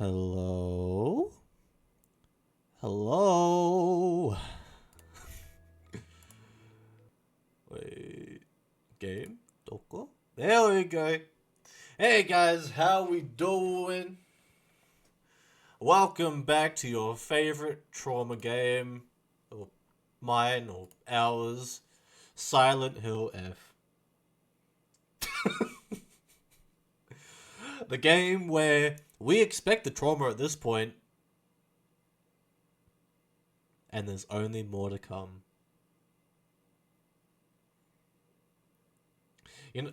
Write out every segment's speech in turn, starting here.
Hello? Hello? Wait. Game? Doko? There we go. Hey guys, how we doing? Welcome back to your favorite trauma game. Or mine or ours. Silent Hill F. The game where we expect the trauma at this point, and there's only more to come.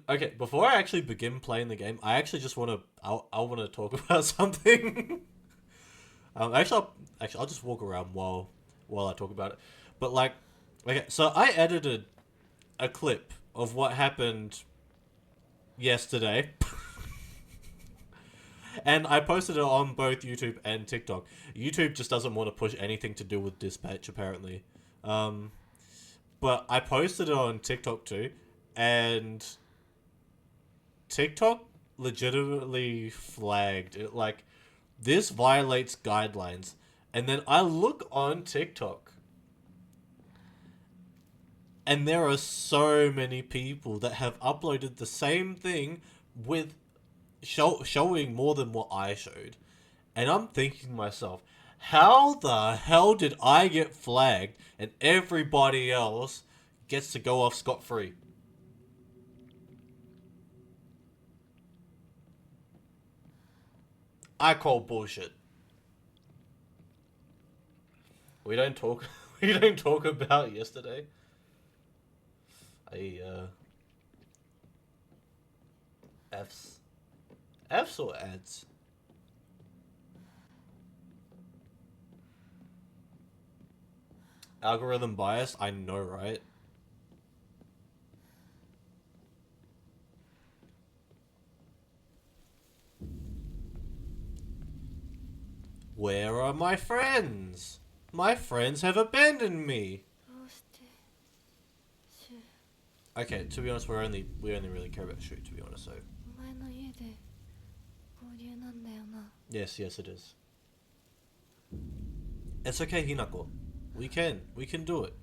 Okay, before I actually begin playing the game, I actually just want to. I want to talk about something. I'll just walk around while I talk about it. But like, okay, so I edited a clip of what happened yesterday. And I posted it on both YouTube and TikTok. YouTube just doesn't want to push anything to do with dispatch, apparently. But I posted it on TikTok too, and TikTok legitimately flagged it. Like, this violates guidelines. And then I look on TikTok, and there are so many people that have uploaded the same thing with showing more than what I showed. And I'm thinking to myself, how the hell did I get flagged and everybody else gets to go off scot-free? I call bullshit. We don't talk we don't talk about yesterday. F's. F's or ads? Algorithm bias, I know, right? Where are my friends? My friends have abandoned me. Okay, to be honest, we only really care about shoot, to be honest, so. Yes, it is. It's okay, Hinako. We can do it.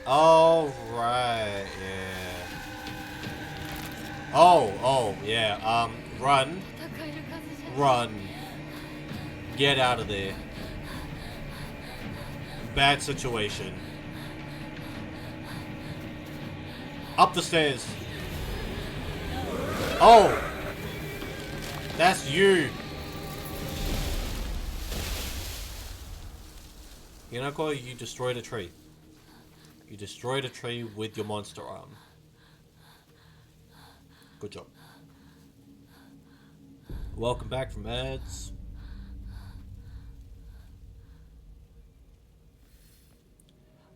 Oh, right, yeah. Oh, yeah, run. Run. Get out of there. Bad situation. Up the stairs. Oh! That's you! Hinako, you destroyed a tree. You destroyed a tree with your monster arm. Good job. Welcome back from ads.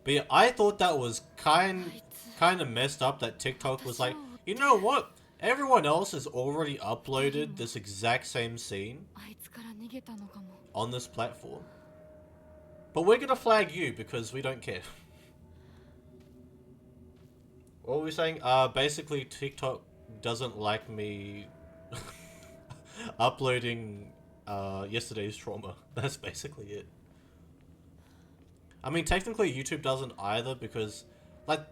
But yeah, I thought that was kind of messed up that TikTok was like, you know what? Everyone else has already uploaded this exact same scene on this platform. But we're gonna flag you because we don't care. What were we saying? Basically TikTok doesn't like me uploading yesterday's trauma. That's basically it. I mean, technically YouTube doesn't either because, like,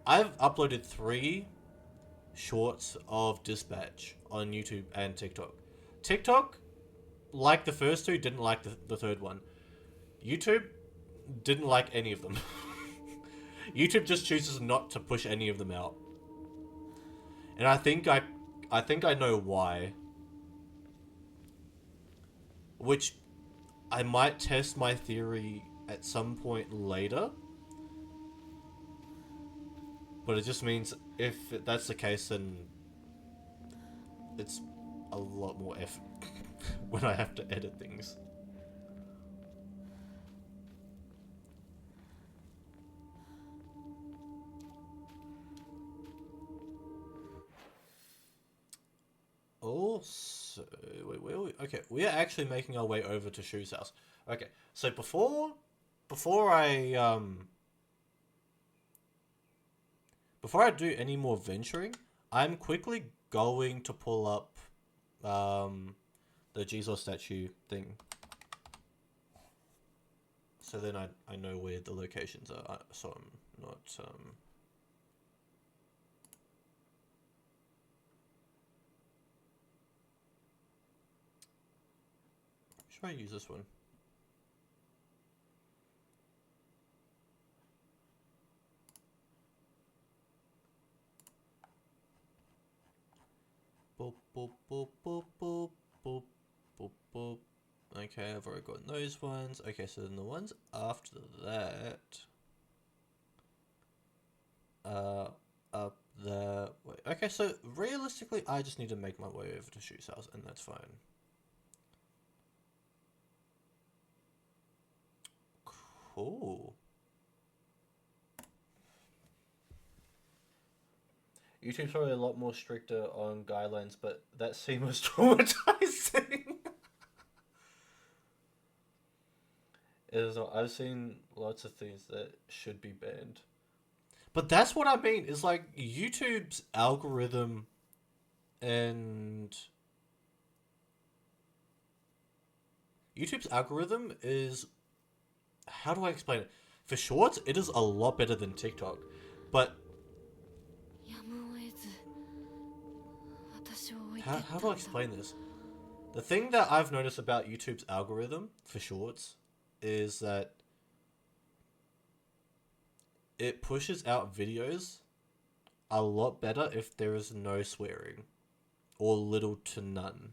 I've uploaded 3 shorts of Dispatch on YouTube and TikTok. TikTok, like the first 2, didn't like the third one. YouTube didn't like any of them. YouTube just chooses not to push any of them out. And I think I know why. Which I might test my theory at some point later. But it just means if that's the case, then it's a lot more effort when I have to edit things. Also, wait, okay, we are actually making our way over to Shu's house. Okay, so before I do any more venturing, I'm quickly going to pull up the Jesus statue thing. So then I know where the locations are, so I'm not... Should I use this one? Boop, boop, boop, boop, boop, boop, boop, boop. Okay, I've already got those ones. Okay, so then the ones after that... up there... Wait, okay, so realistically, I just need to make my way over to Shoe's house, and that's fine. Cool. YouTube's probably a lot more stricter on guidelines, but that scene was traumatizing. It is not, I've seen lots of things that should be banned. But that's what I mean, is like YouTube's algorithm and... YouTube's algorithm is... How do I explain it? For shorts, it is a lot better than TikTok. But... How do I explain this? The thing that I've noticed about YouTube's algorithm for shorts is that it pushes out videos a lot better if there is no swearing or little to none.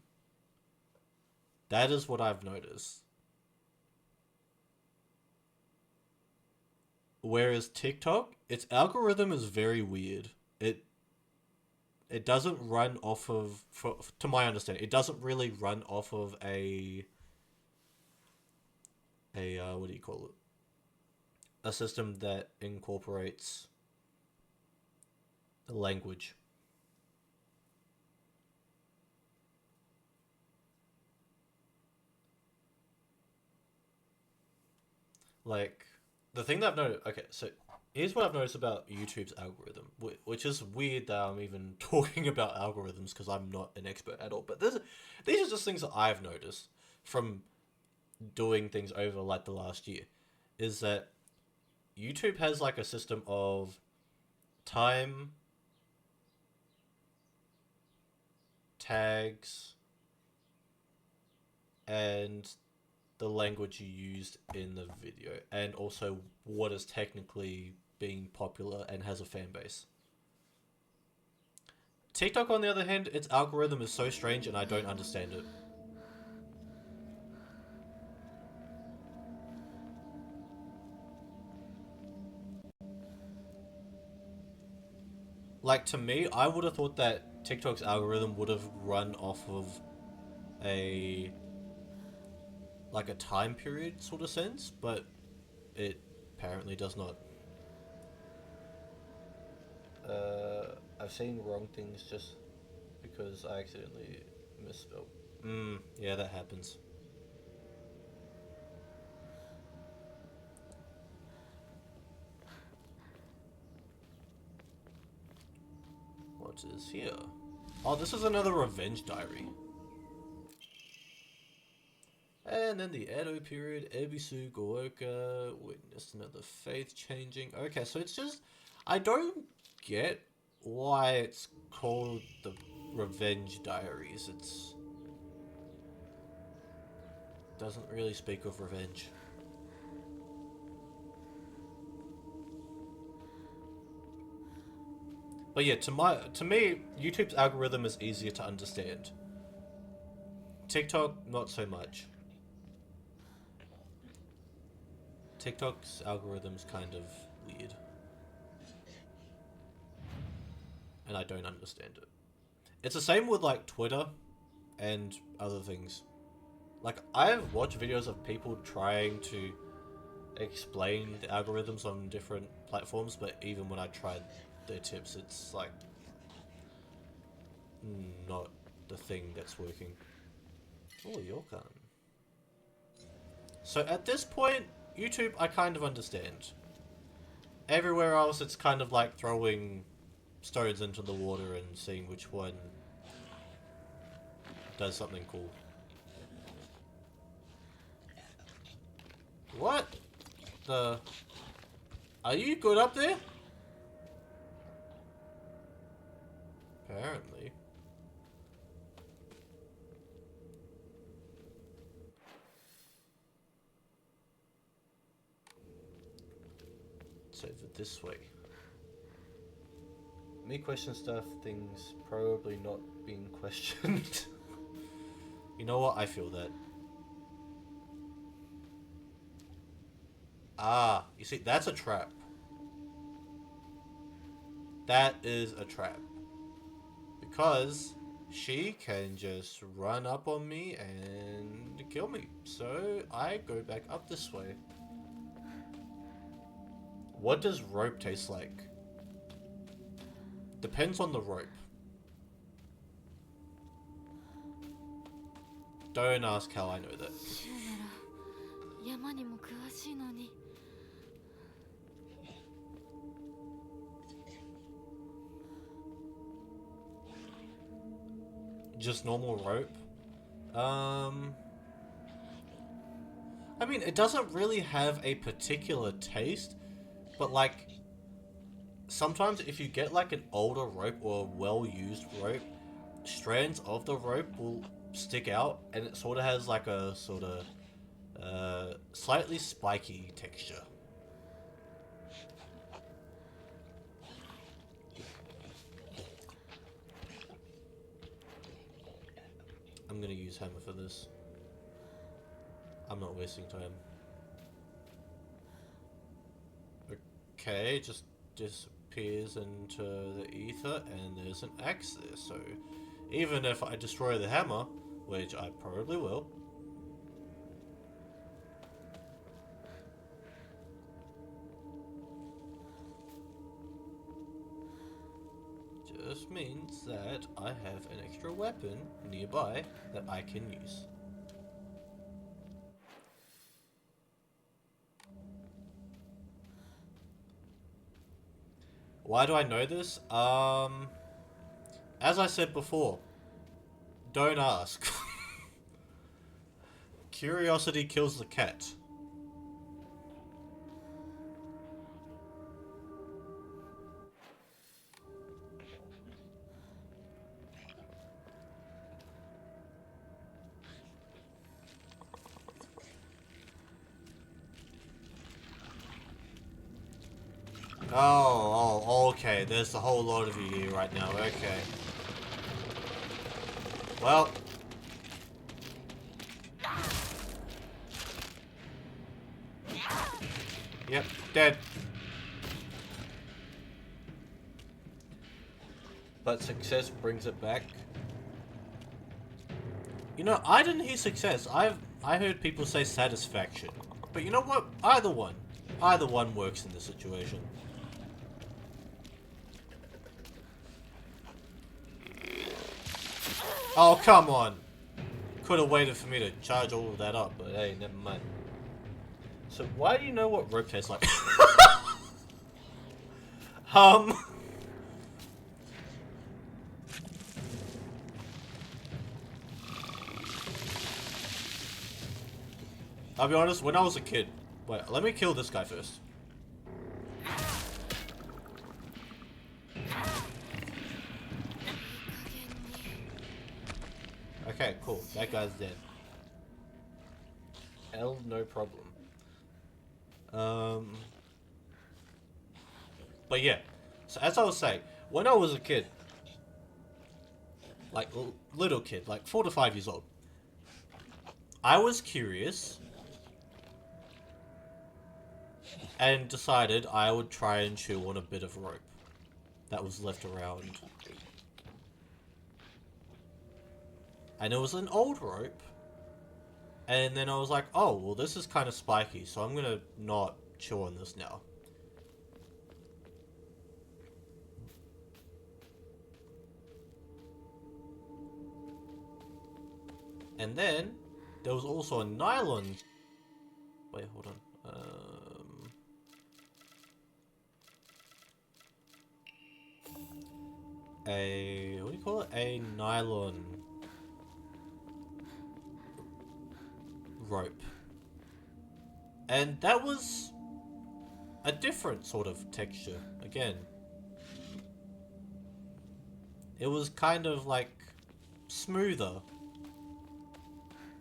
That is what I've noticed. Whereas TikTok, its algorithm is very weird. It doesn't run off of, to my understanding, it doesn't really run off of a what do you call it? A system that incorporates the language. Like, the thing that I've noticed, okay, so here's what I've noticed about YouTube's algorithm, which is weird that I'm even talking about algorithms because I'm not an expert at all. But these are just things that I've noticed from doing things over like the last year, is that YouTube has like a system of time, tags, and the language you used in the video, and also what is technically being popular and has a fan base. TikTok, on the other hand, its algorithm is so strange and I don't understand it. Like, to me, I would have thought that TikTok's algorithm would have run off of a... like a time period sort of sense, but it apparently does not. I've seen wrong things just because I accidentally misspelled. Yeah, that happens. What is here? Oh, this is another revenge diary. And then the Edo period, Ebisu Gooka witnessed another faith changing. Okay, so it's just... I don't get why it's called the Revenge Diaries. It's... doesn't really speak of revenge. But yeah, to me, YouTube's algorithm is easier to understand. TikTok, not so much. TikTok's algorithm's kind of weird. And I don't understand it. It's the same with like Twitter and other things. Like, I've watched videos of people trying to explain the algorithms on different platforms, but even when I tried their tips, it's like not the thing that's working. Oh, Yorkan. So at this point, YouTube, I kind of understand. Everywhere else, it's kind of like throwing stones into the water and seeing which one does something cool. What the? Are you good up there? Apparently. It's over this way. Me question stuff, things probably not being questioned. You know what? I feel that. Ah, you see, that's a trap. That is a trap. Because she can just run up on me and kill me. So I go back up this way. What does rope taste like? Depends on the rope. Don't ask how I know that. Just normal rope? I mean, it doesn't really have a particular taste, but like, sometimes if you get like an older rope or a well-used rope, strands of the rope will stick out and it sort of has like a sort of slightly spiky texture. I'm gonna use hammer for this. I'm not wasting time. Okay, just disappears into the ether and there's an axe there, so even if I destroy the hammer, which I probably will, just means that I have an extra weapon nearby that I can use. Why do I know this? As I said before, don't ask. Curiosity kills the cat. Oh, okay. There's a whole lot of you here right now. Okay. Well. Yep, dead. But success brings it back. You know, I didn't hear success. I heard people say satisfaction. But you know what? Either one works in this situation. Oh, come on. Could have waited for me to charge all of that up, but hey, never mind. So why do you know what rope tastes like? I'll be honest, when I was a kid... Wait, let me kill this guy first. Okay, cool. That guy's dead. L, no problem. But yeah. So as I was saying, when I was a kid... Like, little kid, like 4 to 5 years old. I was curious... and decided I would try and chew on a bit of rope that was left around. And it was an old rope. And then I was like, oh, well, this is kind of spiky, so I'm gonna not chew on this now. And then there was also a nylon. Wait, hold on. a, what do you call it? A nylon rope. And that was a different sort of texture. Again, it was kind of like smoother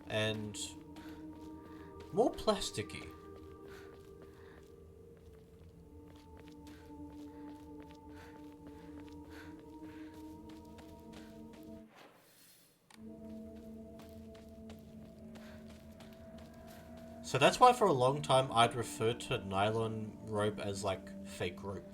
and more plasticky. So that's why for a long time I'd refer to nylon rope as like fake rope.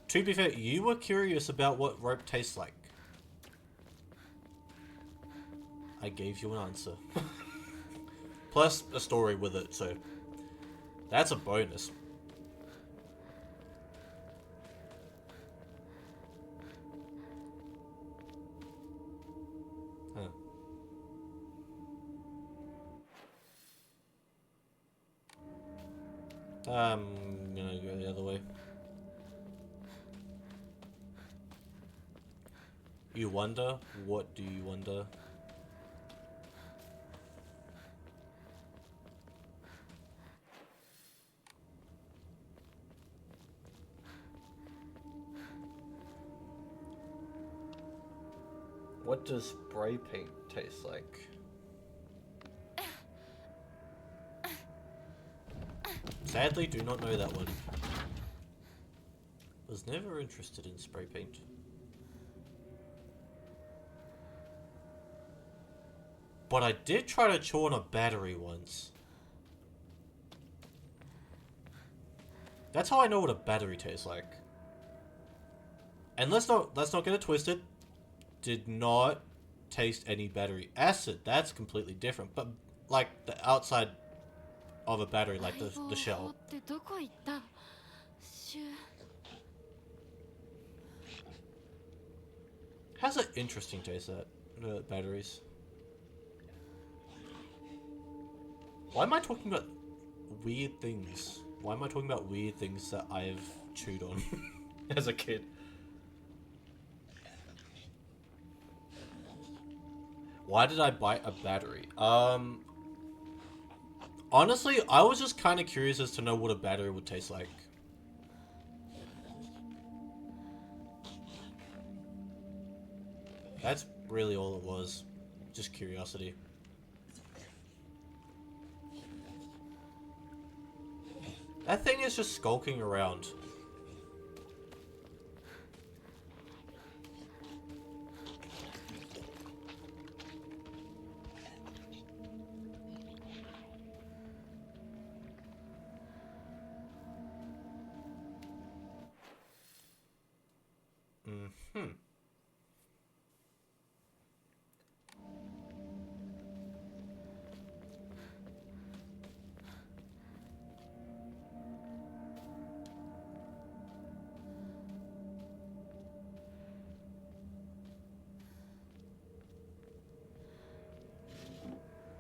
To be fair, you were curious about what rope tastes like. I gave you an answer. Plus a story with it, so that's a bonus. Huh. I'm gonna go the other way. You wonder? What do you wonder? What does spray paint taste like? Sadly, do not know that one. Was never interested in spray paint. But I did try to chew on a battery once. That's how I know what a battery tastes like. And let's not get it twisted. Did not taste any battery acid. That's completely different. But like the outside of a battery, like the shell. Has an interesting taste, that batteries. Why am I talking about weird things? Why am I talking about weird things that I've chewed on as a kid? Why did I buy a battery? Honestly, I was just kind of curious as to know what a battery would taste like. That's really all it was. Just curiosity. That thing is just skulking around. Mm-hmm.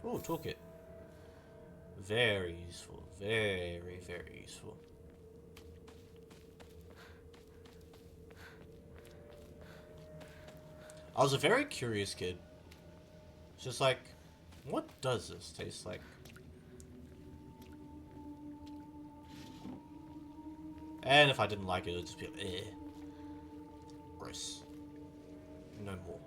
Oh, toolkit. Very useful. Very, very useful. I was a very curious kid. It's just like, what does this taste like? And if I didn't like it, it would just be like, eh. Gross. No more.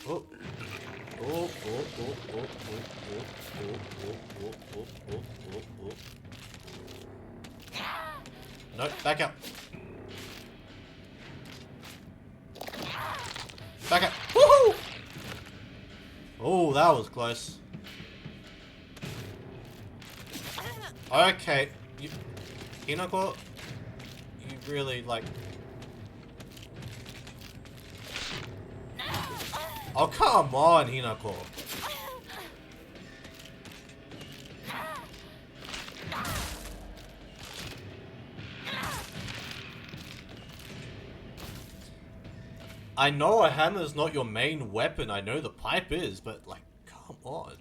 Oh. Oh, oh, oh, oh, oh, oh, oh, oh, oh, oh, oh, oh. No, back up. Back up. Woohoo! Oh, that was close. Okay. Hinako, really, like... Oh, come on, Hinako. I know a hammer's not your main weapon, I know the pipe is, but, like, come on.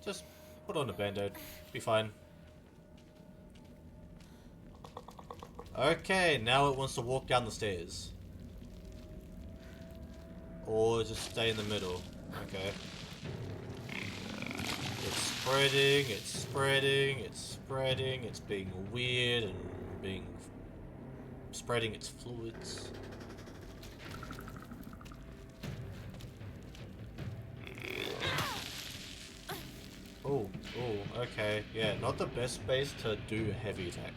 Just put on a band-aid. Be fine. Okay, now it wants to walk down the stairs. Or just stay in the middle. Okay. It's spreading, it's spreading, it's spreading, it's being weird and being... spreading its fluids. Oh, oh, okay. Yeah, not the best space to do a heavy attack.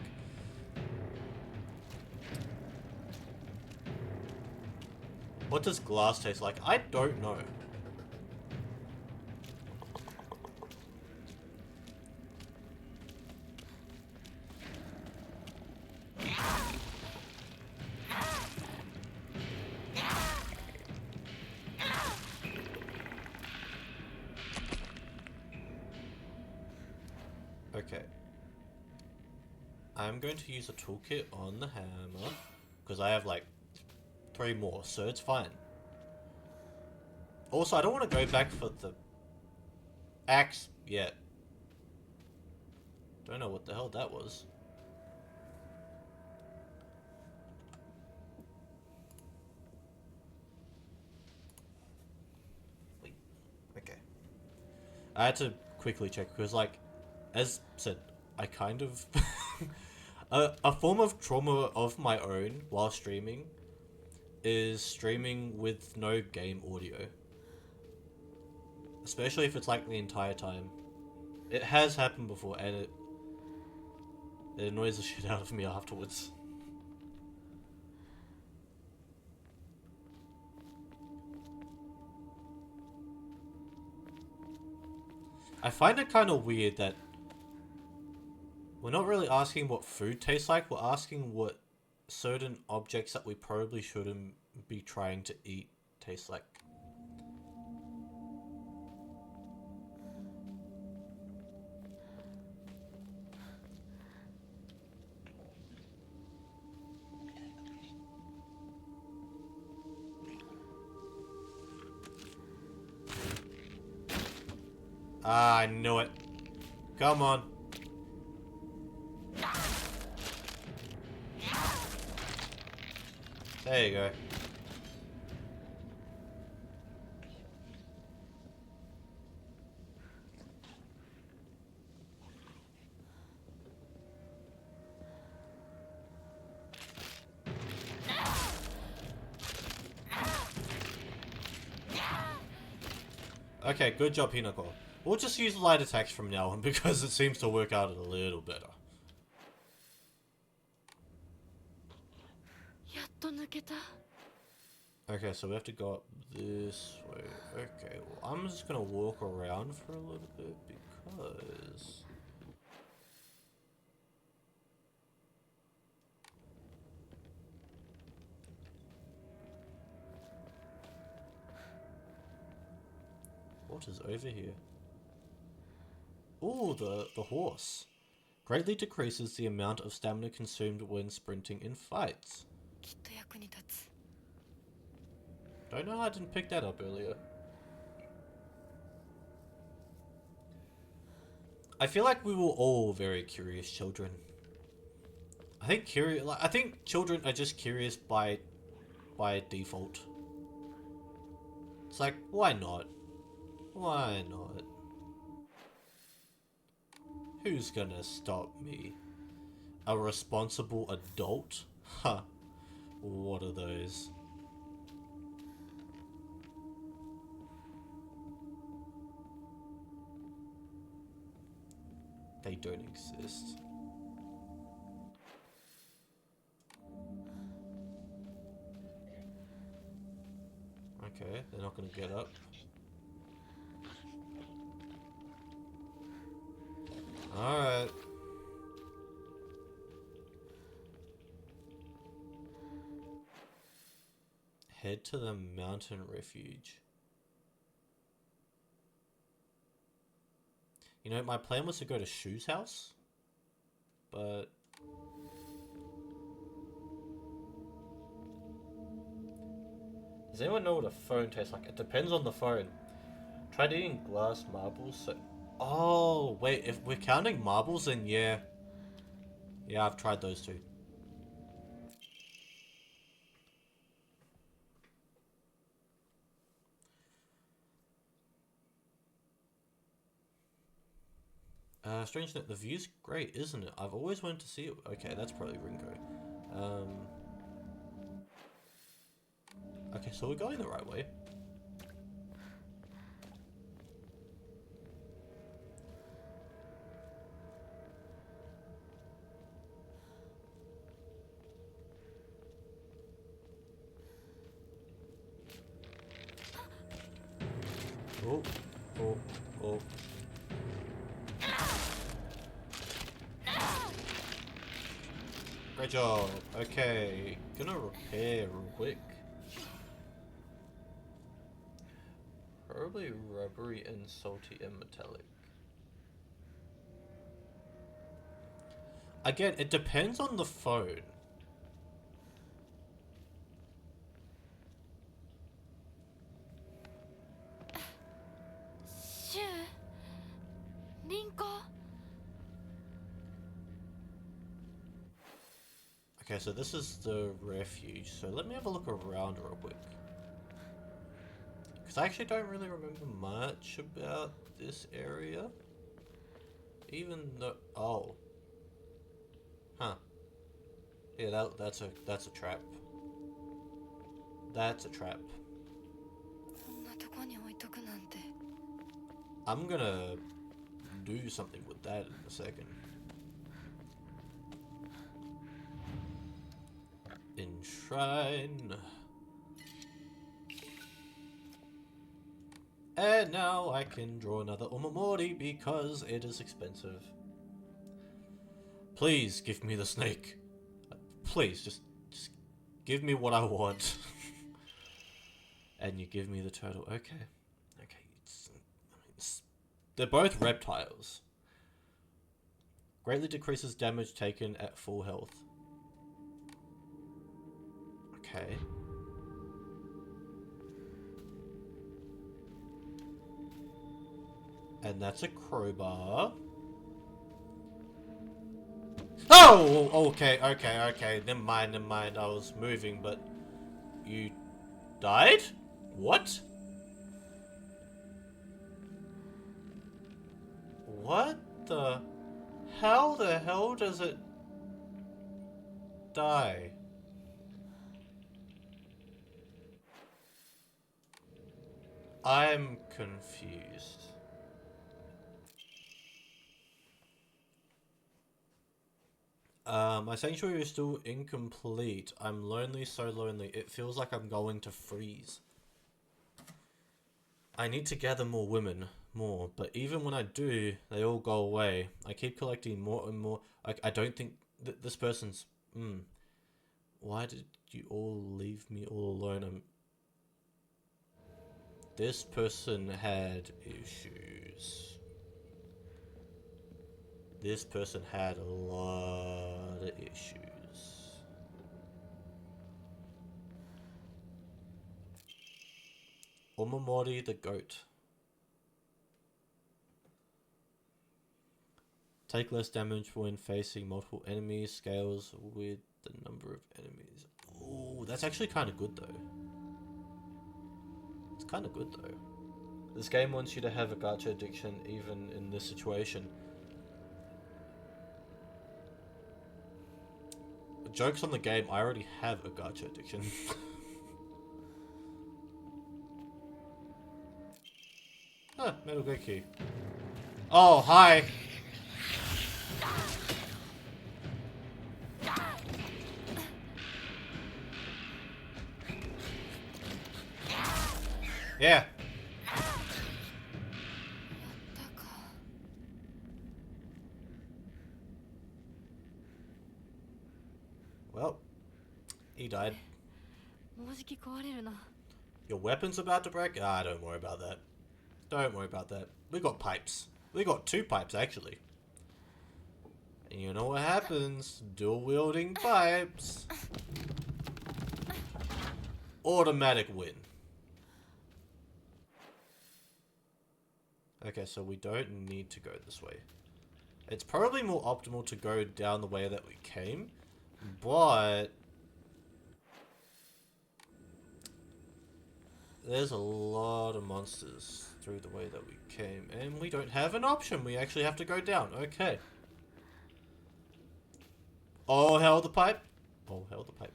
What does glass taste like? I don't know. Okay. I'm going to use a toolkit on the hammer, because I have like 3 more, so it's fine. Also, I don't want to go back for the axe yet. Don't know what the hell that was. Wait. Okay. I had to quickly check, because like, as said, I kind of... a form of trauma of my own while streaming is streaming with no game audio. Especially if it's like the entire time. It has happened before and it annoys the shit out of me afterwards. I find it kind of weird that we're not really asking what food tastes like, we're asking what certain objects that we probably shouldn't be trying to eat taste like. Ah, I knew it. Come on. There you go. Okay, good job, Hinako. We'll just use light attacks from now on because it seems to work out a little better. Okay, so we have to go up this way. Okay, well, I'm just gonna walk around for a little bit because... what is over here? Ooh, the horse. Greatly decreases the amount of stamina consumed when sprinting in fights. Don't know how I didn't pick that up earlier. I feel like we were all very curious children. I think children are just curious by default. It's like, why not? Why not? Who's gonna stop me? A responsible adult? Huh. What are those? They don't exist. Okay, they're not gonna get up. Alright. Head to the mountain refuge. You know, my plan was to go to Shu's house, but does anyone know what a phone tastes like? It depends on the phone. Tried eating glass marbles, so... Oh, wait, if we're counting marbles, then yeah. Yeah, I've tried those too. Strange that the view's great, isn't it? I've always wanted to see it. Okay, that's probably Ringo. Okay, so we're going the right way. Oh, oh, oh. Great job. Okay, gonna repair real quick. Probably rubbery and salty and metallic. Again, it depends on the phone. Okay, so this is the refuge. So let me have a look around real quick. Because I actually don't really remember much about this area. Even though... Oh. Huh. Yeah, that's a trap. That's a trap. I'm gonna do something with that in a second. Enshrine. And now I can draw another Omamori because it is expensive. Please give me the snake. Please, just give me what I want. And you give me the turtle. Okay. Okay. They're both reptiles. Greatly decreases damage taken at full health. Okay. And that's a crowbar. Oh! Okay. Never mind. I was moving, but... You... died? What? What the... How the hell does it... die? I'm confused. My sanctuary is still incomplete. I'm lonely, so lonely. It feels like I'm going to freeze. I need to gather more women. But even when I do, they all go away. I keep collecting more and more. I don't think this person's... Why did you all leave me all alone? This person had issues. This person had a lot of issues. Omamori the goat. Take less damage when facing multiple enemies. Scales with the number of enemies. Oh, that's actually kind of good though. It's kind of good though. This game wants you to have a gacha addiction even in this situation. Jokes on the game, I already have a gacha addiction. Ah, Metal Gear Key. Oh, hi! Yeah. Well, he died. Your weapon's about to break? Ah, don't worry about that. Don't worry about that. We got pipes. We got 2 pipes, actually. And you know what happens? Dual-wielding pipes. Automatic win. Okay, so we don't need to go this way. It's probably more optimal to go down the way that we came, but there's a lot of monsters through the way that we came, and we don't have an option. We actually have to go down. Okay. Oh, hell the pipe. Oh, hell the pipe.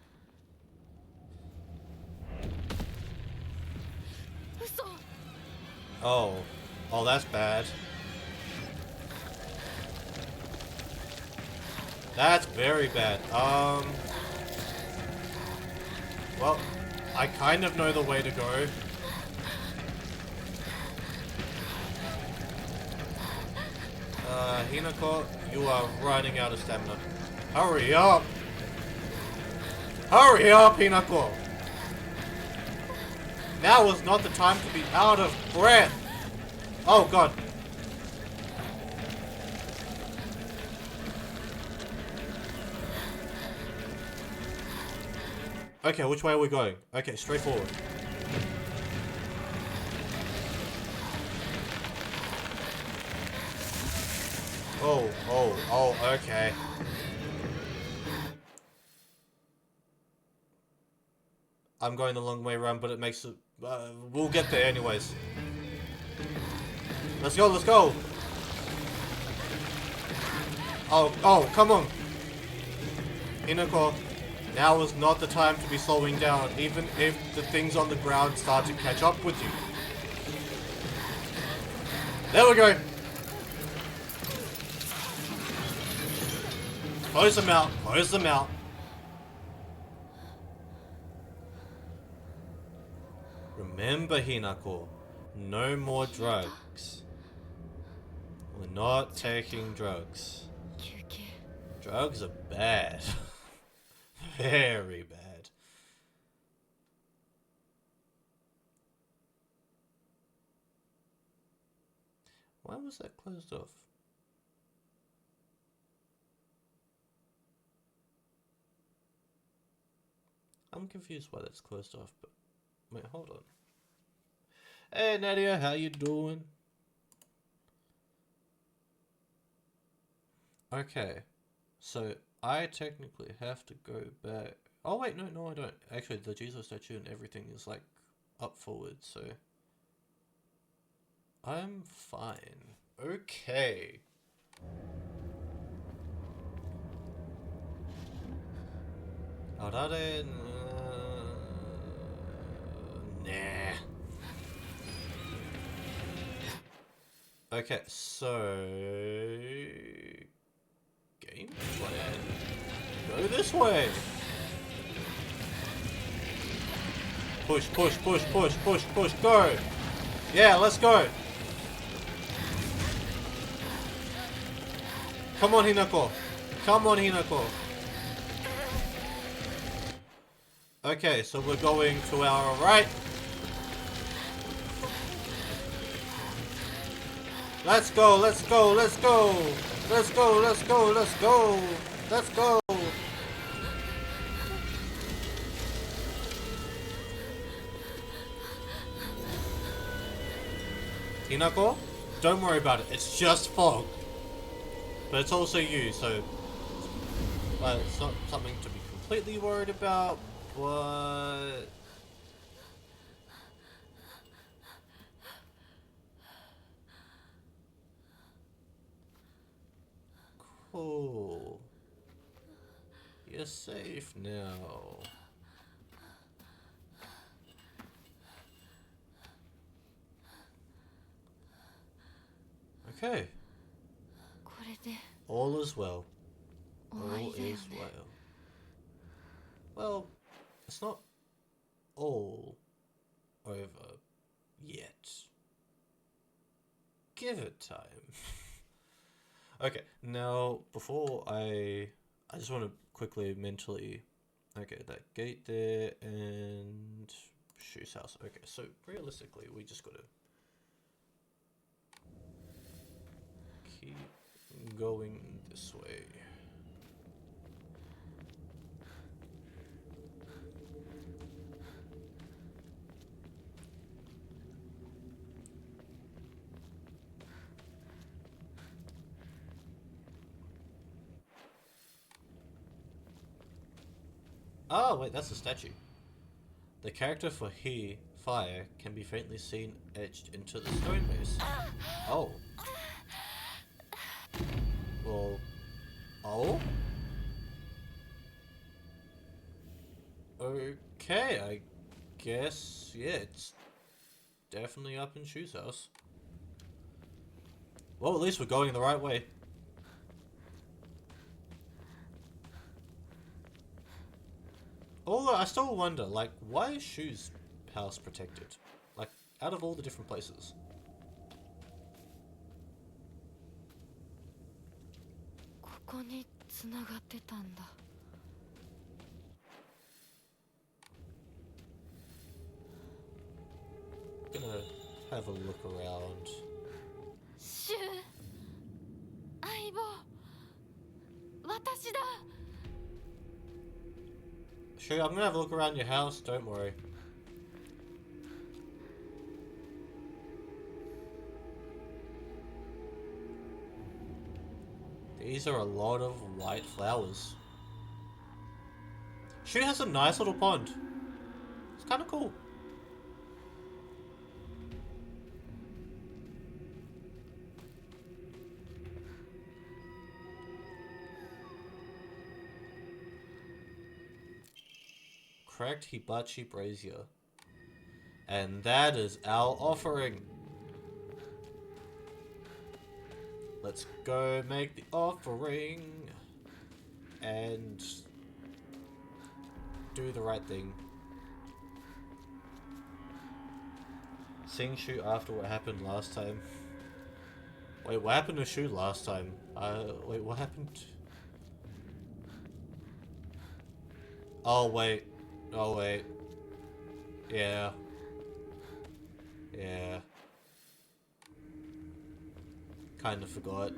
Oh. Oh, that's bad. That's very bad. Well, I kind of know the way to go. Hinako, you are running out of stamina. Hurry up! Hurry up, Hinako! Now is not the time to be out of breath! Oh god. Okay, which way are we going? Okay, straight forward. Oh, okay. I'm going the long way around, but it makes it... we'll get there anyways. Let's go, let's go! Oh, come on! Hinako, now is not the time to be slowing down, even if the things on the ground start to catch up with you. There we go! Close them out, close them out. Remember, Hinako, no more drugs. We're not taking drugs. Drugs are bad. Very bad. Why was that closed off? I'm confused why that's closed off, but wait, hold on. Hey Nadia, how you doing? Okay, so I technically have to go back. Oh wait, no I don't. Actually, the Jesus statue and everything is like up forward, so I'm fine. Okay. Arare, nah. Okay, so game plan. Go this way. Push, push, push, push, push, push, go. Yeah, let's go. Come on, Hinako. Come on, Hinako. Okay, so we're going to our right. Let's go, let's go, let's go. Let's go, let's go, let's go. Let's go. Hinako, don't worry about it. It's just fog. But it's also you, so it's not something to be completely worried about, but cool. You're safe now. Okay. All is well. All is well. Well, it's not all over yet. Give it time. Okay, now before I just want to quickly mentally Okay, that gate there and Shoe's house. Okay, so realistically, we just gotta keep going this way. Oh, wait, that's a statue. The character for he, fire, can be faintly seen etched into the stone base. Oh. Well, oh? Okay, I guess, yeah, it's definitely up in Shoe's house. Well, at least we're going the right way. Although, I still wonder, like, why is Shoe's house protected? Like, out of all the different places. Gonna have a look around. Sure, I'm gonna have a look around your house, don't worry. These are a lot of white flowers. Shu has a nice little pond. It's kind of cool. Cracked hibachi brazier. And that is our offering. Let's go make the offering and do the right thing. Sing Shu after what happened last time. Wait, what happened to Shu last time? Wait, what happened? Oh, wait. Oh, wait. Yeah. Yeah. Kinda forgot.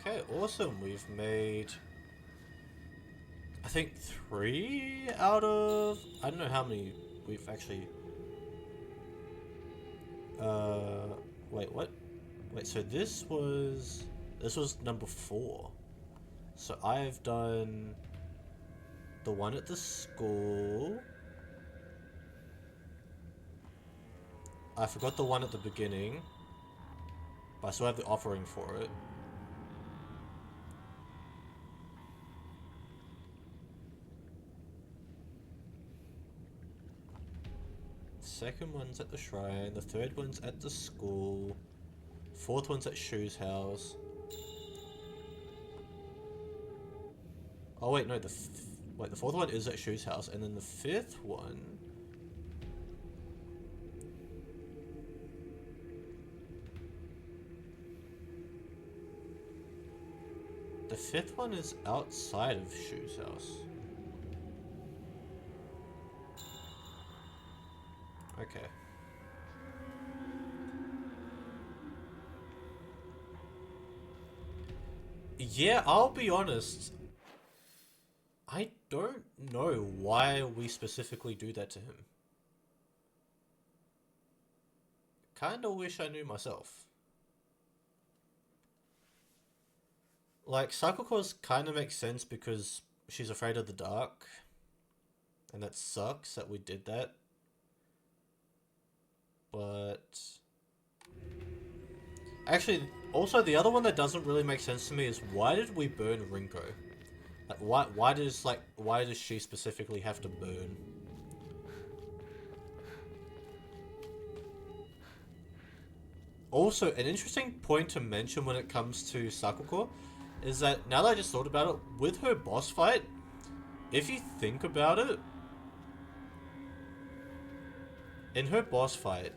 Okay, awesome. We've made, I think, 3 out of... I don't know how many we've actually... Wait, what? Wait, so this was number 4. So I've done the one at the school. I forgot the one at the beginning, but I still have the offering for it. Second one's at the shrine, the third one's at the school, fourth one's at Shu's house. Oh wait, no, the fourth one is at Shu's house, and then the fifth one... The fifth one is outside of Shu's house. Okay. Yeah, I'll be honest. I don't know why we specifically do that to him. Kinda wish I knew myself. Like, Sakuko's kinda makes sense because she's afraid of the dark. And that sucks that we did that. But... Actually, also the other one that doesn't really make sense to me is why did we burn Rinko? Like, why does she specifically have to burn? Also, an interesting point to mention when it comes to Sakuko is that, now that I just thought about it, with her boss fight, if you think about it, in her boss fight,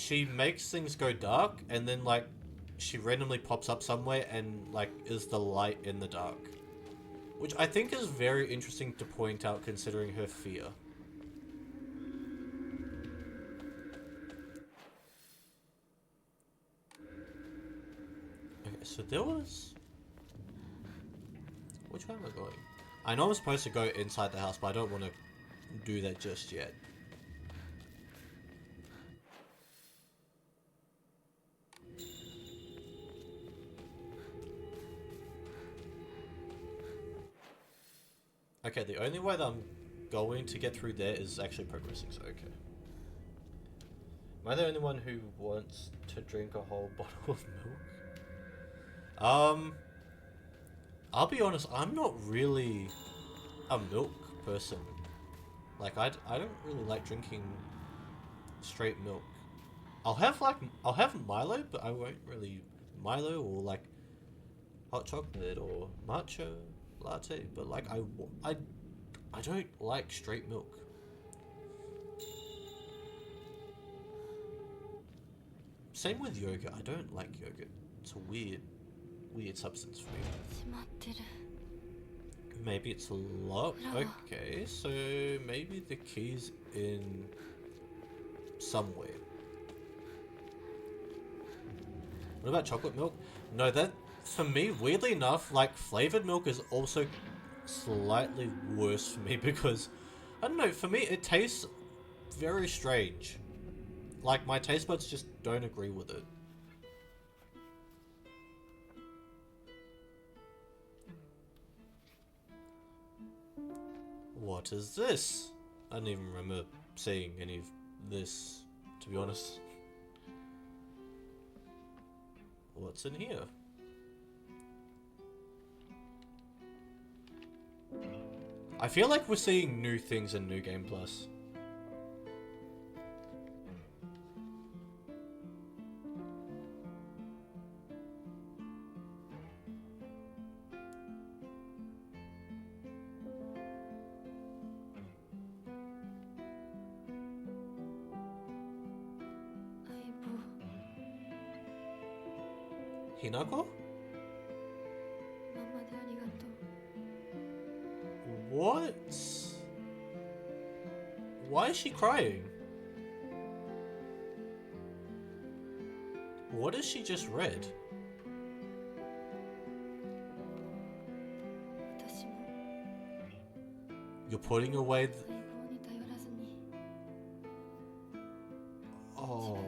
she makes things go dark, and then like she randomly pops up somewhere and like is the light in the dark, which I think is very interesting to point out considering her fear. Okay, so there was... Which way am I going? I know I'm supposed to go inside the house, but I don't want to do that just yet. Okay, the only way that I'm going to get through there is actually progressing, so okay. Am I the only one who wants to drink a whole bottle of milk? I'll be honest, I'm not really a milk person. Like, I don't really like drinking straight milk. I'll have Milo, but I won't really Milo or like hot chocolate or matcha latte, but like I don't like straight milk. Same with yogurt. I don't like yogurt. It's a weird substance for me. Maybe it's locked. Okay, so maybe the key's in somewhere. What about chocolate milk? No, that, for me, weirdly enough, like, flavored milk is also slightly worse for me because, I don't know, for me, it tastes very strange. Like, my taste buds just don't agree with it. What is this? I don't even remember seeing any of this, to be honest. What's in here? I feel like we're seeing new things in New Game Plus. Hinako? What? Why is she crying? What has she just read? You're putting away Oh.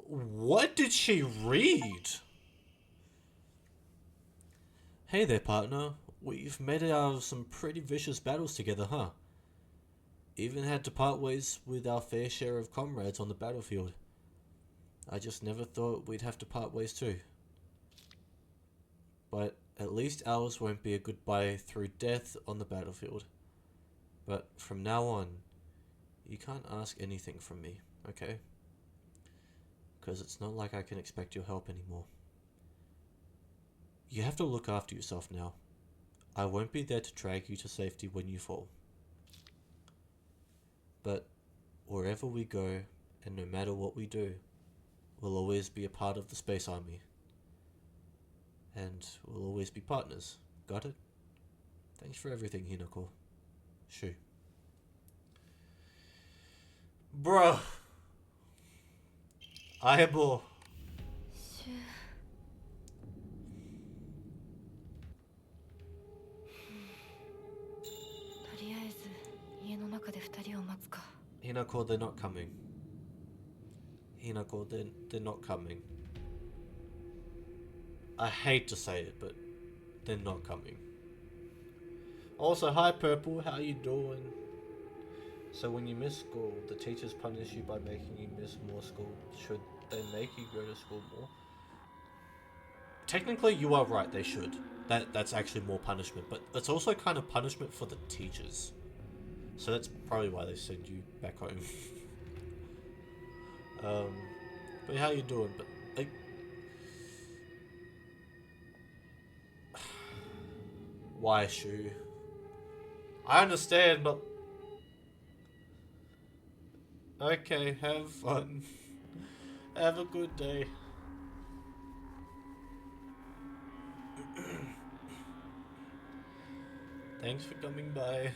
What did she read? Hey there, partner. We've made it out of some pretty vicious battles together, huh? Even had to part ways with our fair share of comrades on the battlefield. I just never thought we'd have to part ways too. But at least ours won't be a goodbye through death on the battlefield. But from now on, you can't ask anything from me, okay? Because it's not like I can expect your help anymore. You have to look after yourself now. I won't be there to drag you to safety when you fall. But wherever we go, and no matter what we do, we'll always be a part of the Space Army. And we'll always be partners. Got it? Thanks for everything, Hinako. Shoo. Bruh. Eyeball. Hinako, they're not coming. Hinako, they're not coming. I hate to say it, but they're not coming. Also, hi Purple, how you doing? So when you miss school, the teachers punish you by making you miss more school. Should they make you go to school more? Technically, you are right, they should. That's actually more punishment, but it's also kind of punishment for the teachers. So that's probably why they send you back home. But how you doing? But like, Why Shu? I understand, but... Okay, have fun. Have a good day. Thanks for coming by.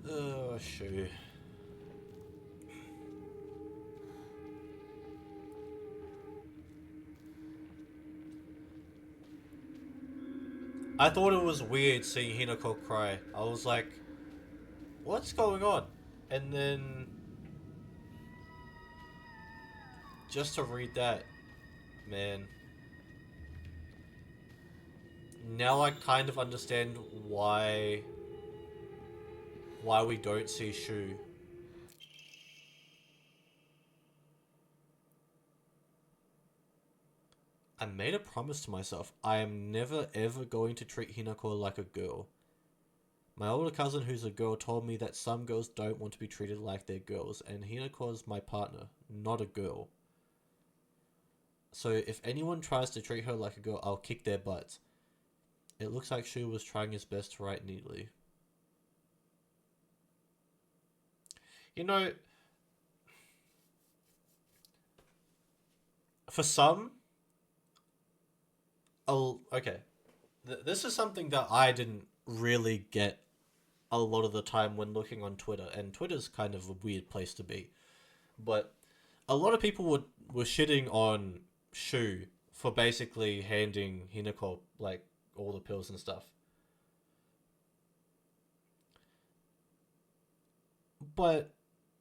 Oh, Shu. I thought it was weird seeing Hinako cry. I was like, what's going on? And then... just to read that, man. Now I kind of understand why we don't see Shu. I made a promise to myself. I am never ever going to treat Hinako like a girl. My older cousin who's a girl told me that some girls don't want to be treated like they're girls, and Hinako's my partner, not a girl. So if anyone tries to treat her like a girl, I'll kick their butts. It looks like Shu was trying his best to write neatly. You know, for some... oh, okay. This is something that I didn't really get a lot of the time when looking on Twitter, and Twitter's kind of a weird place to be. But a lot of people were shitting on Shu for basically handing Hinako, like, all the pills and stuff. But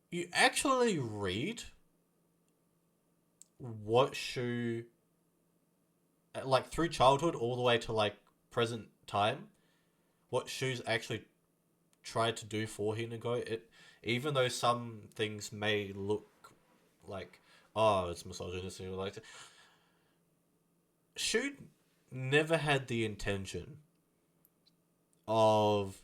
you actually read what Shu, like, through childhood all the way to, like, present time, what Shu's actually tried to do for Hinako, even though some things may look like, oh, it's misogynistic, like, Shu never had the intention of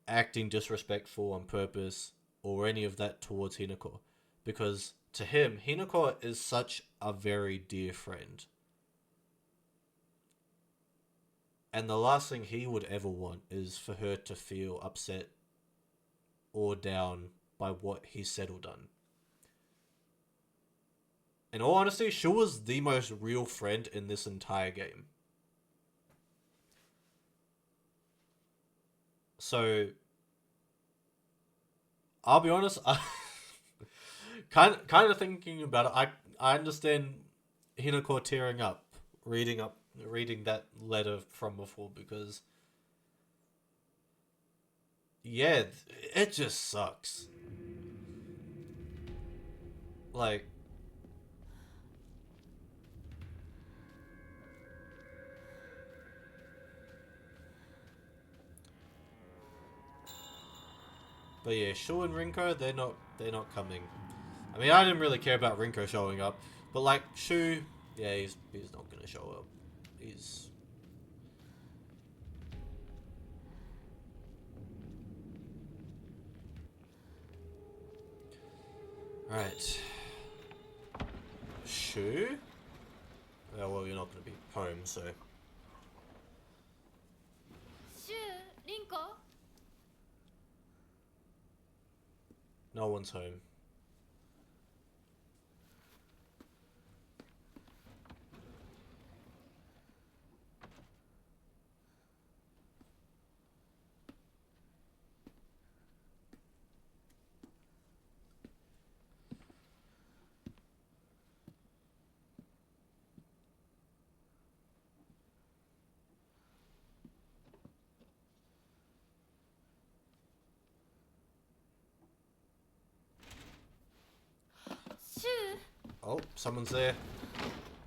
acting disrespectful on purpose or any of that towards Hinako, because to him, Hinako is such a very dear friend. And the last thing he would ever want is for her to feel upset or down by what he said or done. In all honesty, Shu was the most real friend in this entire game. So, I'll be honest, kind of thinking about it, I understand Hinako tearing up, reading that letter from before, because yeah, it just sucks. Like, but yeah, Shu and Rinko, they're not coming. I mean, I didn't really care about Rinko showing up, but like Shu, yeah, he's not gonna show up. He's... right. Shu? Oh, well, you're not gonna be home, so... Shu, Rinko? no one's home. Shu? Oh, someone's there.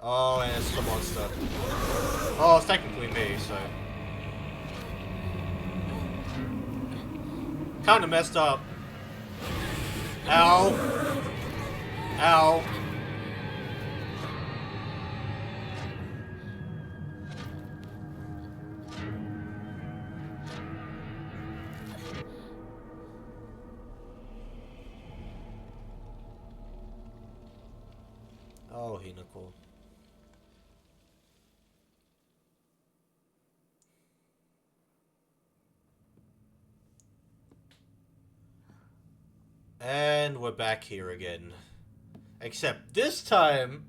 Oh, and it's the monster. Oh, it's technically me, so... kinda messed up. Ow! Ow! Oh Sure, Hinako. And we're back here again. Except this time,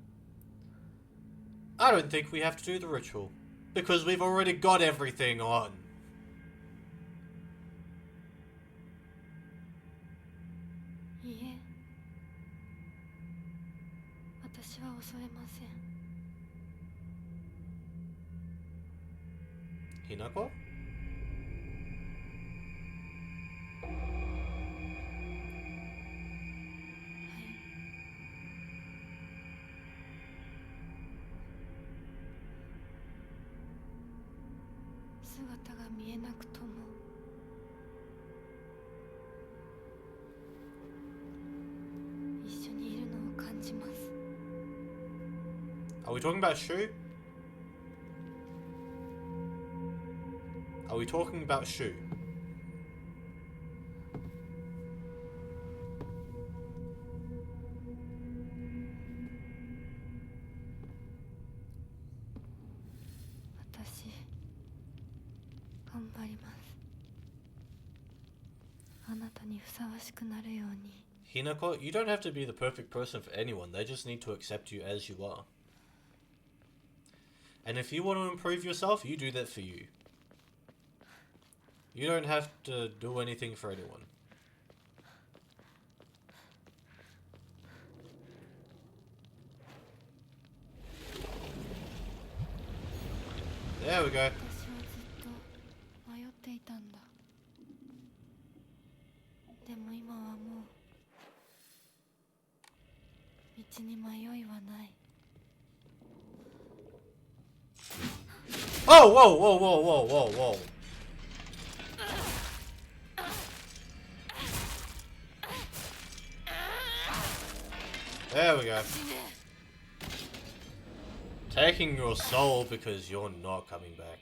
I don't think we have to do the ritual. Because we've already got everything on. いいえ、私は恐れません。Hinako? 姿が見えなくとも一緒にいるのを感じます。 Are we talking about Shu? Are we talking about Shu? 私頑張ります。あなたにふさわしくなるように。 Hinako, you don't have to be the perfect person for anyone. They just need to accept you as you are. And if you want to improve yourself, you do that for you. You don't have to do anything for anyone. There we go. 私はずっと迷っていたんだ。でも今はもう道に迷いはない。 Oh, whoa, whoa, whoa, whoa, whoa, whoa. There we go. Taking your soul because you're not coming back.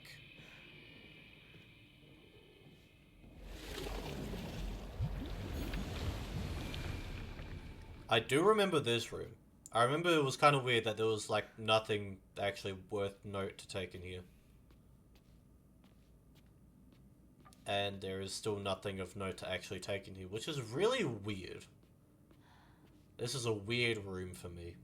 I do remember this room. I remember it was kind of weird that there was like nothing actually worth note to take in here. And there is still nothing of note to actually take in here, which is really weird. This is a weird room for me.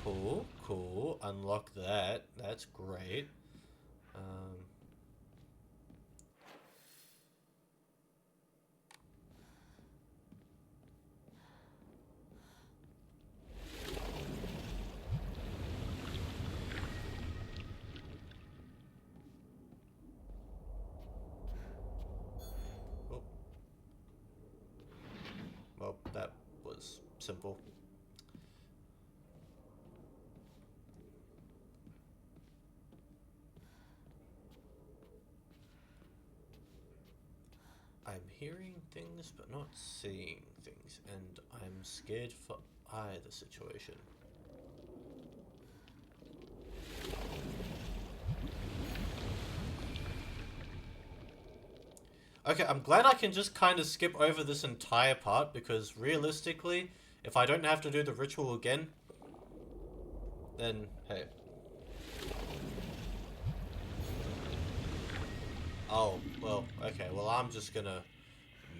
Cool, cool. Unlock that. That's great. Oh. Well, that was simple. I'm hearing things but not seeing things, and I'm scared for either situation. Okay, I'm glad I can just kind of skip over this entire part, because realistically, if I don't have to do the ritual again, then hey. Oh, well, okay, well I'm just gonna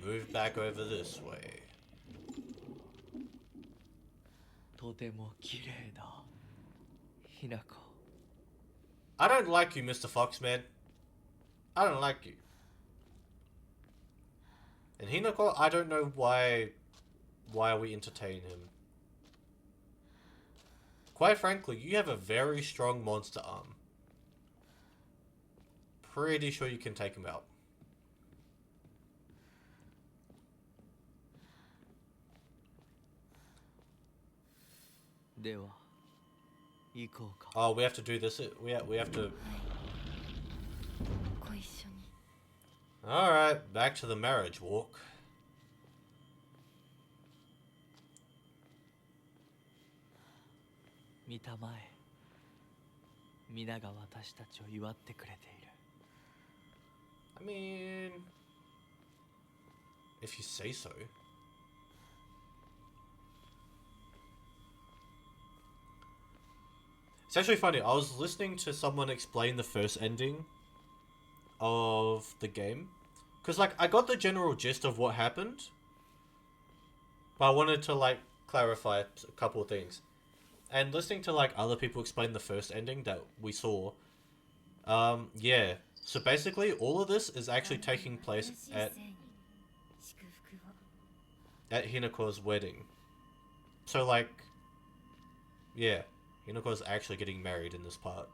move back over this way. とても綺麗だ、ひなこ。 I don't like you, Mr. Foxman. I don't like you. And Hinako, I don't know why we entertain him. Quite frankly, you have a very strong monster arm. Pretty sure you can take him out. Oh, we have to do this. We have to. ご一緒に。 Alright, back to the marriage walk. 見たまえ、皆が私たちを祝ってくれている。 I mean, If you say so. It's actually funny. I was listening to someone explain the first ending of the game. Because, like, I got the general gist of what happened. But I wanted to, like, clarify a couple of things. And listening to, like, other people explain the first ending that we saw. Yeah. So basically, all of this is actually taking place at Hinako's wedding. So, like, yeah. Hinako's actually getting married in this part.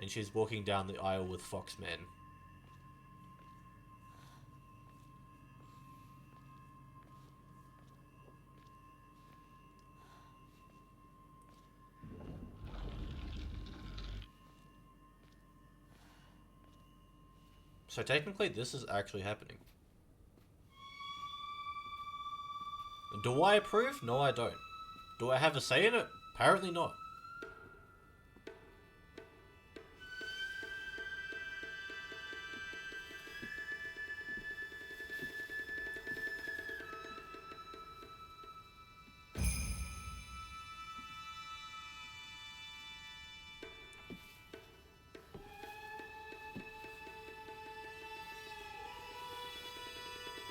And she's walking down the aisle with Foxman. So technically, this is actually happening. Do I approve? No, I don't. Do I have a say in it? Apparently not.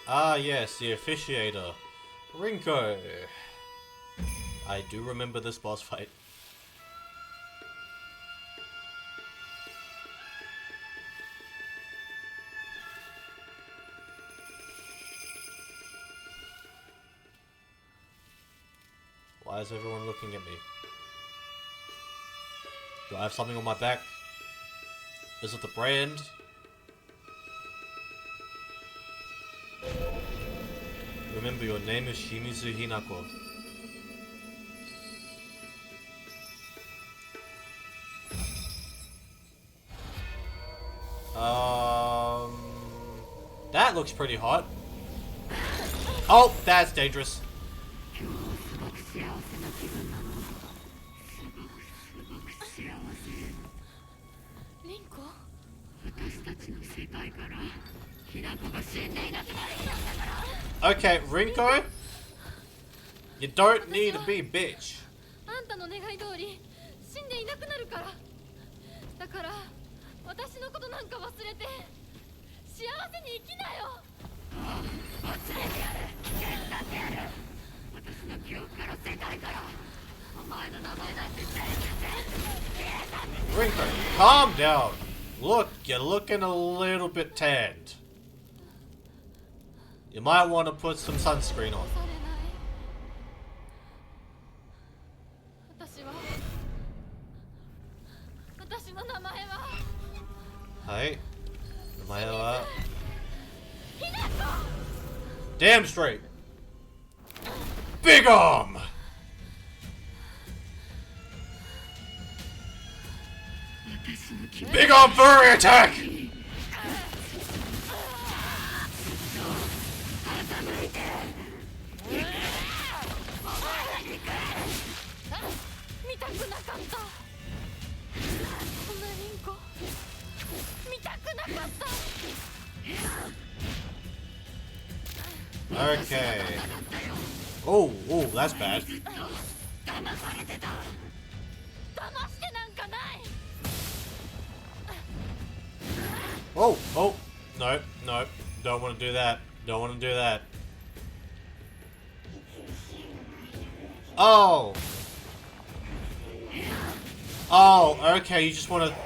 Ah, yes, the officiator. Rinko. I do remember this boss fight. Why is everyone looking at me? Do I have something on my back? Is it the brand? Remember, your name is Shimizu Hinako. That looks pretty hot. Oh, that's dangerous. Okay, Rinko, you don't need to be a bitch. Rinko, calm down. Look, you're looking a little bit tanned. You might want to put some sunscreen on. Hey, damn straight. Big arm. Big arm furry attack. Okay. Oh, that's bad. Oh, no, don't want to do that. Don't want to do that. Oh, okay, you just want to...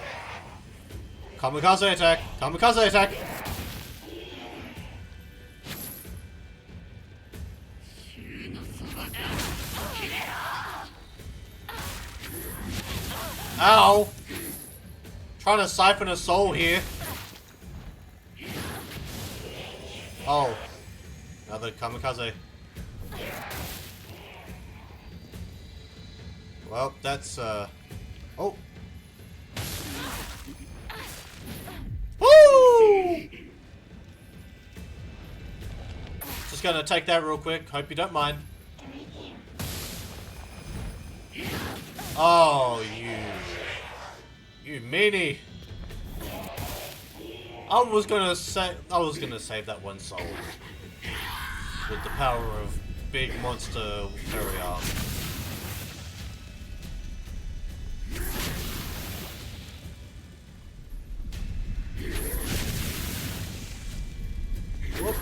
Kamikaze attack! Kamikaze attack! Ow! Trying to siphon a soul here. Oh. Another kamikaze. Well, that's, Oh. Woo! Just gonna take that real quick. Hope you don't mind. Oh, you meanie. I was gonna save that one soul. with the power of big monster fairy arm. Whoop.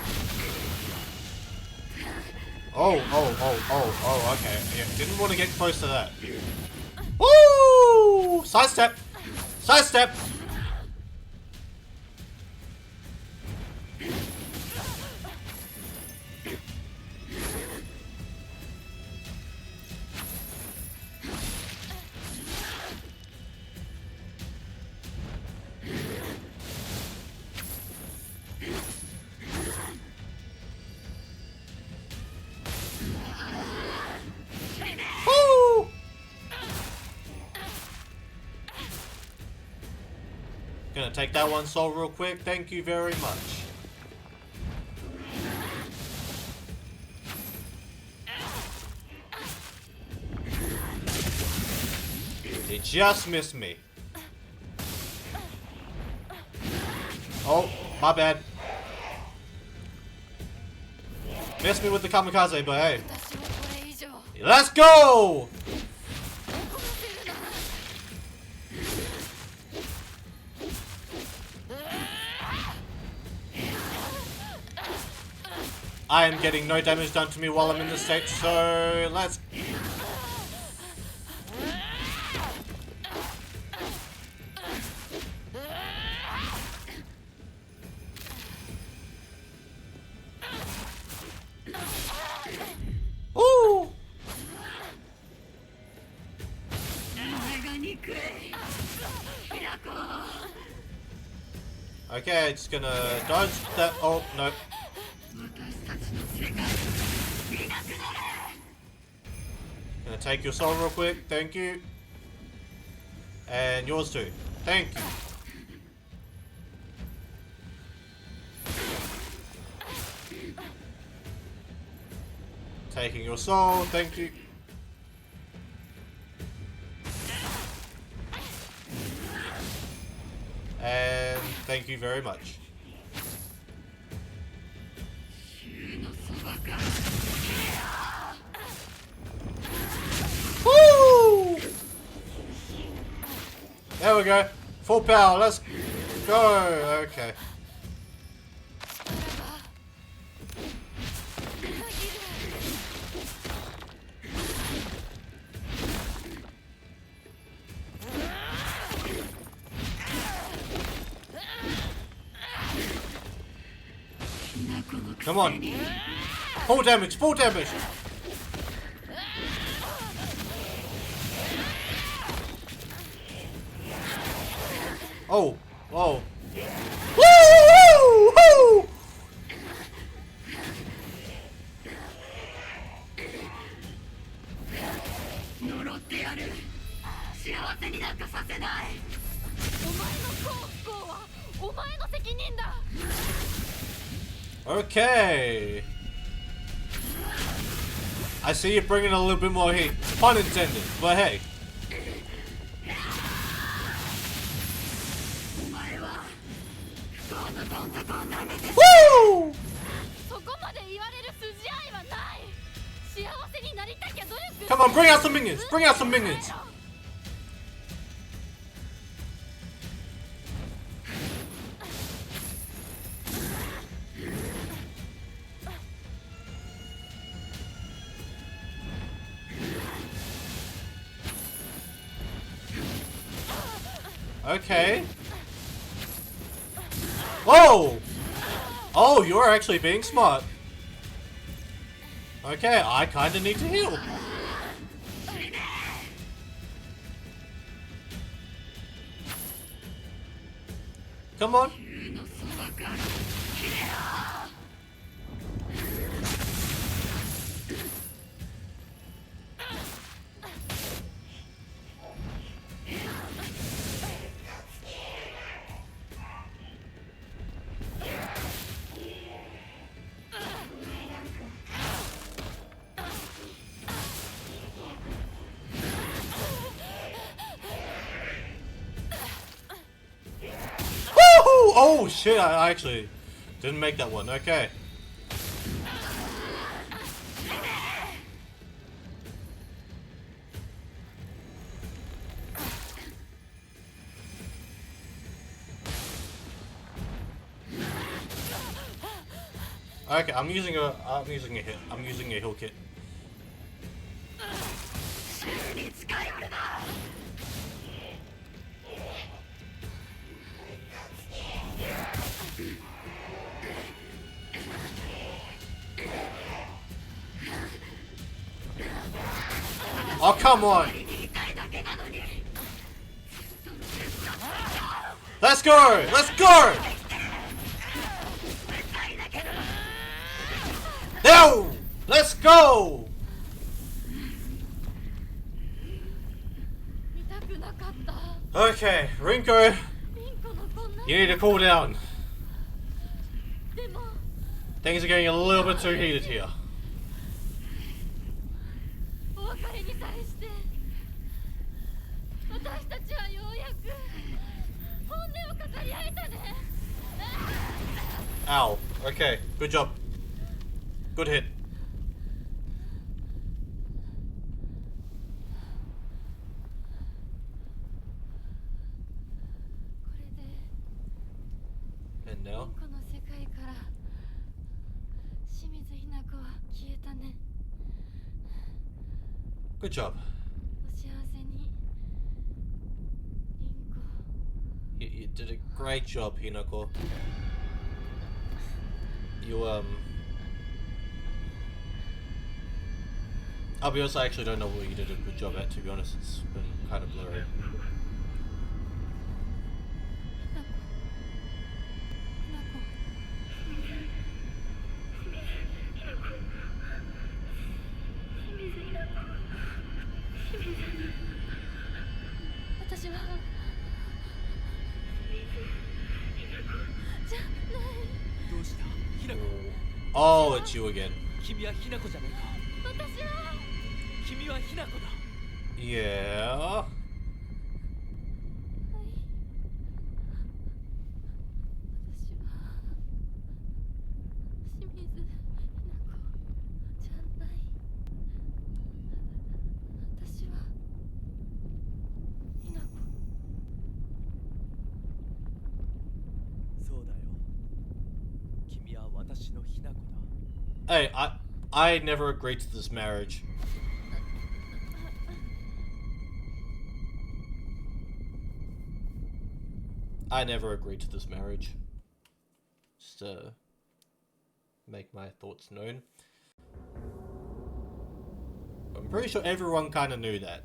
Oh, okay. Yeah, didn't want to get close to that. Woo! Sidestep! Sidestep! Woo! Gonna take that one soul real quick. Thank you very much. It just missed me. Oh, my bad. Missed me with the kamikaze, but hey. 私もこれ以上 Let's go! I am getting no damage done to me while I'm in this state, so let's... Ooh! Okay, just gonna dodge that. Oh, no. Gonna take your soul real quick. Thank you. And yours too. Thank you. Taking your soul. Thank you. And thank you very much. Woo! There we go. Full power. Let's go. Okay. Come on. Full damage, full damage. Oh, oh. Woo! Woo! Okay. I see you bringing a little bit more heat. Pun intended, but hey. Woo! Come on, bring out some minions. Bring out some minions. Okay. Whoa! Oh, you're actually being smart. Okay, I kinda need to heal. Come on. Oh shit, I actually didn't make that one. Okay. Okay, I'm using a heal kit. Oh, come on! Let's go! Let's go! No! Let's go! 見たくなかった Okay, Rinko, リンコのこんな you need to cool down. でも Things are getting a little bit too heated here. お別れに際して私たちはようやく本音を語り合えたね Ow. Okay, good job. Good hit. これで And リン now? コの世界から清水ひな子は消えたね Good job. お幸せにリンコ You did a great job, Hinako. You, I'll be honest, I actually don't know what you did a good job at, to be honest. It's been kind of blurry. ひなこ私はじゃないどうしたひなこ Oh, it's you again. 君はひなこじゃないか私は君はひなこだ Yeah. はい私は清水ひな子じゃない私はひな子そうだよ君は私のひなこだ Hey, I never agreed to this marriage. I never agreed to this marriage. Just to make my thoughts known. I'm pretty sure everyone kind of knew that.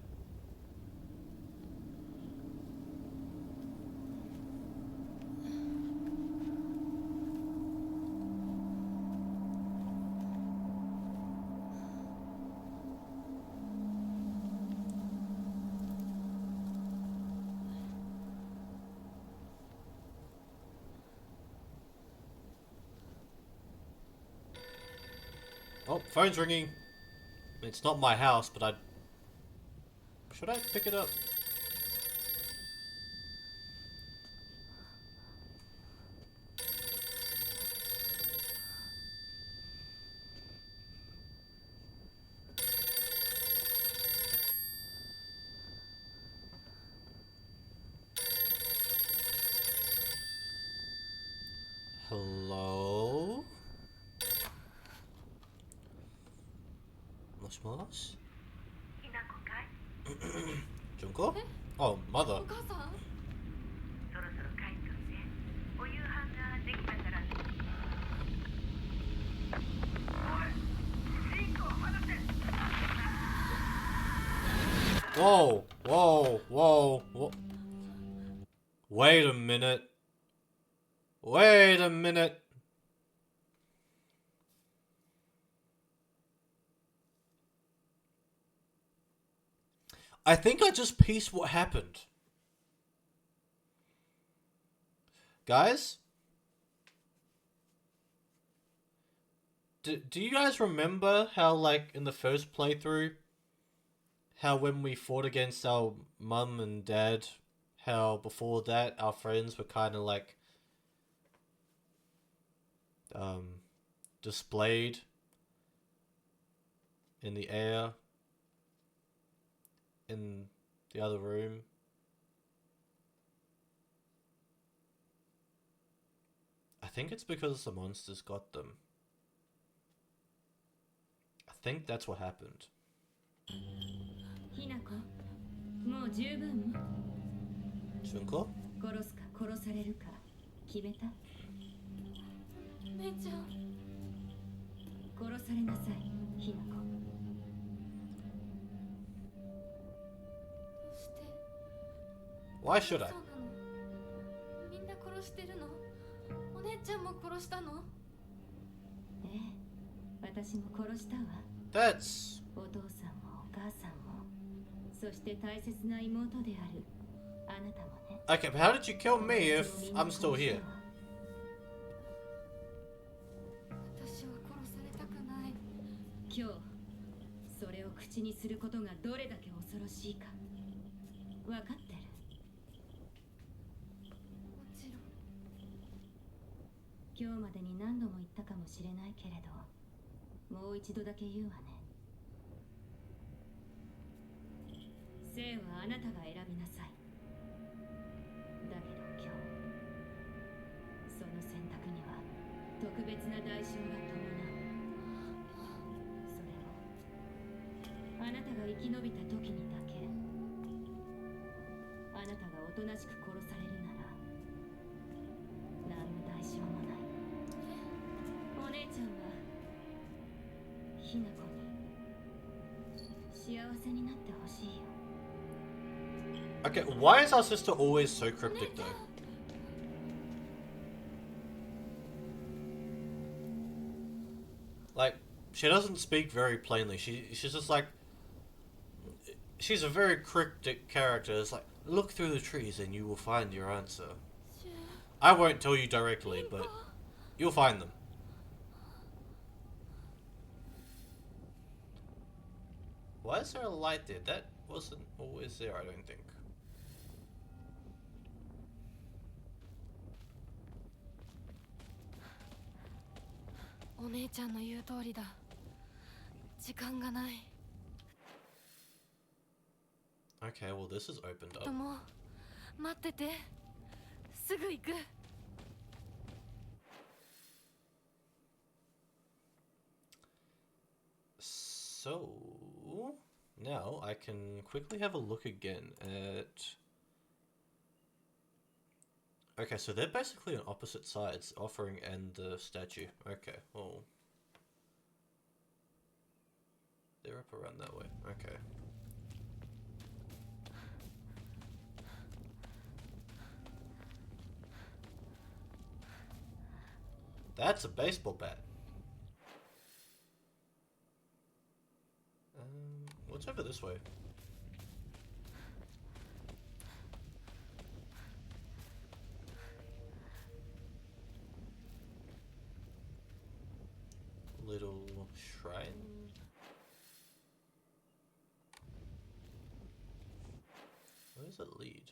Oh, phone's ringing. It's not my house, but I... Should I pick it up? Hello? Mosh? ひなこかい Junko? Oh, mother. お母さんそろそろ帰っといてお夕飯ができたからおいリンコを離せ Whoa, whoa, whoa, whoa. Wait a minute. Wait a minute. I think I just pieced what happened. Guys? Do you guys remember how, like, in the first playthrough, how when we fought against our mum and dad, how before that our friends were kind of like displayed in the air in the other room? I think it's because the monsters got them. think that's what happened. ひなこ、もう十分。 Shunko? 殺すか殺されるか決めた？姉ちゃん。殺されなさい、ひなこ。どうして？ Why should I? そうなの？みんな殺してるの？お姉ちゃんも殺したの？ええ、私も殺したわ。That's... お父さんもお母さんも、そして大切な妹であるあなたもね。 Okay, but how did you kill me if I'm still here? 私は殺されたくない。今日それを口にすることがどれだけ恐ろしいか分かってる？もちろん。今日までに何度も言ったかもしれないけれど、もう一度だけ言うわね。生はあなたが選びなさい。だけど今日、その選択には特別な代償が伴う。それもあなたが生き延びた時にだけ。あなたがおとなしく殺されるなら何の代償もない。お姉ちゃんはひなこに幸せになってほしいよ。 Okay, why is our sister always so cryptic though? Like, she doesn't speak very plainly. She's just like... She's a very cryptic character. It's like, look through the trees and you will find your answer. I won't tell you directly, but you'll find them. Why is there a light there? That wasn't always there, I don't think. お姉ちゃんの言う通りだ。時間がない。 Okay, well this is opened up. とも、待ってて。すぐ行く。 So, now I can quickly have a look again at... Okay, so they're basically on opposite sides, Offering and the statue. Okay, well... They're up around that way, okay. That's a baseball bat. What's over this way? Little shrine. Where does it lead?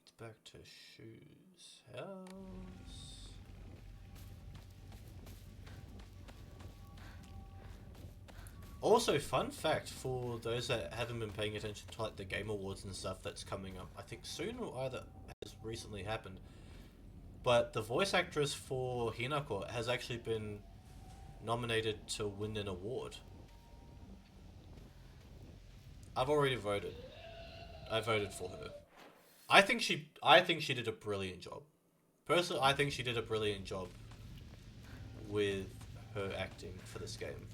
It's back to Shu's house. Also, fun fact for those that haven't been paying attention to like the Game Awards and stuff that's coming up, I think soon or either has recently happened, but the voice actress for Hinako has actually been nominated to win an award. I've already voted. I voted for her. I think she did a brilliant job. Personally, I think she did a brilliant job with her acting for this game.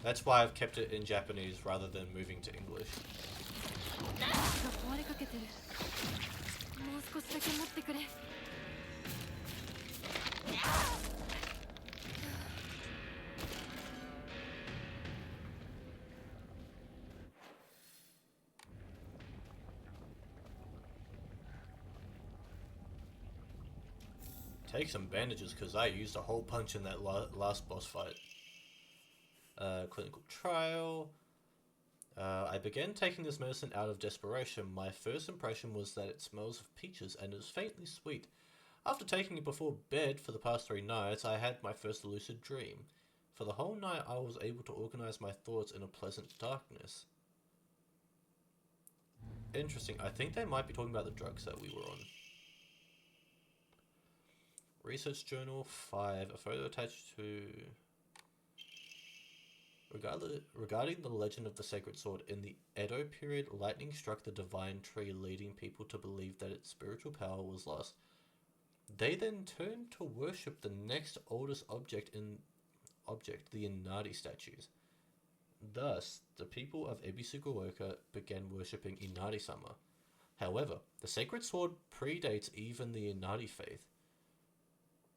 That's why I've kept it in Japanese rather than moving to English. Take some bandages because I used a whole punch in that last boss fight. Clinical trial. I began taking this medicine out of desperation. My first impression was that it smells of peaches and is faintly sweet. After taking it before bed for the past 3 nights, I had my first lucid dream. For the whole night, I was able to organize my thoughts in a pleasant darkness. Interesting. I think they might be talking about the drugs that we were on. Research Journal 5. A photo attached to... Regarding the legend of the Sacred Sword, in the Edo period, lightning struck the divine tree, leading people to believe that its spiritual power was lost. They then turned to worship the next oldest object, the Inari statues. Thus, the people of Ebisugaoka began worshipping Inari-sama. However, the Sacred Sword predates even the Inari faith.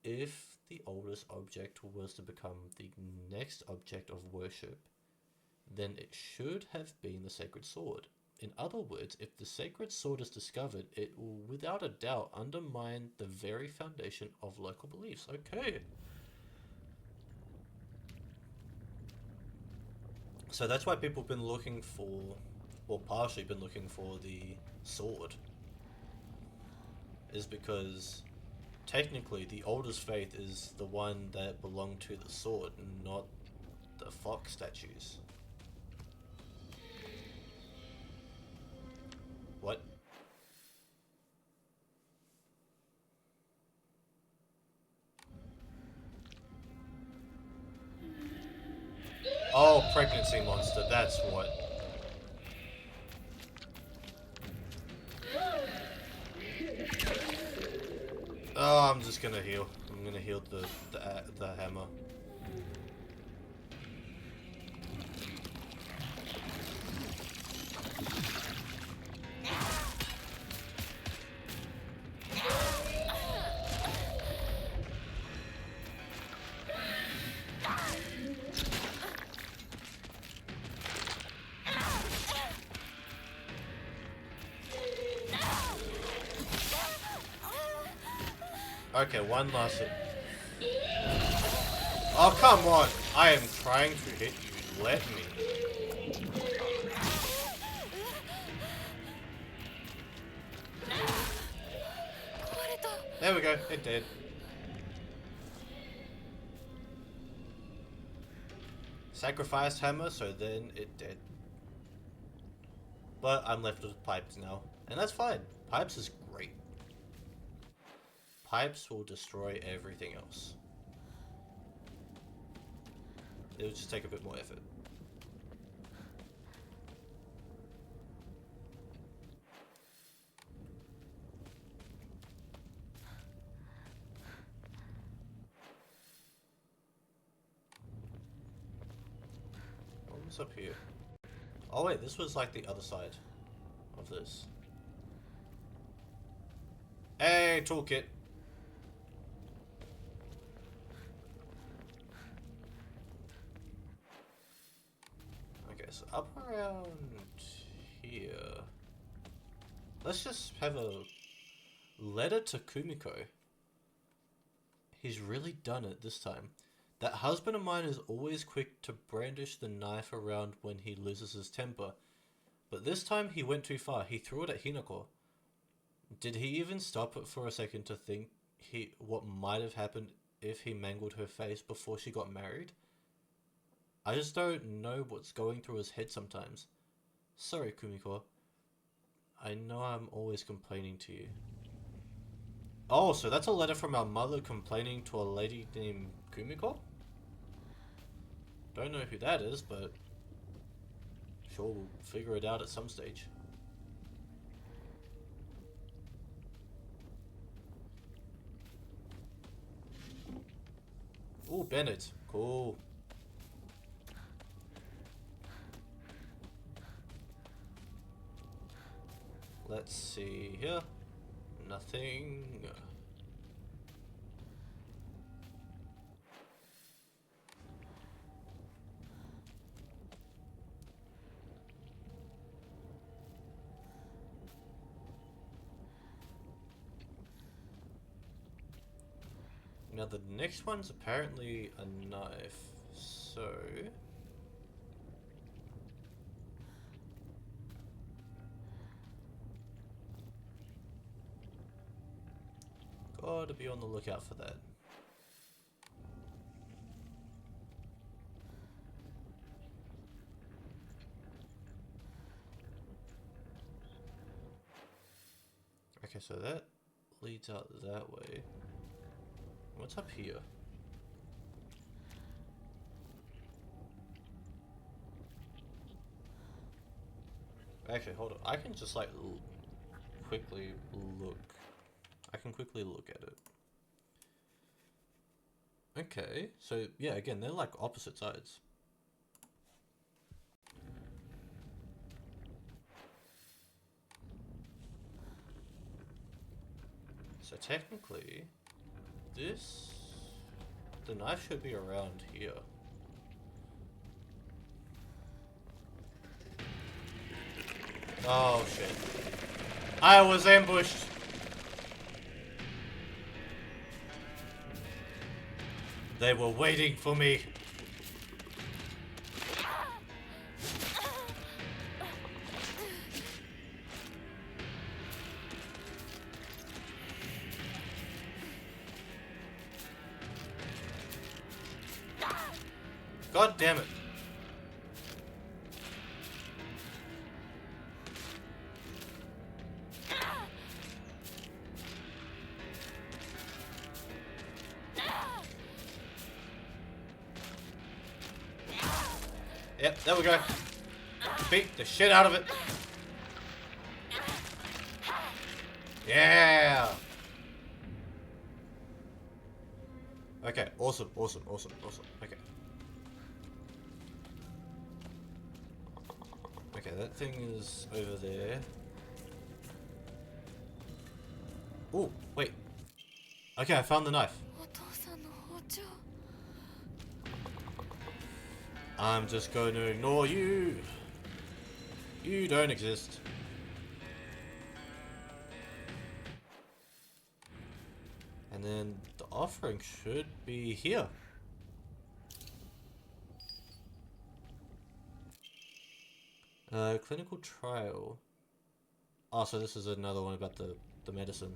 If the oldest object was to become the next object of worship, then it should have been the Sacred Sword. In other words, if the Sacred Sword is discovered, it will without a doubt undermine the very foundation of local beliefs. Okay. So that's why people have been looking for, or partially been looking for the sword. Is because technically the oldest faith is the one that belonged to the sword, not the fox statues. What? Oh, pregnancy monster, that's what. Oh, I'm just gonna heal. I'm gonna heal the hammer. Okay, one last. Oh, come on! I am trying to hit you. Let me. There we go. It did. Sacrificed hammer, so then it did. But I'm left with pipes now. And that's fine. Pipes is great. Pipes will destroy everything else. It'll just take a bit more effort. What's up here? Oh wait, this was like the other side of this. Hey, toolkit. Okay, so up around here. Let's just have a letter to Kumiko. He's really done it this time. That husband of mine is always quick to brandish the knife around when he loses his temper. But this time he went too far. He threw it at Hinako. Did he even stop it for a second to think what might have happened if he mangled her face before she got married? I just don't know what's going through his head sometimes. Sorry, Kumiko. I know I'm always complaining to you. Oh, so that's a letter from our mother complaining to a lady named Kumiko? Don't know who that is, but sure, we'll figure it out at some stage. Ooh, Bennett. Cool. Let's see here. Nothing. Now the next one's apparently a knife, so... Gotta be on the lookout for that. Okay, so that leads out that way. What's up here? Actually, hold on. I can just like quickly look. I can quickly look at it. Okay, so yeah, again, they're like opposite sides. So technically, the knife should be around here. Oh shit. I was ambushed! They were waiting for me. God damn it. Yep, there we go. Beat the shit out of it. Yeah. Okay, awesome, awesome, awesome, awesome. Okay. Okay, that thing is over there. Oh, wait. Okay, I found the knife. I'm just going to ignore you. You don't exist. And then the offering should be here. Clinical trial. Oh, so this is another one about the medicine.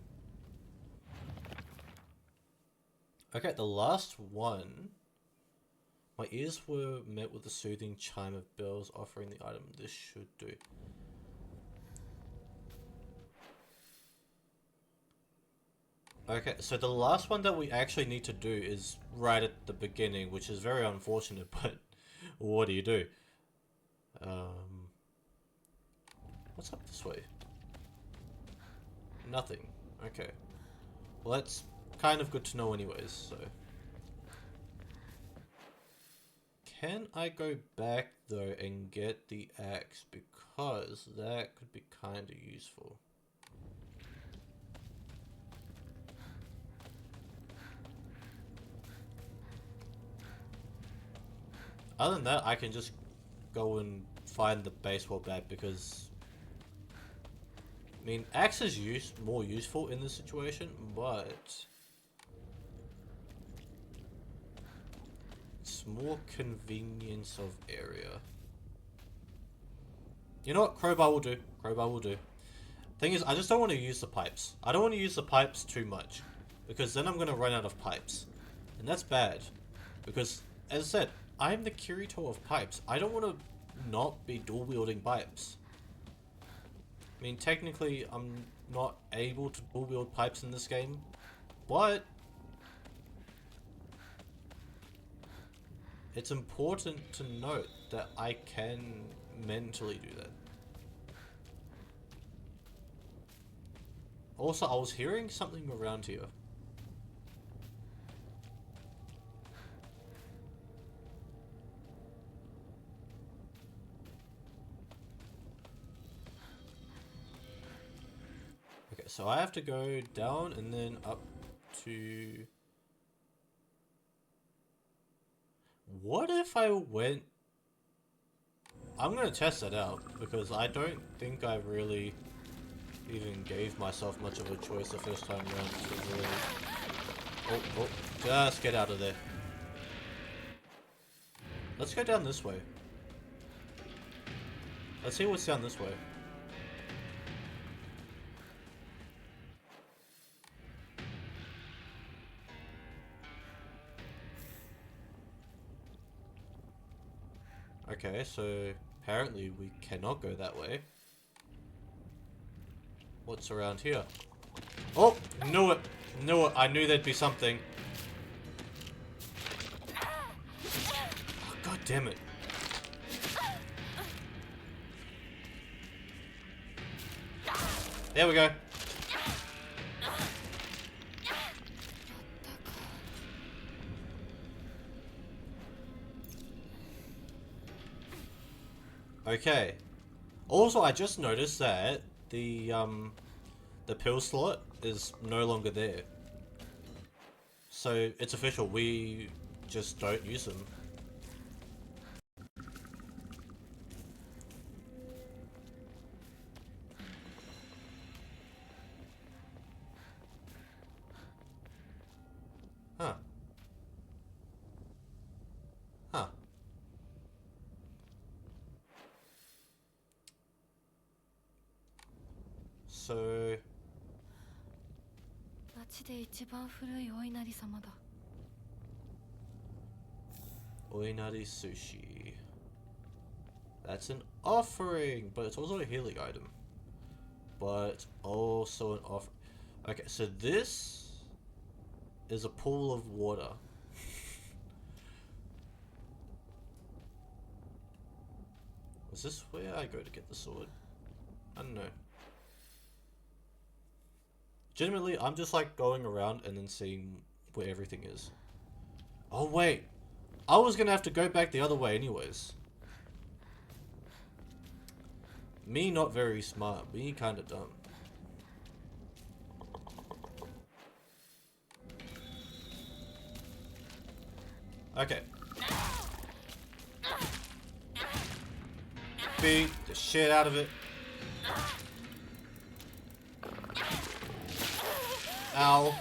Okay, the last one. My ears were met with the soothing chime of bells offering the item. This should do. Okay, so the last one that we actually need to do is right at the beginning, which is very unfortunate, but what do you do? What's up this way? Nothing. Okay. Well, that's kind of good to know anyways, so... Can I go back though and get the axe, because that could be kind of useful. Other than that, I can just go and find the baseball bat, because I mean, axe is more useful in this situation, but it's more convenience of area. You know what? Crowbar will do. Crowbar will do. Thing is, I just don't want to use the pipes. I don't want to use the pipes too much, because then I'm going to run out of pipes. And that's bad. Because, as I said, I'm the Kirito of pipes. I don't want to not be dual-wielding pipes. I mean, technically, I'm not able to dual-wield pipes in this game, but it's important to note that I can mentally do that. Also, I was hearing something around here. Okay, so I have to go down and then up to... What if I went... I'm gonna test that out, because I don't think I really even gave myself much of a choice the first time around to really... Oh, just get out of there. Let's go down this way. Let's see what's down this way. Okay, so apparently we cannot go that way. What's around here? Oh, knew it. Knew it. I knew there'd be something. damn it. There we go. Okay. Also, I just noticed that the pill slot is no longer there. So it's official. We just don't use them. Huh. Huh. So 町で一番古いお稲荷様だ。 Oinari sushi. That's an offering, but it's also a healing item. But also an off. Okay, so this is a pool of water. Is this where I go to get the sword? I don't know. Legitimately, I'm just like going around and then seeing where everything is. Oh wait, I was gonna have to go back the other way anyways. Me not very smart, me kinda dumb. Okay. Beat the shit out of it. Ow.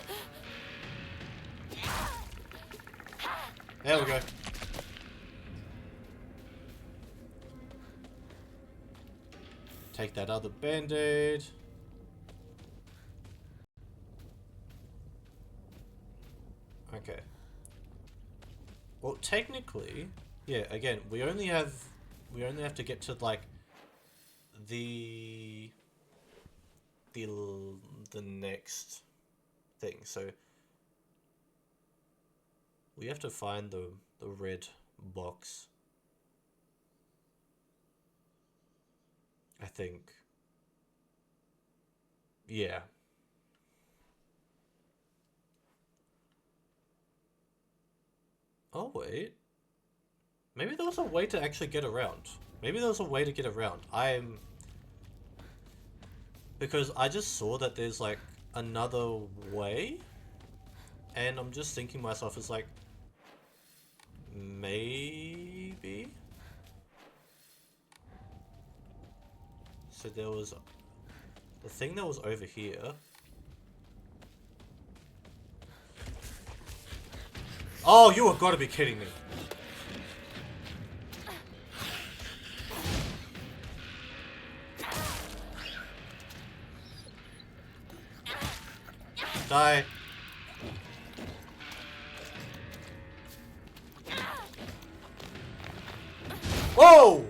There we go. Take that other band-aid. Okay. Well, technically, yeah, again, we only have to get to like the next thing. So we have to find the red box. I think. Yeah. Oh wait. Maybe there was a way to actually get around. Maybe there was a way to get around. Because I just saw that there's like another way, and I'm just thinking to myself, it's like, maybe? So there was the thing that was over here. Oh, you have got to be kidding me. Die. Whoa!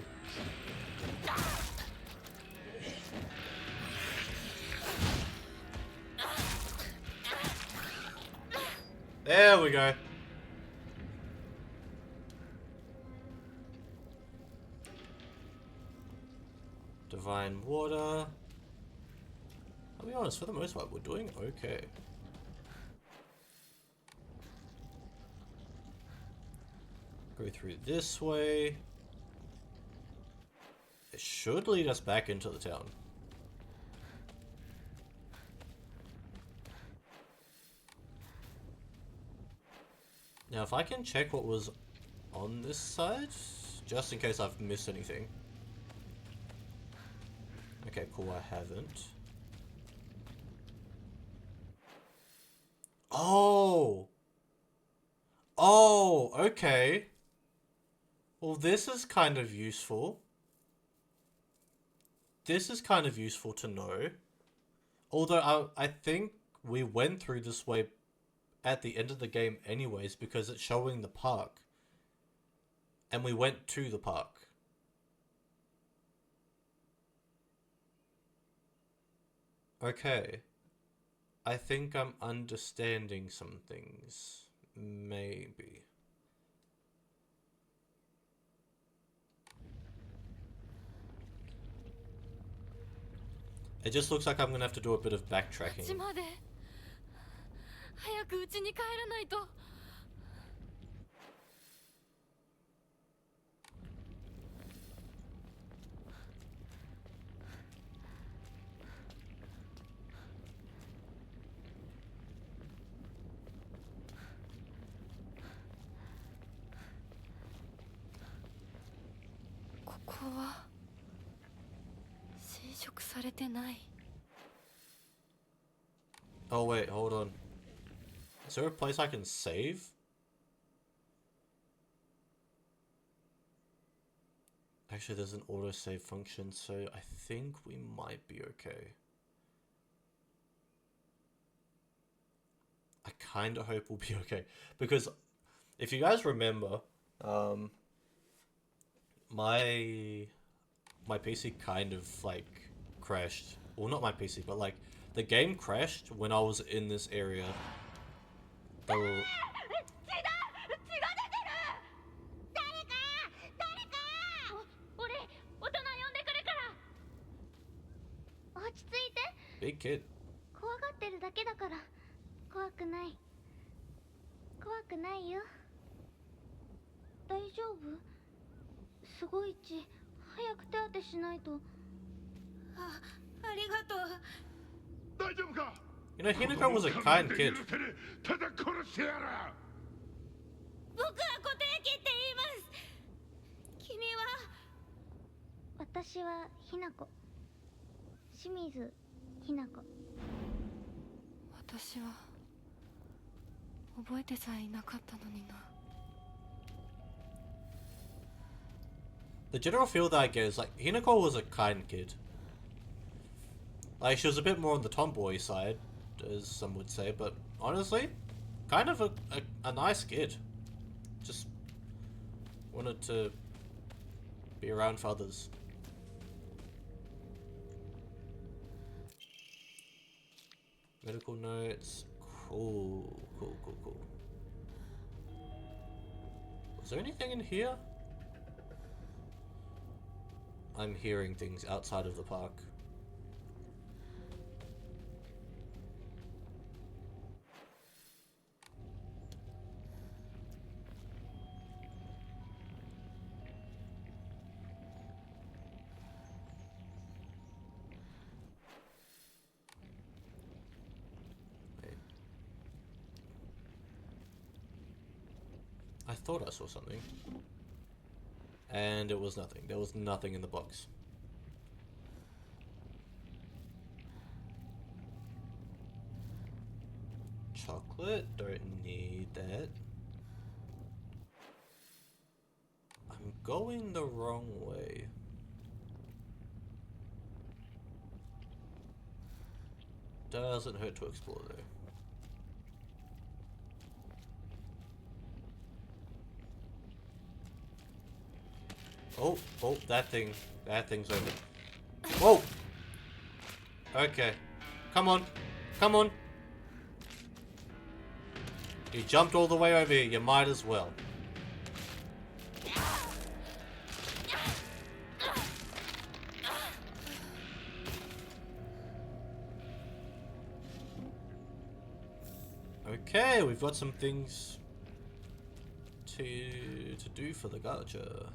There we go. Divine water. I'll be honest, for the most part, we're doing okay. Go through this way. It should lead us back into the town. Now, if I can check what was on this side, just in case I've missed anything. Okay, cool, I haven't. Oh! Oh, okay. Well, this is kind of useful. This is kind of useful to know. Although I think we went through this way at the end of the game anyways, because it's showing the park. And we went to the park. Okay. I think I'm understanding some things. Maybe. It just looks like I'm gonna have to do a bit of backtracking. 家まで早く家に帰らないと。ここは侵食されてない。 Oh wait, hold on. Is there a place I can save? Actually, there's an autosave function, so I think we might be okay. I kind of hope we'll be okay. Because if you guys remember, my PC kind of like crashed. Well, not my PC, but like the game crashed when I was in this area. The... 俺大人呼んでくるから。落ち着いて。 Big kid. 怖がってるだけだから。怖くない。怖くないよ。大丈夫？すごい血。早く手当てしないと。ありがとう。大丈夫か？ You know, Hinako was a kind kid. ただ殺してやる。僕は固定機って言います。君は？私はひなこ。清水ひなこ。私は覚えてさえいなかったのにな。 The general feel that I get is like Hinako was a kind kid. Like she was a bit more on the tomboy side, as some would say, but honestly, kind of a nice kid. Just wanted to be around for others. Medical notes. Cool. Was there anything in here? I'm hearing things outside of the park. Wait. I thought I saw something. And it was nothing. There was nothing in the box. Chocolate? Don't need that. I'm going the wrong way. Doesn't hurt to explore though. Oh, that thing's over. Whoa! Okay. Come on. You jumped all the way over here, you might as well. Okay, we've got some things to do for the gacha.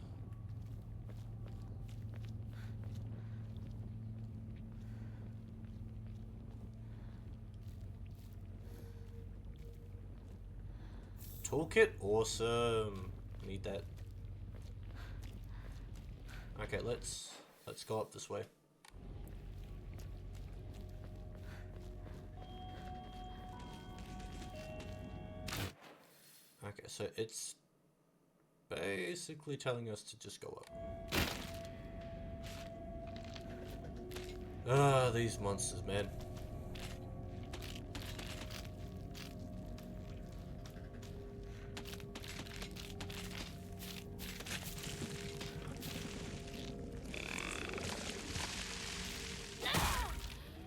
Toolkit, awesome. Need that. Okay, let's go up this way. Okay, so it's basically telling us to just go up. Ah, these monsters, man.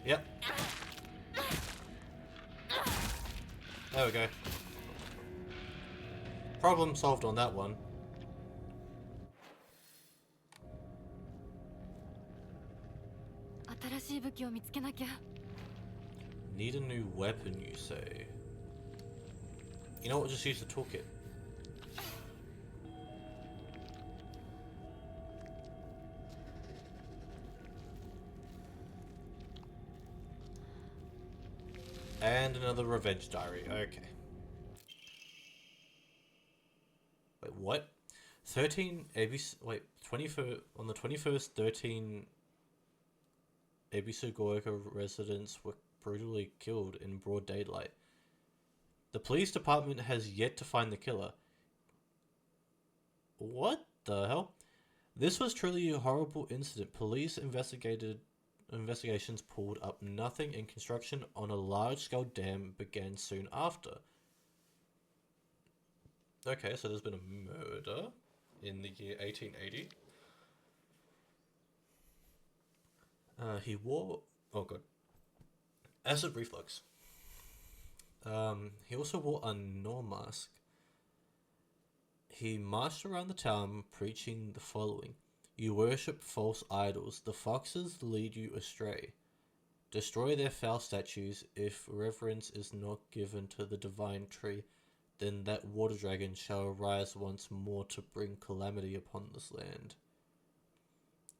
Yep. There we go. Problem solved on that one. しい武器を見つけなきゃ。 Need a new weapon, you say? You know what? Just use the toolkit. And another revenge diary. Okay. Wait, what? 13 ABC. Wait, 21st on the 21st. 13 Ebisugoka residents were brutally killed in broad daylight. The police department has yet to find the killer. What the hell? This was truly a horrible incident. Police investigations pulled up nothing, and construction on a large-scale dam began soon after. Okay, so there's been a murder in the year 1880. He wore... Oh god. Acid reflux. He also wore a Nor mask. He marched around the town preaching the following. You worship false idols. The foxes lead you astray. Destroy their foul statues. If reverence is not given to the divine tree, then that water dragon shall arise once more to bring calamity upon this land.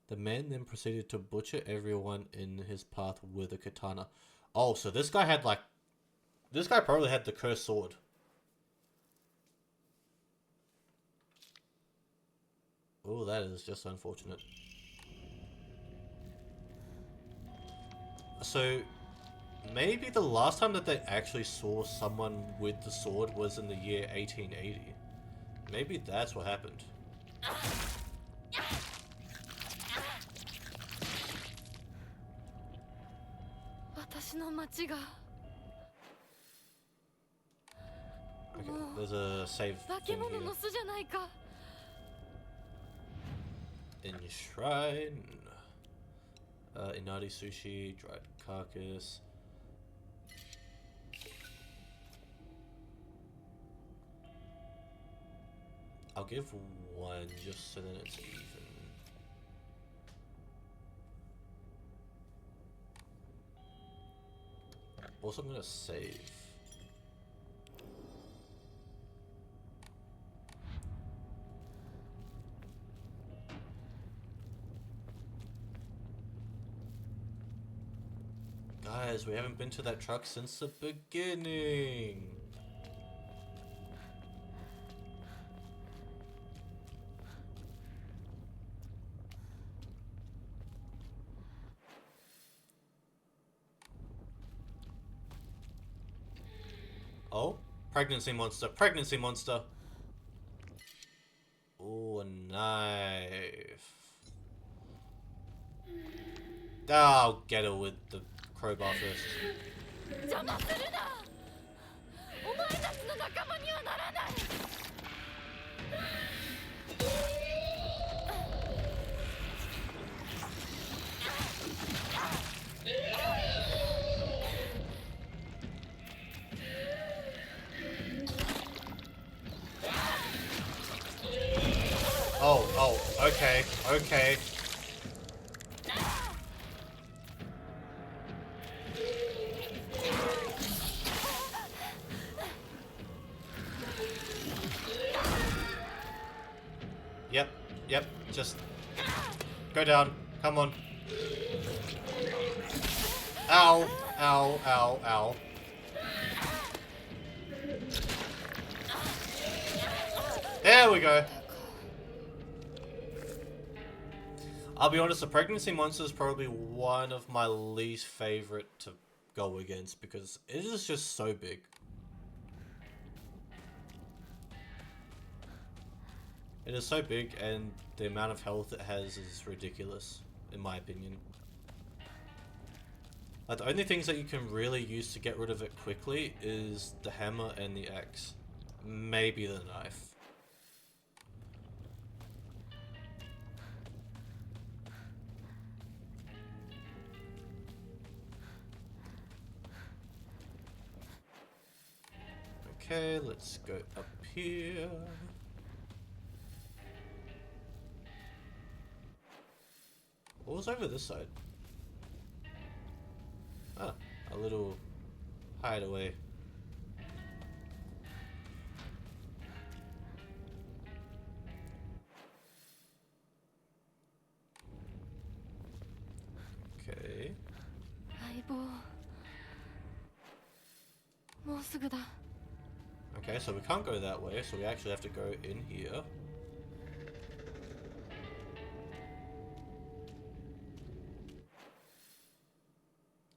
The man then proceeded to butcher everyone in his path with a katana. Oh, so this guy had like... This guy probably had the cursed sword. Oh, that is just unfortunate. So, maybe the last time that they actually saw someone with the sword was in the year 1880. Maybe that's what happened. Okay, there's a save thing here. Enshrine. Inari sushi, dried carcass. I'll give one just so that it's even. Also, I'm gonna save. Guys, we haven't been to that truck since the beginning. Oh, pregnancy monster, pregnancy monster. Oh, a knife. I'll get her with the crowbar first. Oh, okay, okay. Yep, just go down, come on. Ow, ow, ow, ow. There we go. I'll be honest, the pregnancy monster is probably one of my least favorite to go against because it is just so big. It is so big, and the amount of health it has is ridiculous, in my opinion. Like, the only things that you can really use to get rid of it quickly is the hammer and the axe. Maybe the knife. Okay, let's go up here. What was over this side? Ah, a little hideaway. Okay. 相棒もうすぐだ Okay, so we can't go that way, so we actually have to go in here.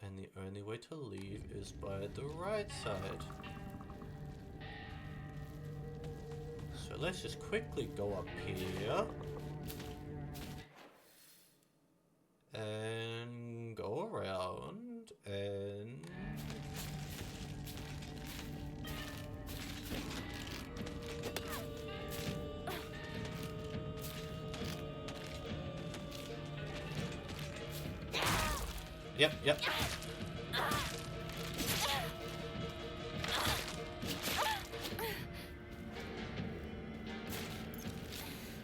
And the only way to leave is by the right side. So let's just quickly go up here. And go around and... Yep, yep.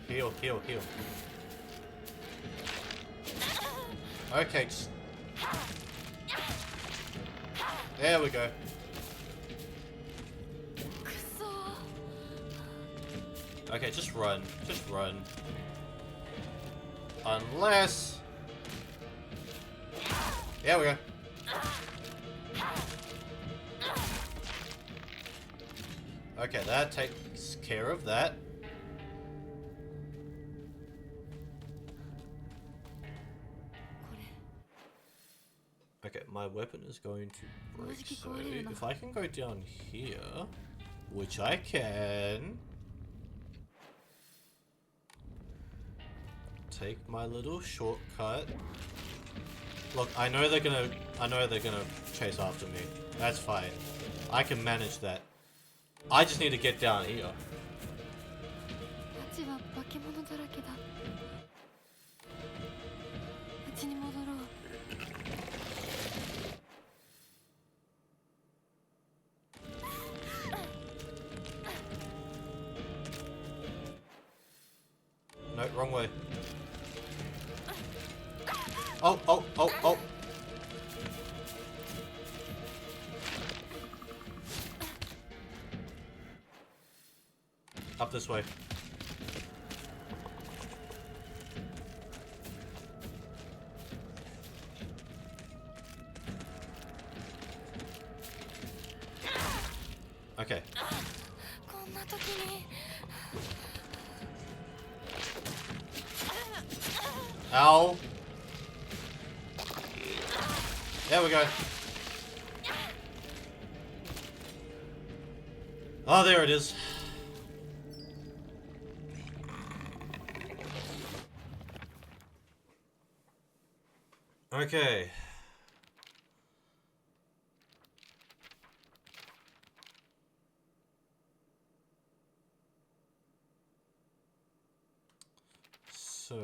Heal, heal, heal. Okay, just... There we go. くそ Okay, just run. Just run. Unless... There we go. Okay, that takes care of that. Okay, my weapon is going to break, so if I can go down here, which I can, take my little shortcut. Look, I know they're gonna chase after me. That's fine. I can manage that. I just need to get down here. 街は化け物だらけだ家に戻ろう No, wrong way. Oh, oh, oh, oh. Up this way. Okay. こんな時に Ow. There we go. Oh, there it is. Okay. So,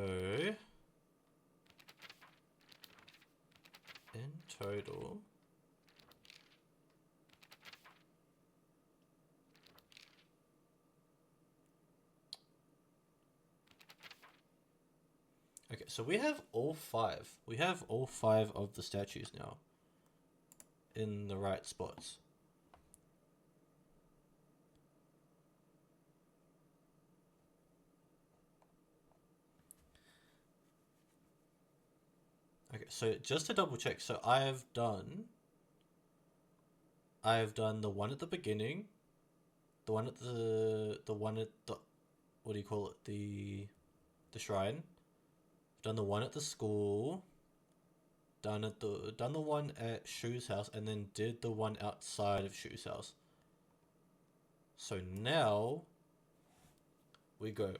in total, okay, so we have all five. We have all five of the statues now in the right spots. Okay, so just to double check, so I've done the one at the beginning, the one at the what do you call it? The shrine. I've done the one at the school. Done the one at Shu's house, and then did the one outside of Shu's house. So now we go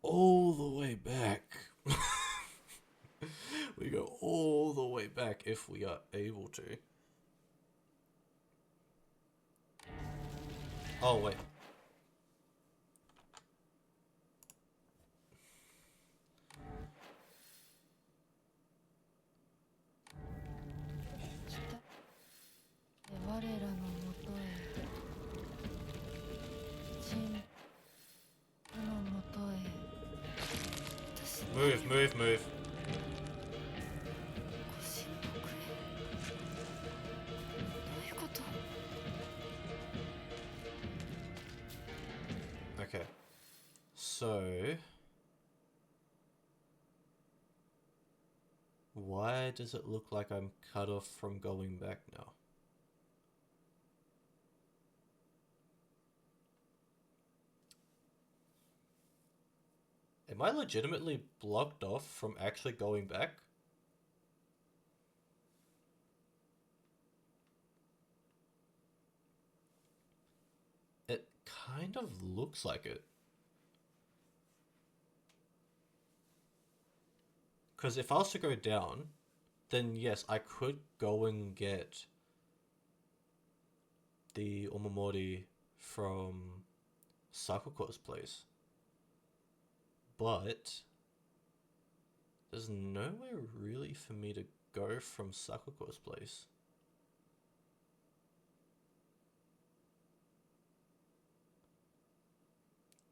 all the way back. We go all the way back if we are able to. Oh, wait. Move, move, move. So, why does it look like I'm cut off from going back now? Am I legitimately blocked off from actually going back? It kind of looks like it. Because if I was to go down, then yes, I could go and get the Omamori from Sakuko's place. But there's nowhere really for me to go from Sakuko's place.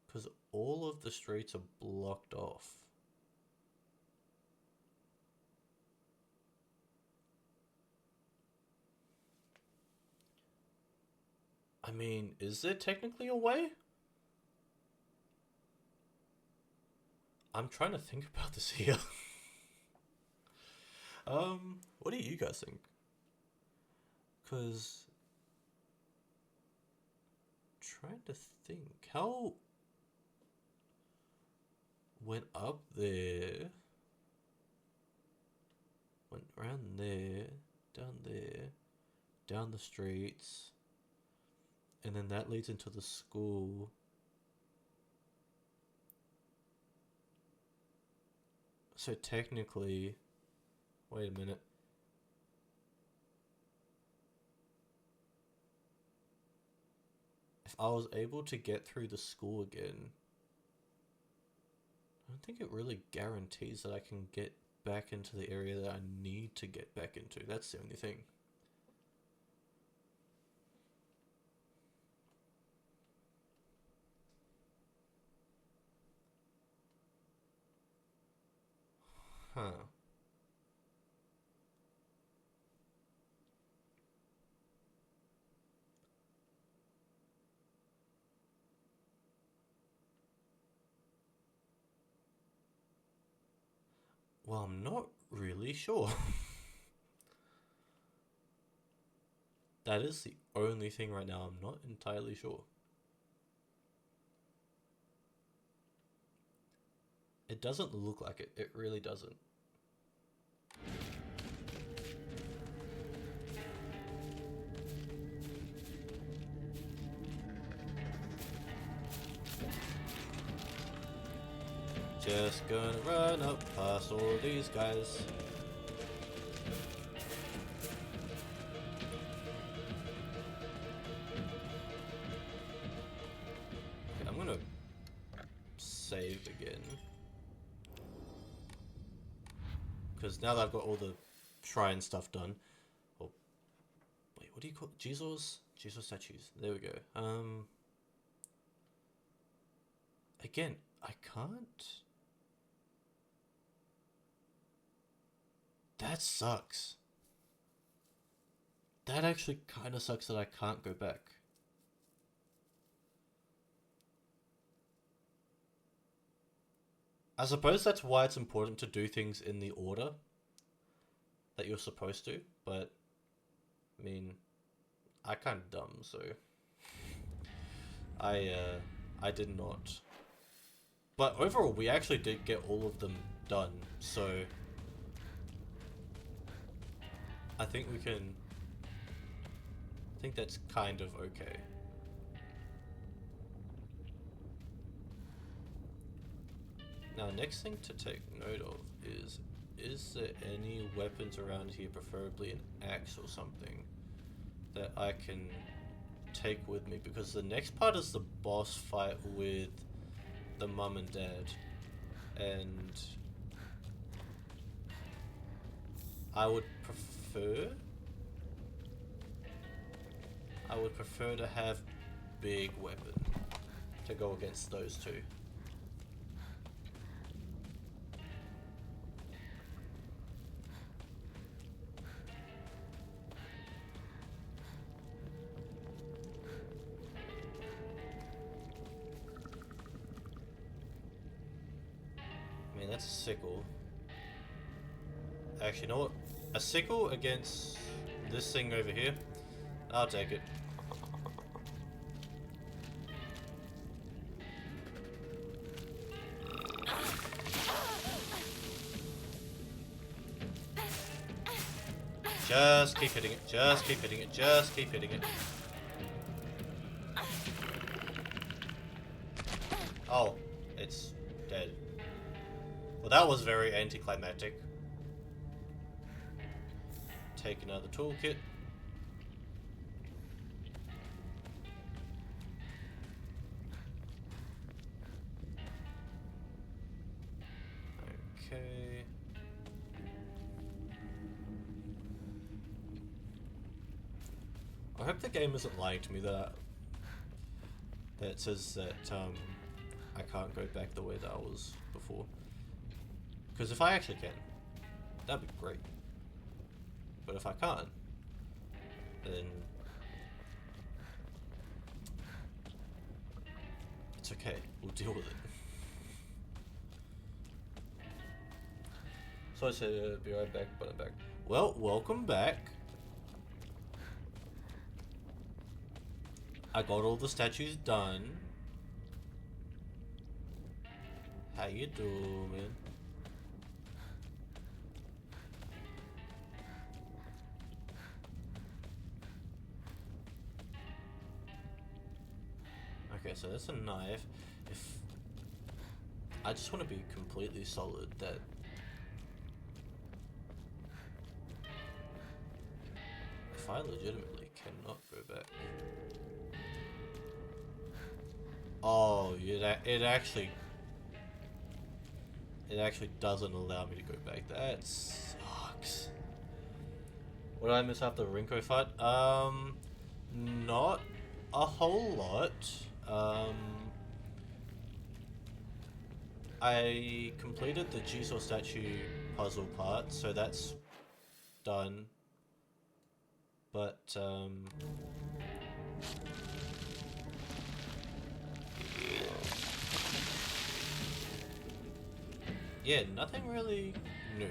Because all of the streets are blocked off. I mean, is there technically a way? I'm trying to think about this here. What do you guys think? Because trying to think how went up there, went around there, down the streets, and then that leads into the school. So technically, wait a minute. If I was able to get through the school again, I don't think it really guarantees that I can get back into the area that I need to get back into. That's the only thing. Huh. Well, I'm not really sure. That is the only thing right now. I'm not entirely sure. It doesn't look like it. It really doesn't. Just gonna run up past all these guys. Okay, I'm gonna save again. Because now that I've got all the shrine stuff done. Oh, wait, what do you call it? Jesus statues. There we go. Again, I can't. That sucks. That actually kind of sucks that I can't go back. I suppose that's why it's important to do things in the order that you're supposed to, but I mean, I kind of dumb, so I did not. But overall, we actually did get all of them done, so I think we can. I think that's kind of okay. Now, next thing to take note of is there any weapons around here, preferably an axe or something, that I can take with me? Because the next part is the boss fight with the mum and dad, and I would prefer to have big weapon to go against those two. that's a sickle. Actually, you know what? A sickle against this thing over here? I'll take it. Just keep hitting it, just keep hitting it, just keep hitting it. Oh, it's dead. Well, that was very anticlimactic. Take another toolkit. Okay. I hope the game isn't lying to me that it says that I can't go back the way that I was before. Because if I actually can, that'd be great. But if I can't, then it's okay. We'll deal with it. So I said be right back, but I'm back. Well, welcome back. I got all the statues done. How you doing? Okay, so that's a knife. If I just want to be completely solid that if I legitimately cannot go back. Oh, yeah, it actually doesn't allow me to go back. That sucks. What did I miss after the Rinko fight? Not a whole lot. I completed the Jigsaw statue puzzle part, so that's done. But yeah, nothing really new.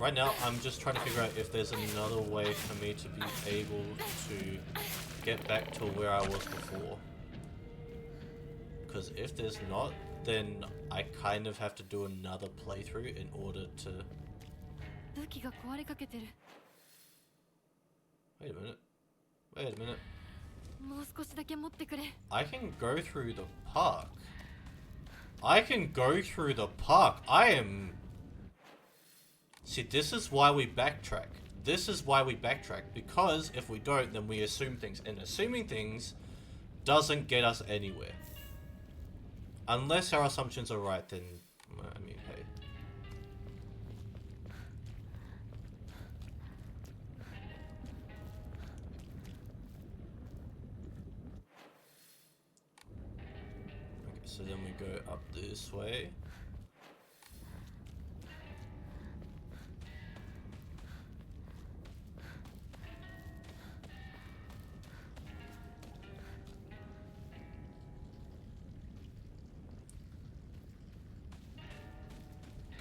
Right now, I'm just trying to figure out if there's another way for me to be able to get back to where I was before. Because if there's not, then I kind of have to do another playthrough in order to... Wait a minute. Wait a minute. I can go through the park. I can go through the park. I am... See, this is why we backtrack. This is why we backtrack. Because if we don't, then we assume things. And assuming things doesn't get us anywhere. Unless our assumptions are right, then... I mean, hey. Okay, so then we go up this way.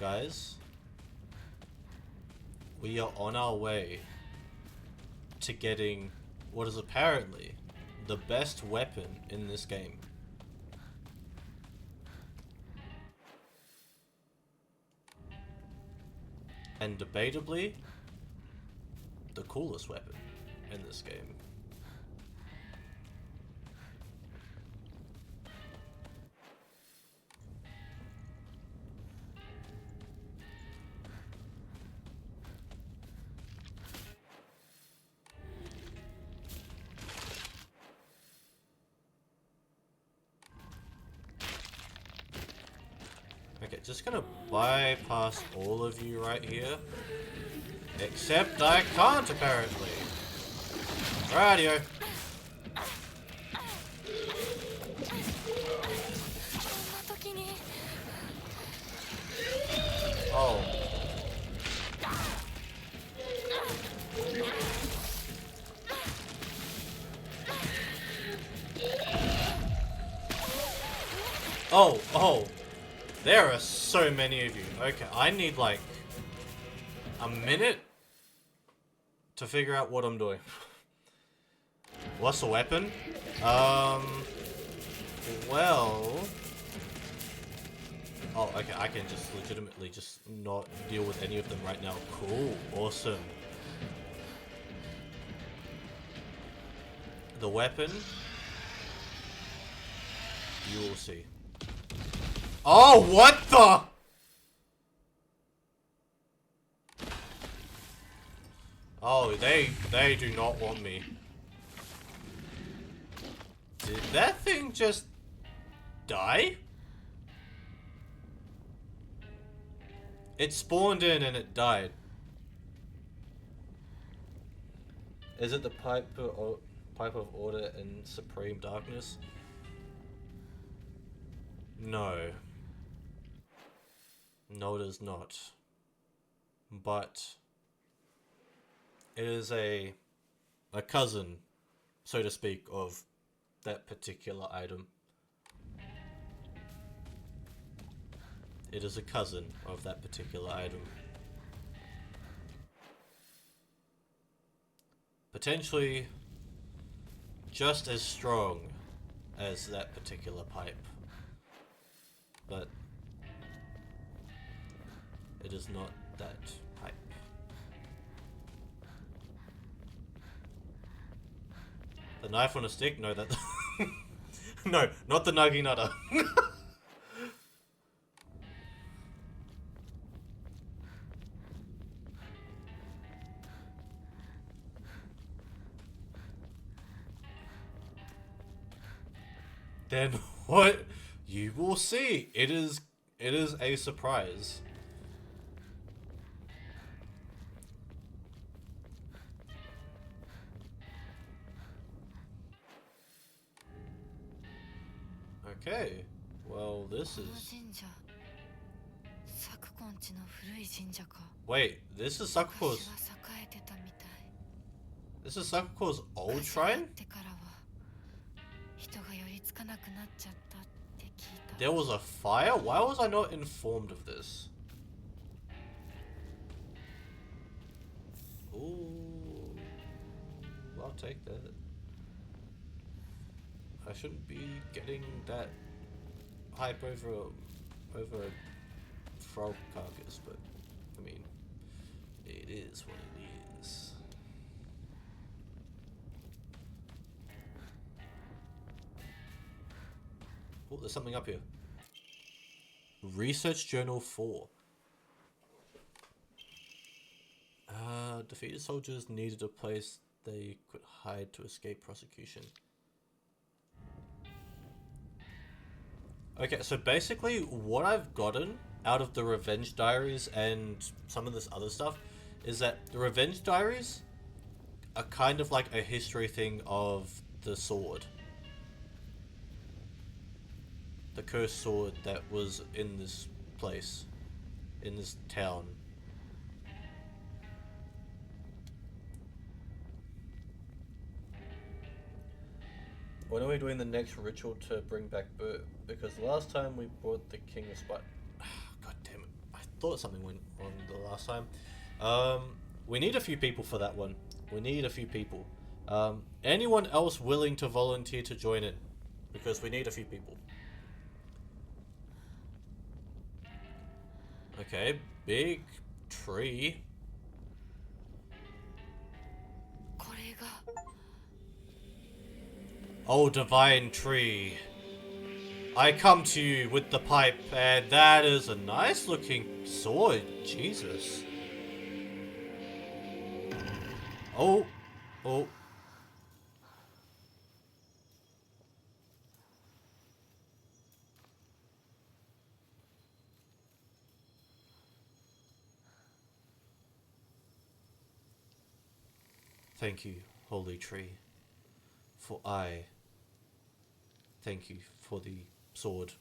Guys, we are on our way to getting what is apparently the best weapon in this game. And debatably, the coolest weapon in this game. Okay, just gonna bypass all of you right here. Except I can't, apparently. Radio. Oh. Oh, oh. There are so many of you. Okay, I need like a minute to figure out what I'm doing. What's the weapon? Well... Oh, okay, I can just legitimately just not deal with any of them right now. Cool, awesome. The weapon... You will see. Oh, what the? Oh, they do not want me. Did that thing just die? It spawned in and it died. Is it the pipe of order and supreme darkness? No. No, it is not. But it is a cousin, so to speak, of that particular item. It is a cousin of that particular item. Potentially just as strong as that particular pipe. But it is not that pipe. The knife on a stick? No, that... No, not the Naginata. Then what? You will see. It is a surprise. Okay. Well, this is... Wait, this is Sakuko's... This is Sakuko's old shrine? There was a fire? Why was I not informed of this? Ooh, I'll take that. I shouldn't be getting that hype over a frog carcass, but I mean, it is what it is. Oh, there's something up here. Research Journal 4. Defeated soldiers needed a place they could hide to escape prosecution. Okay, so basically what I've gotten out of the Revenge Diaries and some of this other stuff is that the Revenge Diaries are kind of like a history thing of the sword. The cursed sword that was in this place, in this town. When are we doing the next ritual to bring back Bert? Because last time we brought the King of Spite. God damn it. I thought something went wrong the last time. We need a few people for that one. We need a few people. Anyone else willing to volunteer to join in? Because we need a few people. Okay, big tree. Oh, divine tree. I come to you with the pipe, and that is a nice looking sword. Jesus. Oh. Oh. Thank you, holy tree, for I thank you for the sword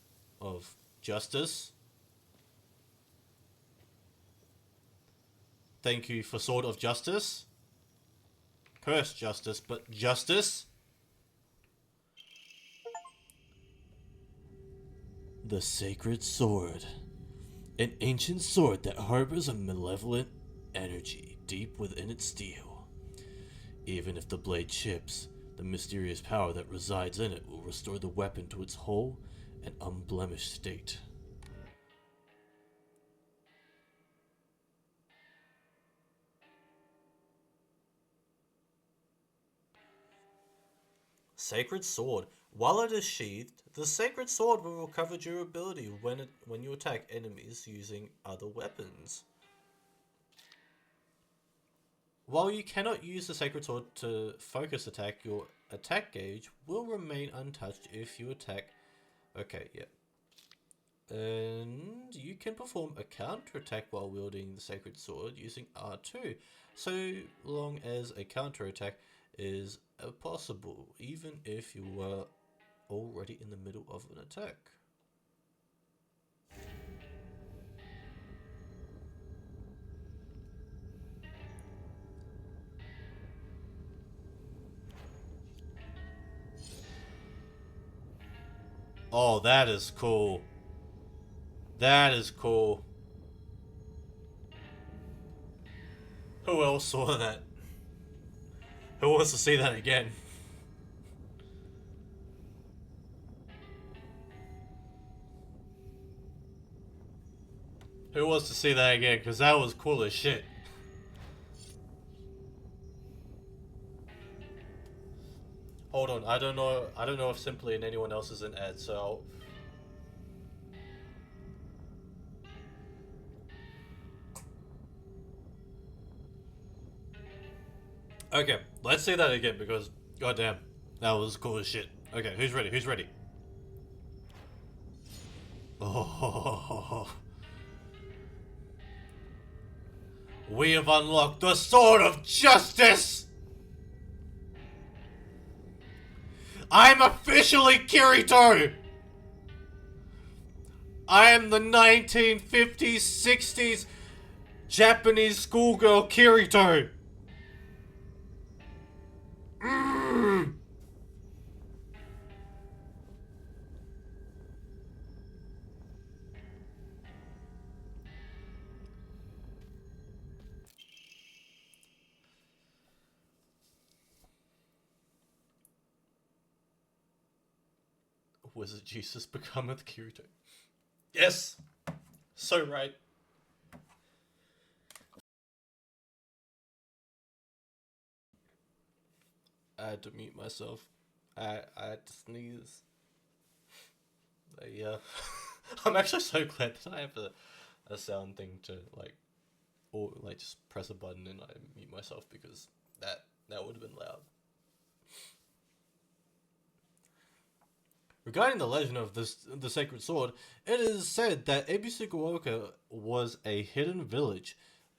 of justice. Thank you for sword of justice. Cursed justice, but justice. The Sacred Sword. An ancient sword that harbors a malevolent energy deep within its steel. Even if the blade chips, the mysterious power that resides in it will restore the weapon to its whole and unblemished state. Sacred Sword. While it is sheathed, the Sacred Sword will recover durability when you attack enemies using other weapons. While you cannot use the Sacred Sword to focus attack, your attack gauge will remain untouched if you attack... Okay, yeah. And you can perform a counter-attack while wielding the Sacred Sword using R2, so long as a counter-attack is possible, even if you were already in the middle of an attack. Oh, that is cool. That is cool. Who else saw that? Who wants to see that again? Who wants to see that again? Because that was cool as shit. Hold on, I don't know if Simply and anyone else is in ad, so okay, let's see that again because goddamn, that was cool as shit. Okay, who's ready? Who's ready? Oh, we have unlocked the Sword of Justice! I'm officially Kirito! I am the 1950s, 60s Japanese schoolgirl Kirito! Wizard Jesus becometh Kirito. Yes! So right. I had to mute myself. I had to sneeze. Yeah. I'm actually so glad that I have a sound thing to or just press a button and I mute myself because that would have been loud. Regarding the legend of the Sacred Sword, it is said that Ebisukuoka was a hidden village,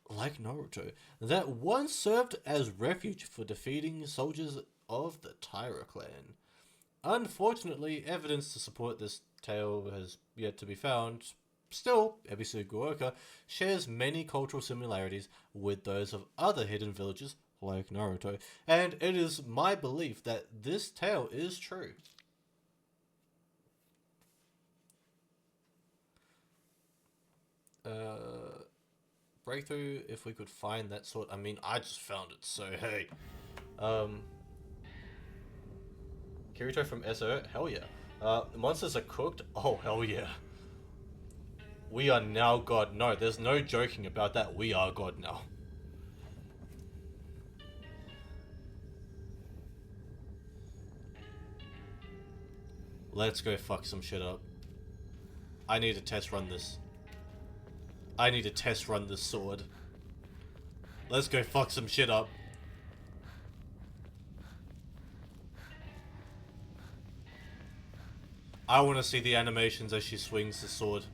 like Naruto, that once served as refuge for defeating soldiers of the Taira clan. Unfortunately, evidence to support this tale has yet to be found. Still, Ebisukuoka shares many cultural similarities with those of other hidden villages, like Naruto, and it is my belief that this tale is true. Breakthrough, if we could find that sort. I mean, I just found it, so hey. Kirito from SO? Hell yeah. Monsters are cooked? Oh, hell yeah. We are now God. No, there's no joking about that. We are God now. Let's go fuck some shit up. I need to test run this. I need to test run this sword. Let's go fuck some shit up. I want to see the animations as she swings the sword.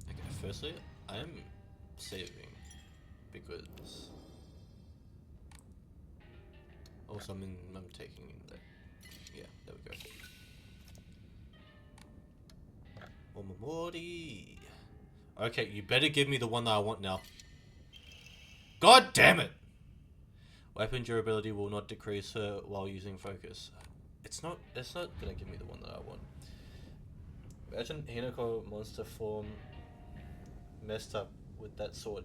Okay, firstly, I am saving because... Also, I'm taking in that. Yeah, there we go. Omamori. Okay, you better give me the one that I want now. God damn it! Weapon durability will not decrease while using focus. It's not gonna give me the one that I want. Imagine Hinako monster form messed up with that sword.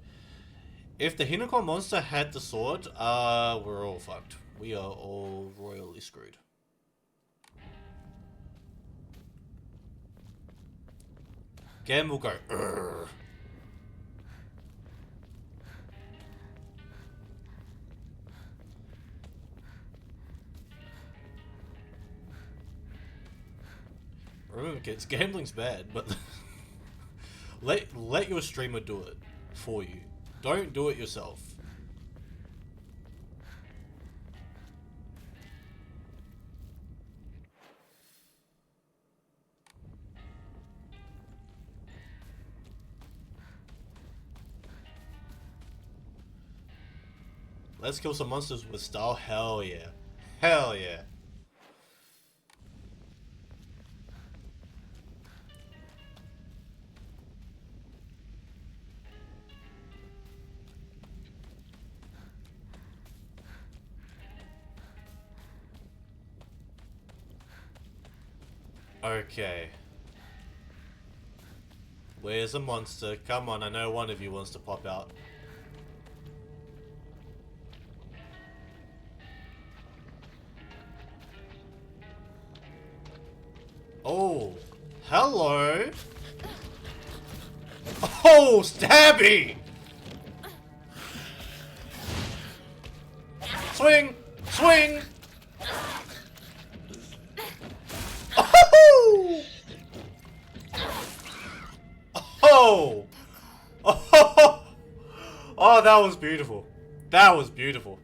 If the Hinako monster had the sword, we're all fucked. We are all royally screwed. Gam will go, "Urgh." Remember kids, gambling's bad, but let your streamer do it for you. Don't do it yourself. Let's kill some monsters with style. Hell yeah. Hell yeah. Okay. Where's a monster? Come on, I know one of you wants to pop out. Oh, hello. Oh, stabby! Swing! Swing! Oh! Oh! Oh! Oh, that was beautiful. That was beautiful.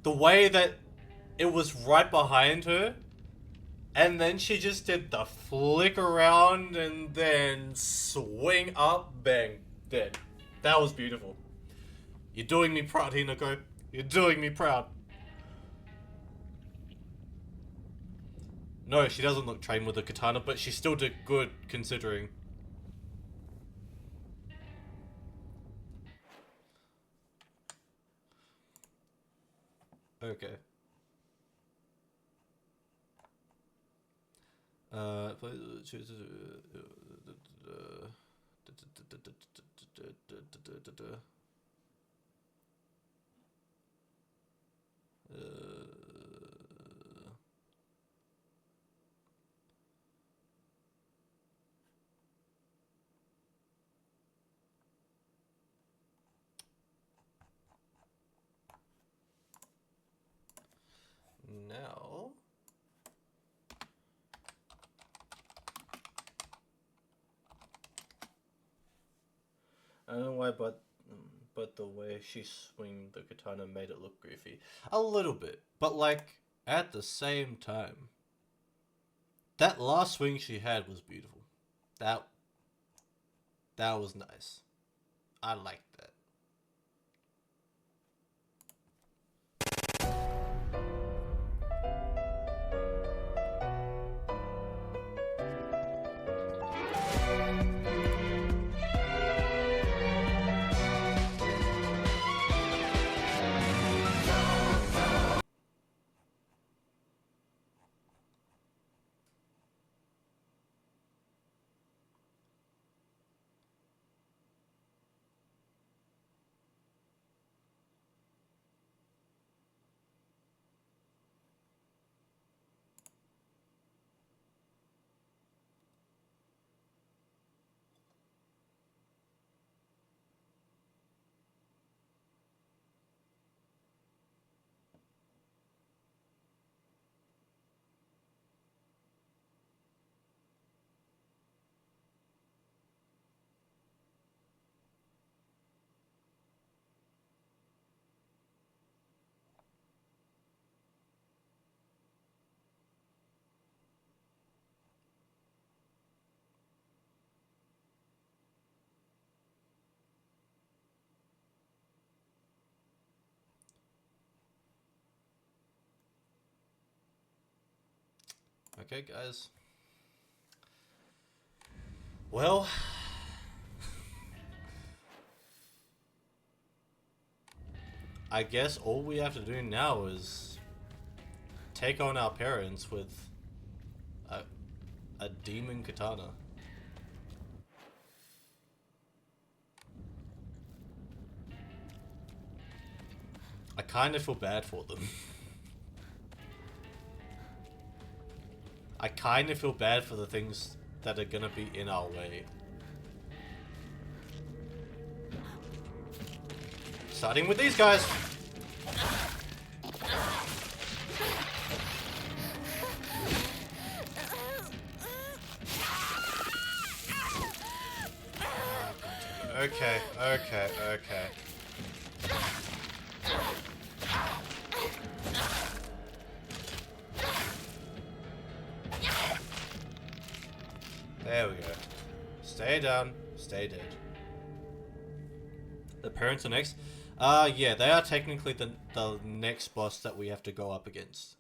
The way that it was right behind her, and then she just did the flick around and then swing up, bang, dead. That was beautiful. You're doing me proud, Hinako. You're doing me proud. No, she doesn't look trained with a katana, but she still did good considering. Okay. Choose. Now. I don't know why, but the way she swung the katana made it look goofy. A little bit, but like at the same time, that last swing she had was beautiful. That was nice. I liked that. Okay, guys. Well, I guess all we have to do now is take on our parents with a demon katana. I kind of feel bad for them. I kind of feel bad for the things that are gonna be in our way. Starting with these guys. Okay, okay, okay. There we go. Stay down, stay dead. The parents are next. Yeah, they are technically the next boss that we have to go up against.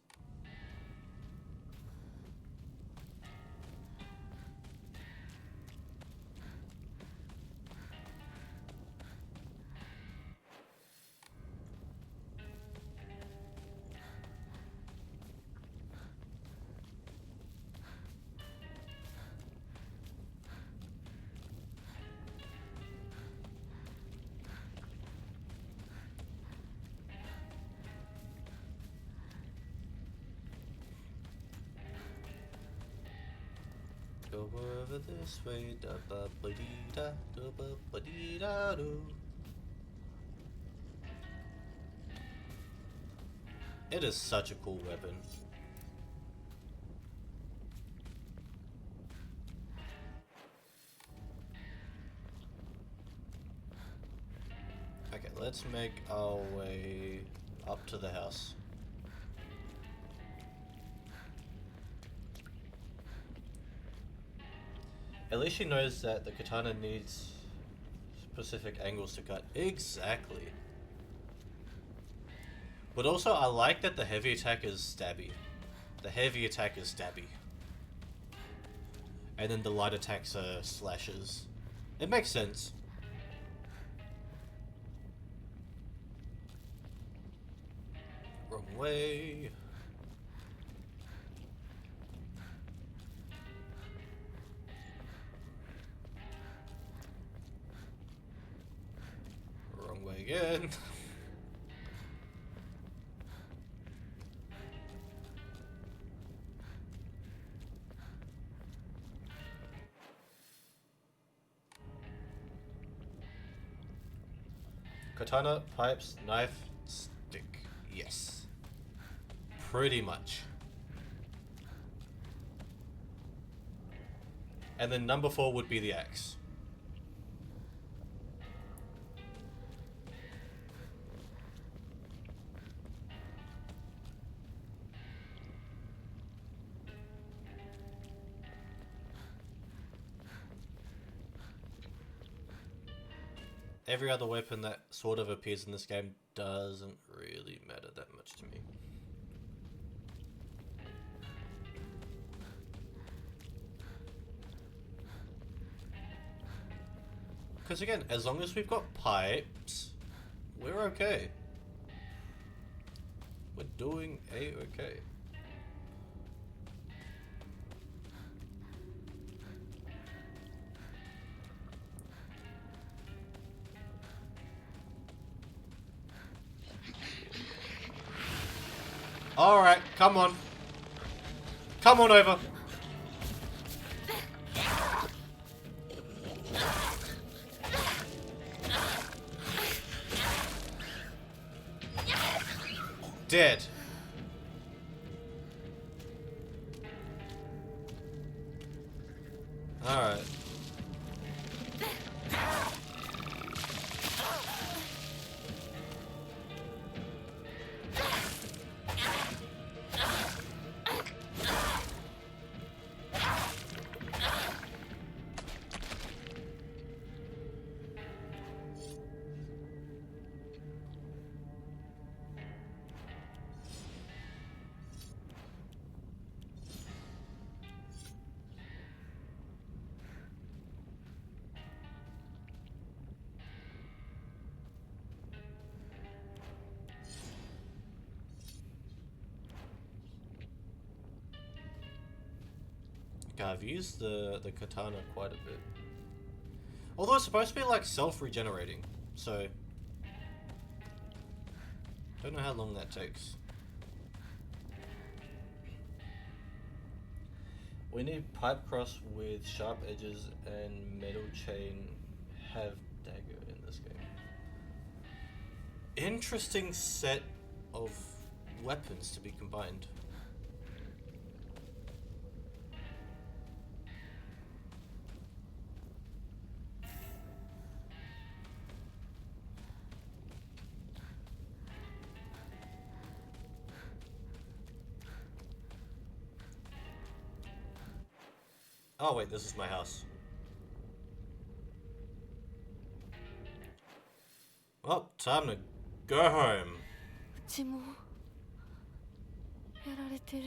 Go over this way, da ba ba dee da, da ba ba dee da do. It is such a cool weapon. Okay, let's make our way up to the house. At least she knows that the katana needs specific angles to cut. Exactly. But also, I like that the heavy attack is stabby. The heavy attack is stabby. And then the light attacks are slashes. It makes sense. Wrong way. Wrong way again. Katana, pipes, knife, stick. Yes. Pretty much. And then number 4 would be the axe. Every other weapon that sort of appears in this game doesn't really matter that much to me. Because again, as long as we've got pipes, we're okay. We're doing a-okay. Alright, come on. Come on over. Dead. Alright. God, I've used the katana quite a bit. Although it's supposed to be like self-regenerating, so don't know how long that takes. We need pipe cross with sharp edges and metal chain have dagger in this game. Interesting set of weapons to be combined. Oh wait, this is my house. Well, time to go home. うちもやられてる。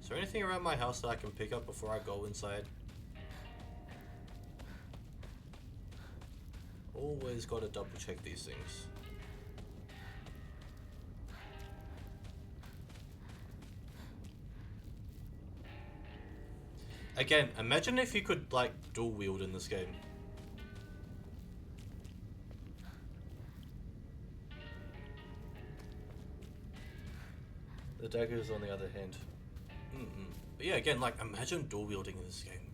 Is there anything around my house that I can pick up before I go inside? Always gotta double check these things. Again, imagine if you could like dual wield in this game. The daggers on the other hand. But yeah, again, like imagine dual wielding in this game.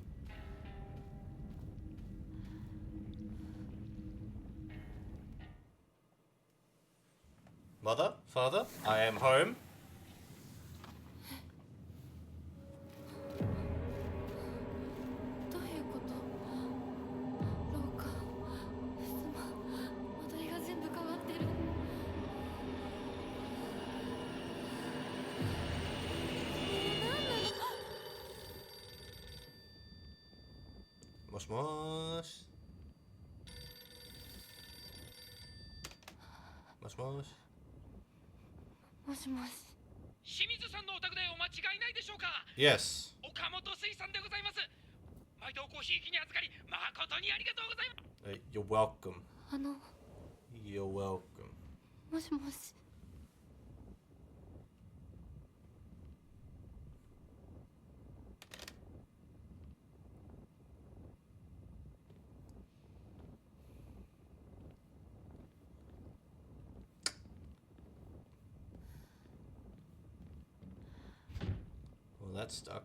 Mother, father, I am home. どういうこと？廊下、襖、間取りが全部変わってる。なんなの？ もしもーし。もしもーし。もしもし。清水さんのお宅でお間違いないでしょうか。 Yes. 岡本水産でございます。毎度ごひいきに預かり誠にありがとうございます。 You're welcome. あの、 You're welcome. もしもし。 Well, that's stuck.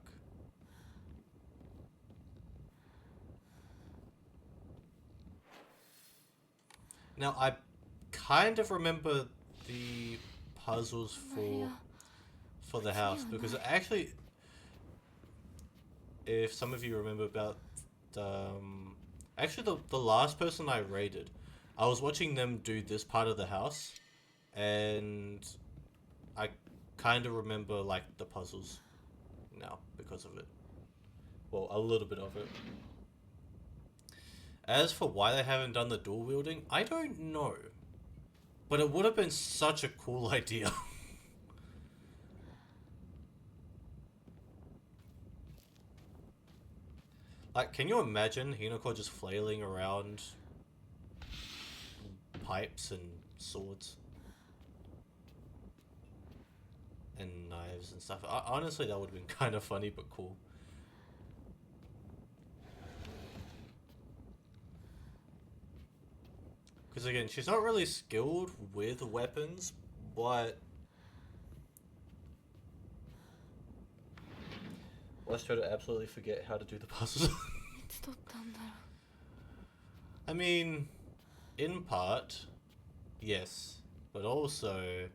Now, I kind of remember the puzzles for the house because actually, if some of you remember about actually the last person I raided, I was watching them do this part of the house, and I kind of remember like the puzzles now because of it. Well, a little bit of it. As for why they haven't done the dual wielding, I don't know. But it would have been such a cool idea. Like, can you imagine Hinako just flailing around pipes and swords? And knives and stuff. Honestly, that would have been kind of funny, but cool. Because again, she's not really skilled with weapons, but let's try to absolutely forget how to do the puzzles. いつ取ったんだろう。 I mean, in part, yes, but also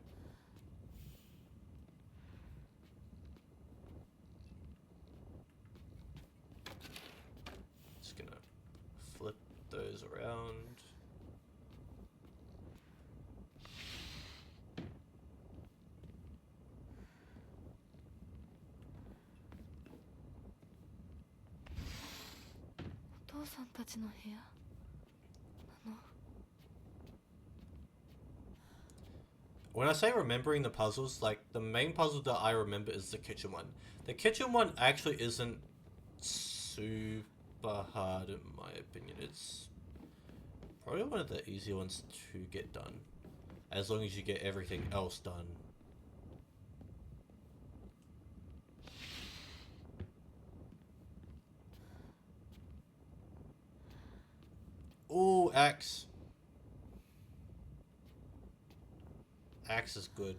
just gonna flip those around.お父さんたちの部屋なの。 When I say remembering the puzzles, like, the main puzzle that I remember is the kitchen one. The kitchen one actually isn't super hard in my opinion. It's probably one of the easier ones to get done. as long as you get everything else done. Ooh, axe. Axe is good.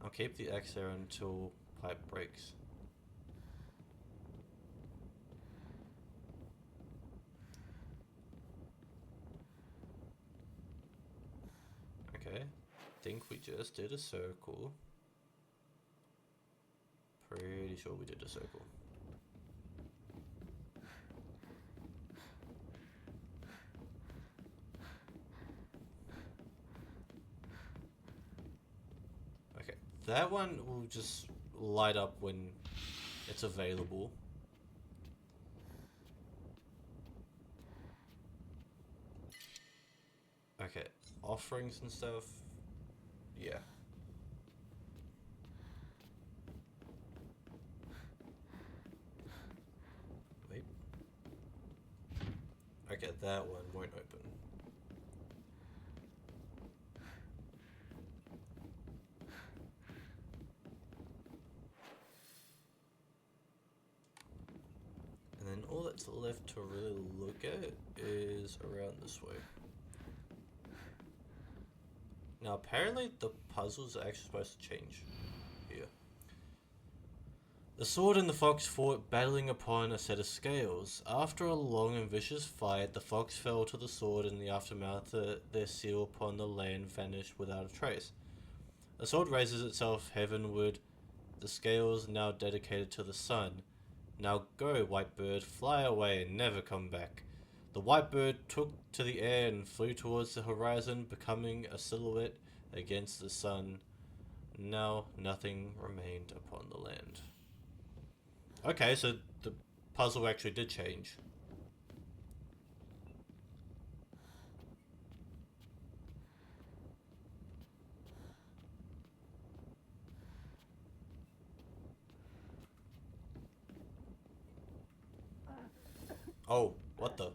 I'll keep the axe there until pipe breaks. Okay, think we just did a circle. Pretty sure we did a circle. Okay, that one will just light up when it's available. Okay, offerings and stuff. Yeah. Wait. Okay, that one won't open. And then all that's left to really look at is around this way. Now apparently the puzzles are actually supposed to change here. The sword and the fox fought, battling upon a set of scales. After a long and vicious fight, the fox fell to the sword, and in the aftermath their seal upon the land vanished without a trace. The sword raises itself heavenward, the scales now dedicated to the sun. Now go, white bird, fly away and never come back. The white bird took to the air and flew towards the horizon, becoming a silhouette against the sun. Now nothing remained upon the land. Okay, so the puzzle actually did change. Oh, what the?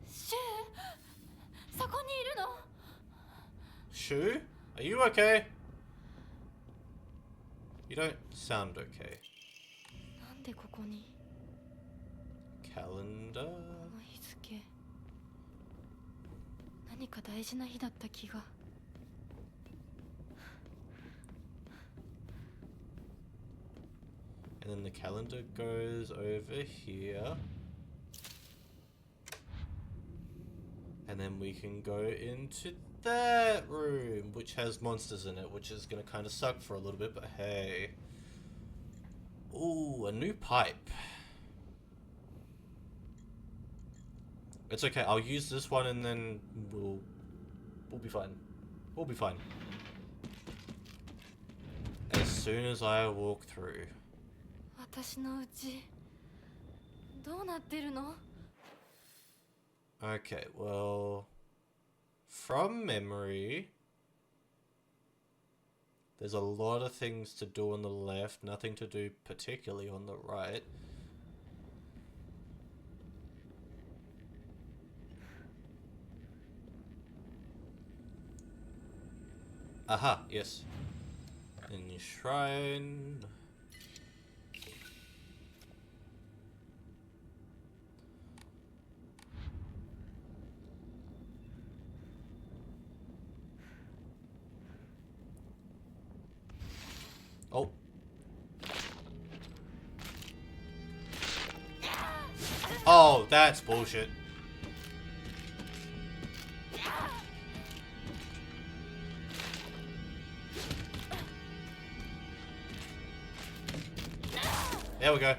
シュウ、そこにいるの？ Shu? Are you okay? You don't sound okay. なんでここに？ Calendar? この日付。何か大事な日だった気が。And then the calendar goes over here. And then we can go into that room, which has monsters in it, which is going to kind of suck for a little bit, but hey. Ooh, a new pipe. It's okay, I'll use this one and then we'll be fine. We'll be fine. As soon as I walk through. 私のうちどうなってるの？ Okay, well, from memory, there's a lot of things to do on the left, nothing to do particularly on the right. Aha, yes. Enshrine. Oh. Oh, that's bullshit. There we go.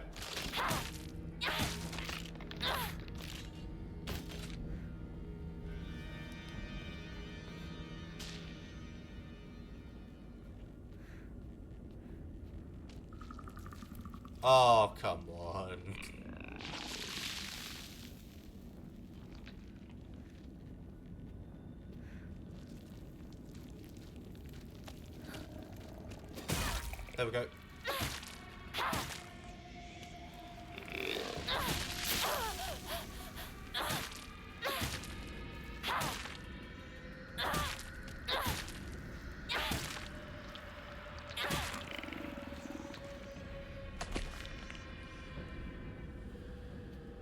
Oh, come on. there we go.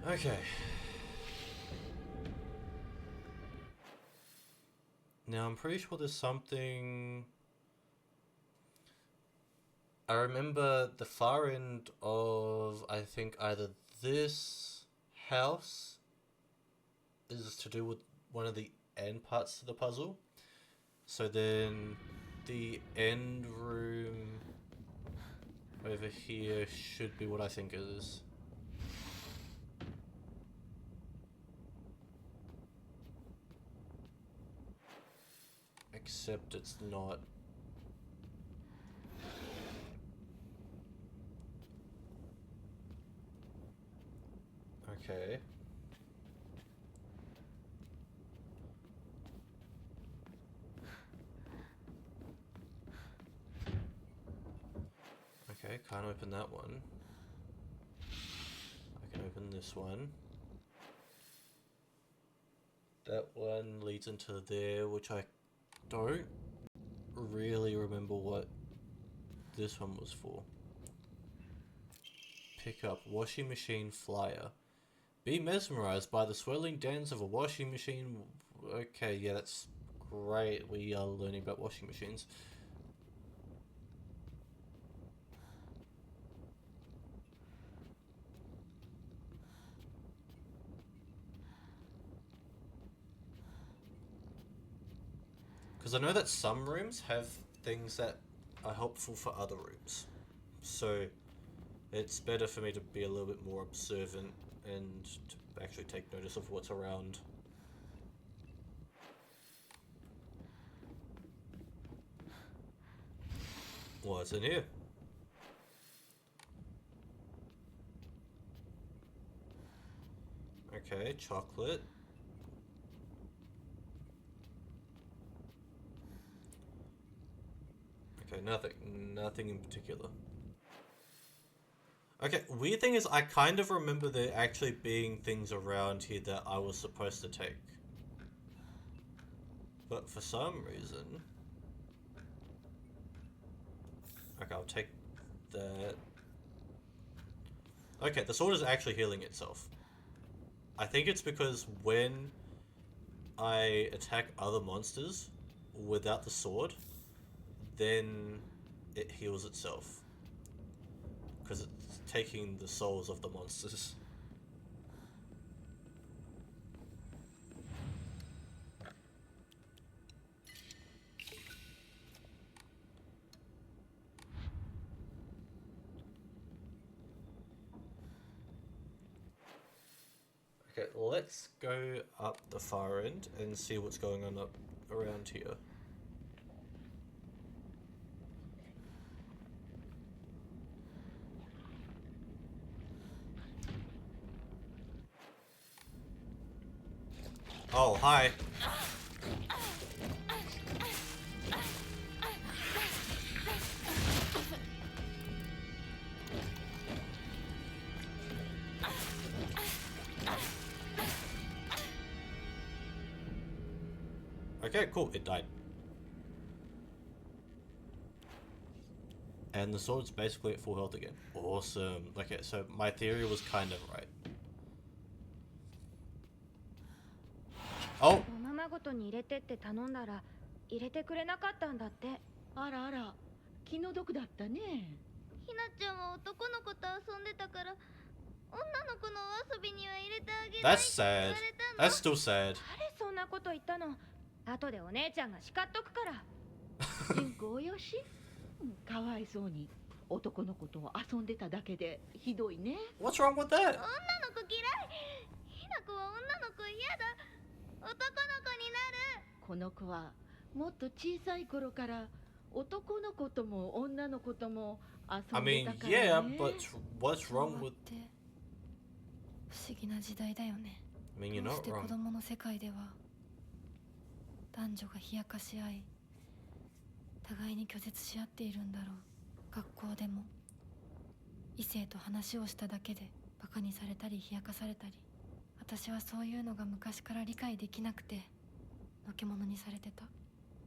Okay. Now I'm pretty sure there's something... I remember the far end of, I think, either this house is to do with one of the end parts to the puzzle. So then the end room over here should be what I think it is. Except it's not. Okay. Okay, can't open that one. I can open this one. That one leads into there, which I don't really remember what this one was for. Pick up washing machine flyer. Be mesmerized by the swirling dance of a washing machine. Okay, yeah, that's great. We are learning about washing machines. Because I know that some rooms have things that are helpful for other rooms. So it's better for me to be a little bit more observant and to actually take notice of what's around. What's in here? Okay, chocolate. Okay, nothing in particular. Okay, weird thing is I kind of remember there actually being things around here that I was supposed to take. But for some reason... Okay, I'll take that. Okay, the sword is actually healing itself. I think it's because when I attack other monsters without the sword, then it heals itself. Because it's taking the souls of the monsters. Okay, let's go up the far end and see what's going on up around here. Oh, hi. Okay, cool, it died. And the sword's basically at full health again. Awesome. Okay, so my theory was kind of right. Oh! おままごとに入れてって頼んだら入れてくれなかったんだって。あらあら、気の毒だったね。ひなちゃんは男の子と遊んでたから女の子のお遊びには入れてあげない That's って言 sad. われたの。 That's still sad. 誰そんなこと言ったの。後でお姉ちゃんが叱っとくから。純子およし、かわいそうに男の子と遊んでただけでひどいね。 What's wrong with that? 女の子嫌い。ひな子は女の子嫌だ。男の子になる。この子はもっと小さい頃から男の子とも女の子とも I 遊んで mean, たから yeah, ね。 but what's wrong with... 不思議な時代だよね。 I mean, you're どう not して子 wrong. 供の世界では男女が冷やかし合い互いに拒絶し合っているんだろう。学校でも異性と話をしただけでバカにされたり冷やかされたり、私はそういうのが昔から理解できなくてのけ者にされてた。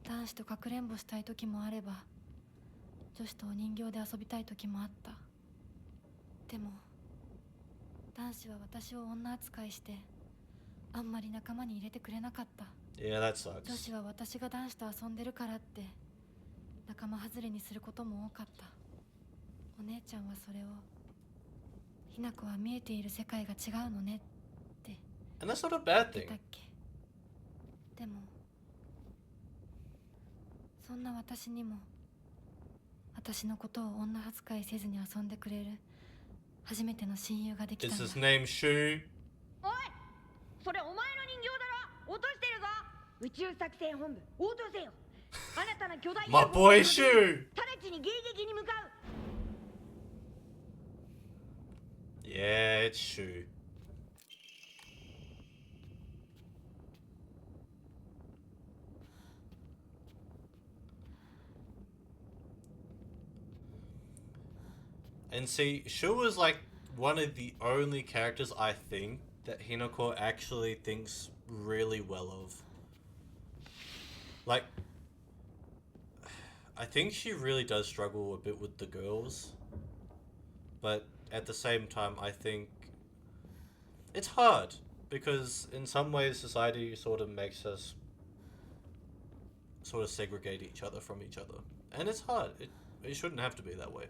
男子とかくれんぼしたい時もあれば、女子とお人形で遊びたい時もあった。でも男子は私を女扱いしてあんまり仲間に入れてくれなかった。 Yeah, that 女子 sucks. は私が男子と遊んでるからって仲間外れにすることも多かった。お姉ちゃんはそれを、ひな子は見えている世界が違うのねって And that's not a bad 言った thing. っけ。でもそんな私にも私のことを女扱いせずに遊んでくれる初めての親友ができた Is んだ。 his name Shu? おい、それお前の人形だろ。落としてるぞ。宇宙作戦本部応答せよ。新たな巨大 My boy Shu! 直ちに迎撃に向かう。 Yeah, it's Shu. And see, Shu was like one of the only characters I think that Hinako actually thinks really well of. Like, I think she really does struggle a bit with the girls, but at the same time, I think it's hard because in some ways society sort of makes us sort of segregate each other from each other, and it's hard. It shouldn't have to be that way.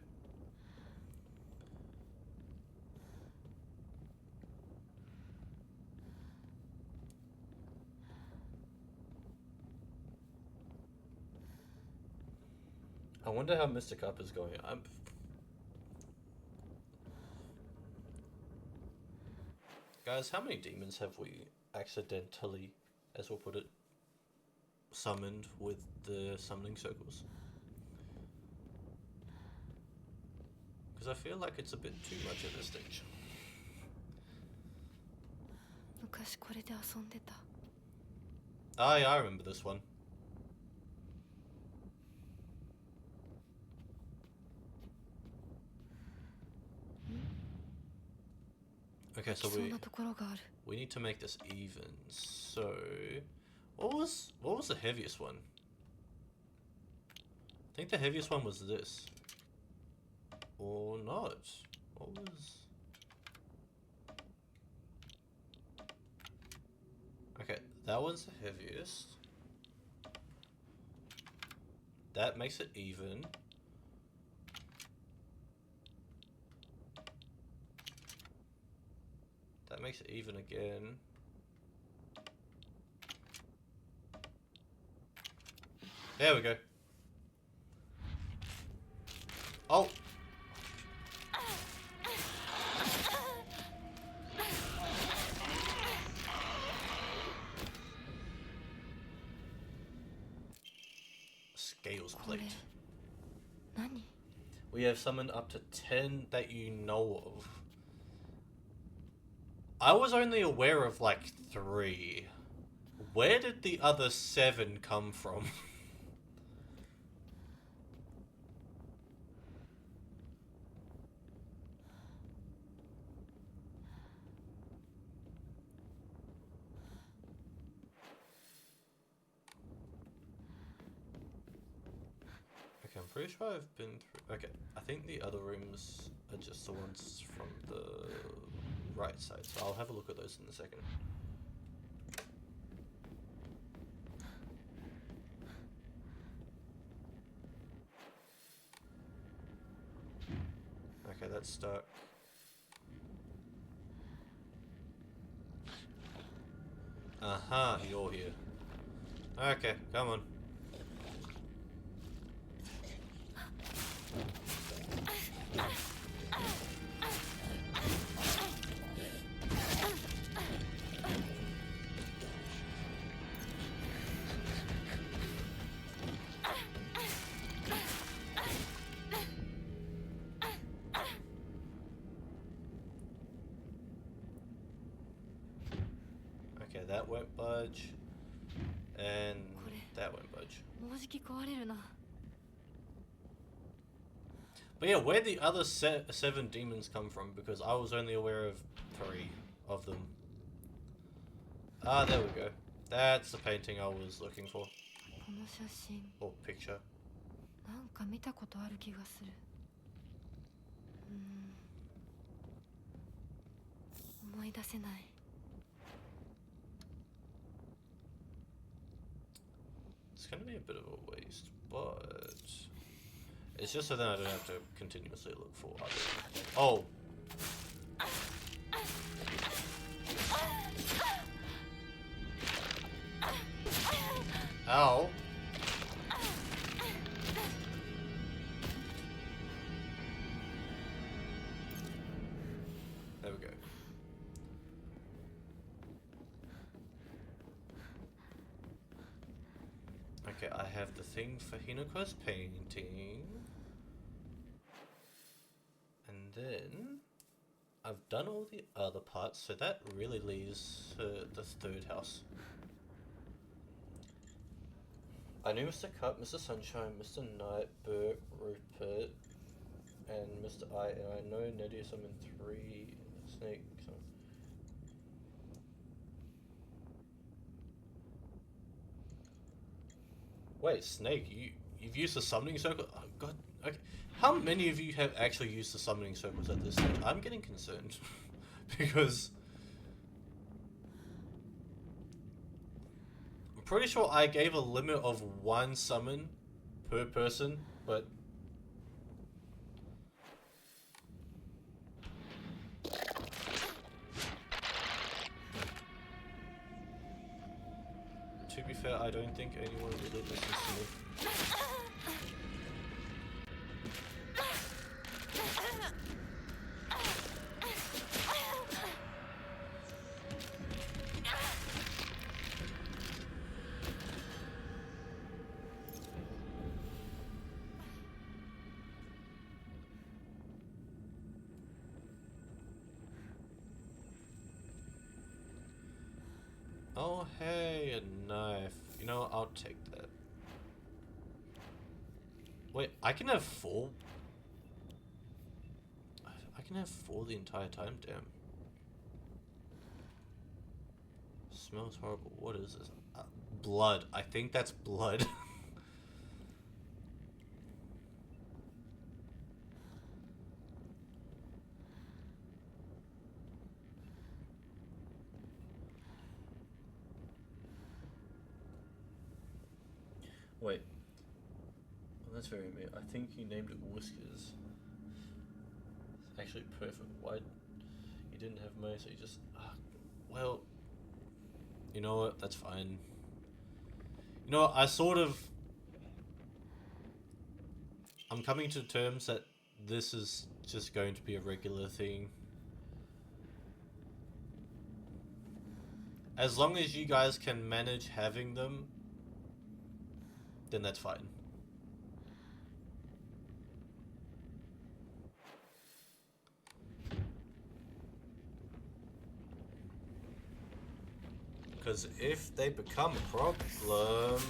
I wonder how Mr. Cup is going. Guys, how many demons have we accidentally, as we'll put it, summoned with the summoning circles? Because I feel like it's a bit too much at this stage. 昔これで遊んでた。 Ah, yeah, I remember this one. Okay, so そんなところがある。 we need to make this even. So, what was the heaviest one? I think the heaviest one was this, or not? What was? Okay, that one's the heaviest. That makes it even. That makes it even again. There we go. Oh! Scales これ plate. 何？ We have summoned up to 10 that you know of. I was only aware of like 3. Where did the other 7 come from? Okay, I'm pretty sure I've been through. Okay, I think the other rooms are just the ones from the right side, so I'll have a look at those in a second. Okay, that's stuck. Aha, you're here. Okay, come on. Okay, that won't budge. And that won't budge. もうじき壊れるな。But yeah, where the other 7 demons come from? Because I was only aware of 3 of them. Ah, there we go. That's the painting I was looking for. この写真 Or picture. なんか見たことある気がする。思い出せない。It's gonna be a bit of a waste, but it's just so then I don't have to continuously look for other. Oh. Ow. There we go. Okay, I have the thing for Hinako's painting. And then I've done all the other parts, so that really leaves the 3rd house. I knew Mr. Cup, Mr. Sunshine, Mr. Knight, Bert, Rupert, and Mr. I, and I know Neddy summoned 3 Snake. Wait, Snake, you've used the summoning circle? Oh, God, okay. How many of you have actually used the summoning circles at this stage? I'm getting concerned because I'm pretty sure I gave a limit of 1 summon per person, but to be fair, I don't think anyone really listens to me. Oh, hey, a knife. You know what? I'll take that. Wait, I can have 4? I can have 4 the entire time? Damn. Smells horrible. What is this? Blood. I think that's blood. Wait. Well, that's very mean. I think you named it Whiskers. It's actually perfect. Why? You didn't have Mo, so you just... well... You know what? That's fine. You know what? I'm coming to terms that this is just going to be a regular thing. As long as you guys can manage having them, then that's fine. Because if they become a problem...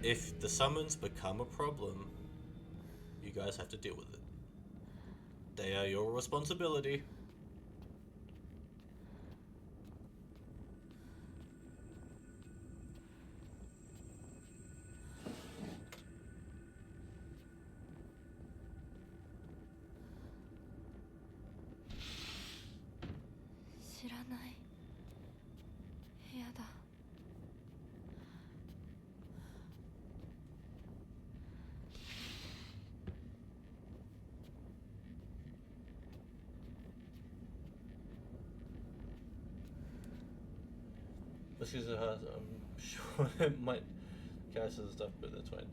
If the summons become a problem, you guys have to deal with it. They are your responsibility. Because I'm sure it might cast other stuff, but that's fine.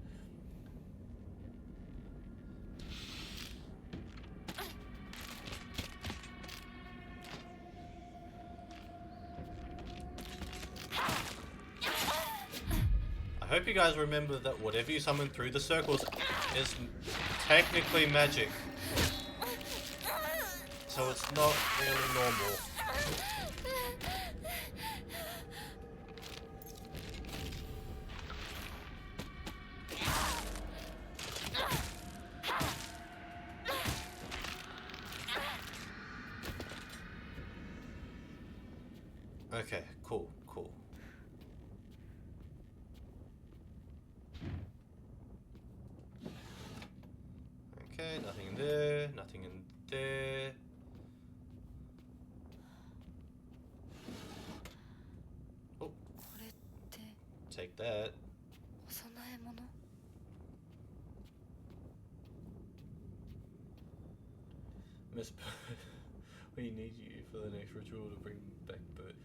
I hope you guys remember that whatever you summon through the circles is technically magic. So it's not really normal. Okay, cool, cool. Okay, nothing in there, nothing in there. Oh, これって take that. お供え物？ Miss, we need you for the next ritual to bring back Bert,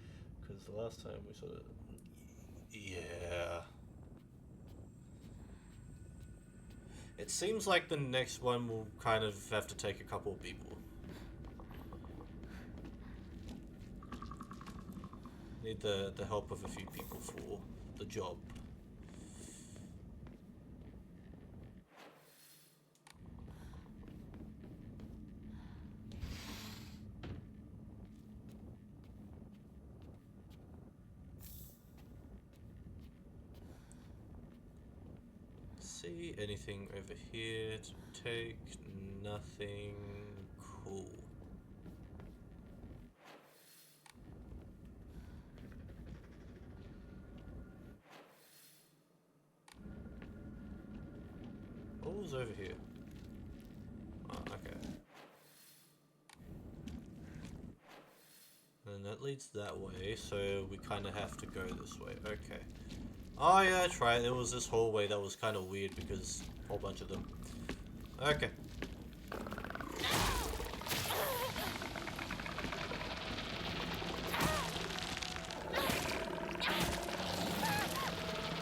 because the last time we sort of... Yeah. It seems like the next one will kind of have to take a couple of people. Need the help of a few people for the job. See anything over here to take? Nothing. Cool. What was over here? Oh, okay. And that leads that way, so we kind of have to go this way. Okay. Oh yeah, that's right. There was this hallway that was kind of weird because a whole bunch of them. Okay.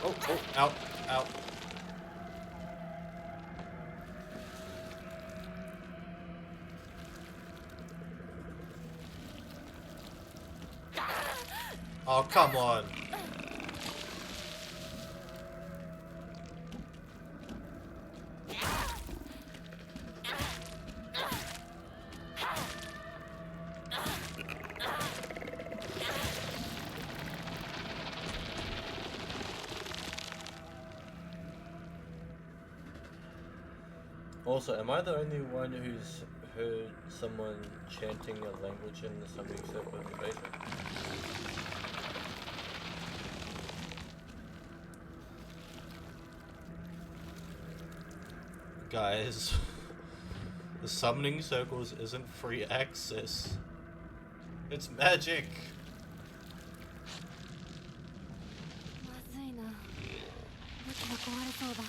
Oh, oh, out, out. Oh, come on. Also, am I the only one who's heard someone chanting a language in the summoning circle in the basement? Guys, the summoning circles isn't free access. It's magic. まずいな。武器が壊れそうだ。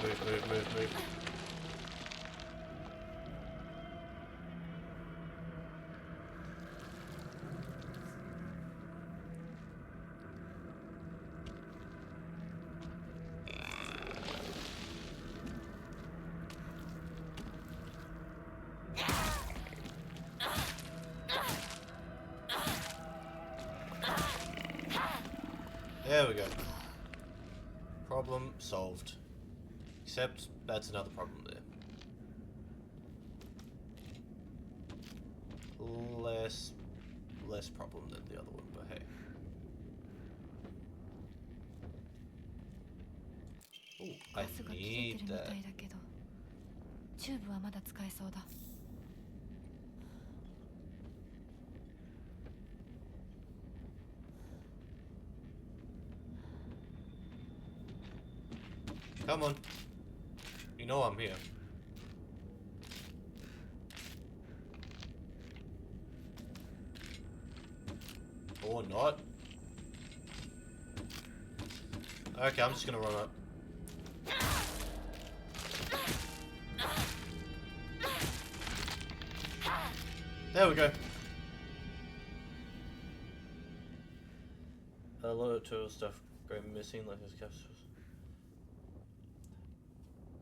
Move, move, move, move. There we go. Problem solved. Except that's another problem there. Less problem than the other one, but hey. Ooh, I ガスが切れて need るみた that. いだけど、チューブはまだ使えそうだ。 Come on. You know I'm here. Or not. Okay, I'm just gonna run up. There we go. A lot of turtle stuff going missing, like his capsules.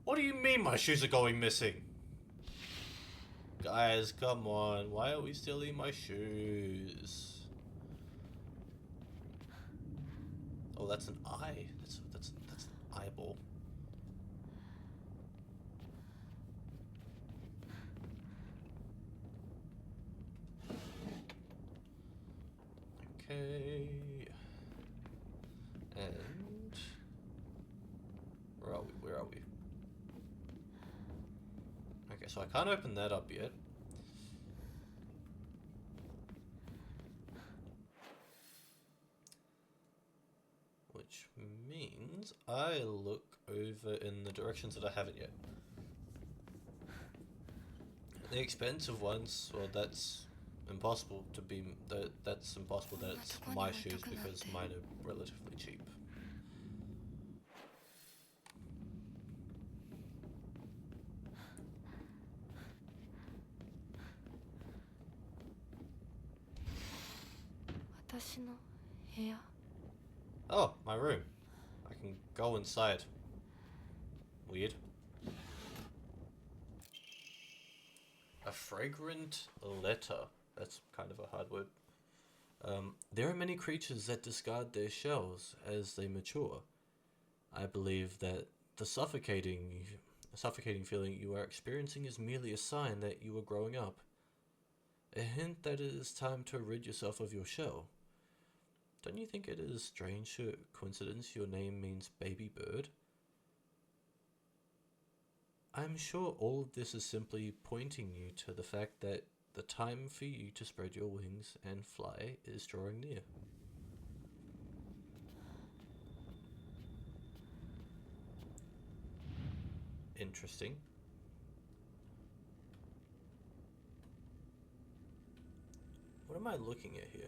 What do you mean my shoes are going missing? Guys, come on. Why are we stealing my shoes? Oh, that's an eye. That's an eyeball. Okay. And where are we? Where are we? Okay, so I can't open that up yet. Which means I look over in the directions that I haven't yet. The expensive ones, well, that's impossible to be. That's impossible that it's my shoes because mine are relatively cheap. Oh, my room. I can go inside. Weird. A fragrant letter. That's kind of a hard word. There are many creatures that discard their shells as they mature. I believe that the suffocating feeling you are experiencing is merely a sign that you are growing up. A hint that it is time to rid yourself of your shell. Don't you think it is strange coincidence your name means baby bird? I'm sure all of this is simply pointing you to the fact that the time for you to spread your wings and fly is drawing near. Interesting. What am I looking at here?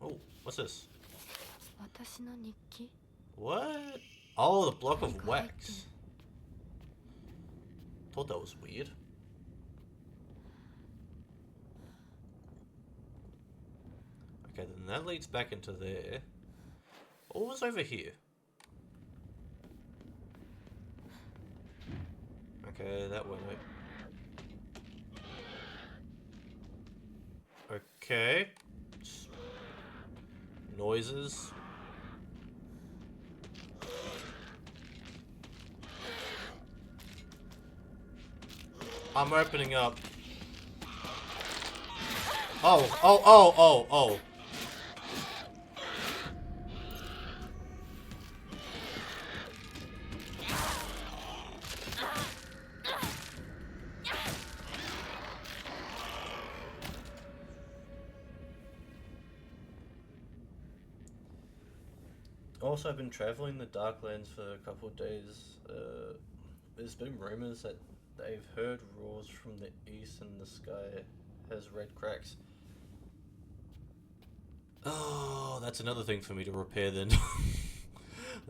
Oh, what's this? What? Oh, the block of wax. Thought that was weird. Okay, then that leads back into there. What was over here? Okay, that went out. Okay. Noises. I'm opening up. Oh. Also, I've been traveling the Darklands for a couple of days. There's been rumors that they've heard roars from the east and the sky has red cracks. Oh, that's another thing for me to repair then.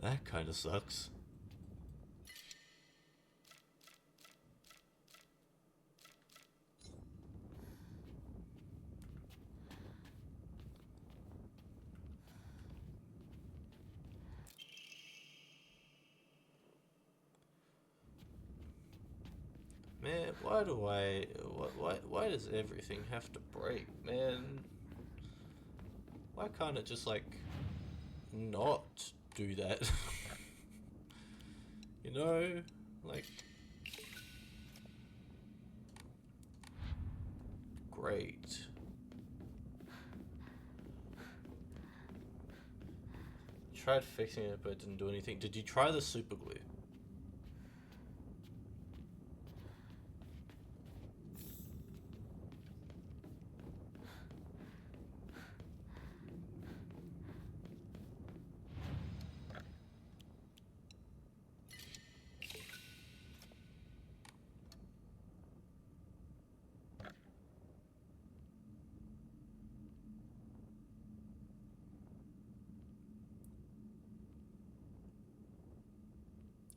That kind of sucks. Man, why does everything have to break, man? Why can't it just, like, not do that? You know? Like... Great. Tried fixing it, but it didn't do anything. Did you try the super glue?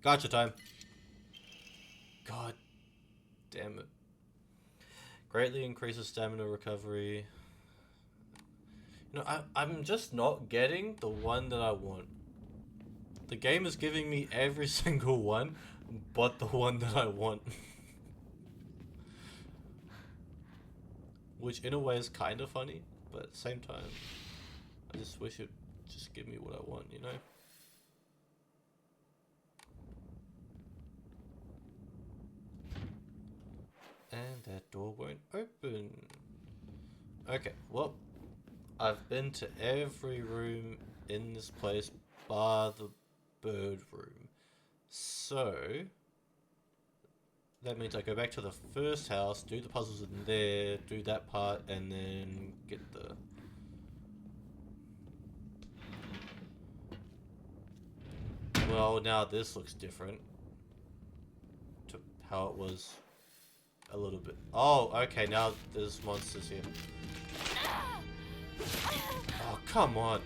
Gotcha time. God damn it. Greatly increases stamina recovery. You know, I'm just not getting the one that I want. The game is giving me every single one, but the one that I want. Which in a way is kind of funny, but at the same time, I just wish it just give me what I want, you know? And that door won't open. Okay, well, I've been to every room in this place bar the bird room. So, that means I go back to the first house, do the puzzles in there, do that part, and then get the... Well, now this looks different to how it was a little bit. Oh, okay, now there's monsters here. Oh, come on.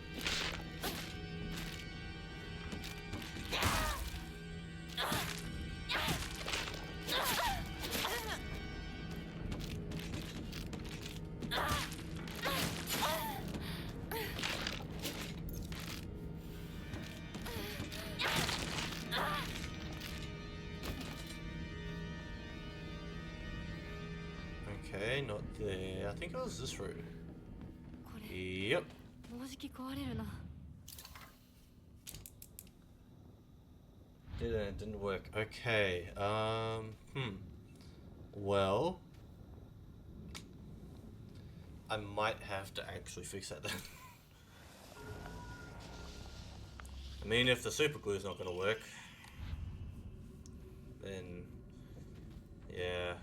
Okay, not there. I think it was this room. これ Yep. もうじき壊れるな。 Didn't work. Okay. Well, I might have to actually fix that then. I mean, if the super glue is not going to work, then yeah.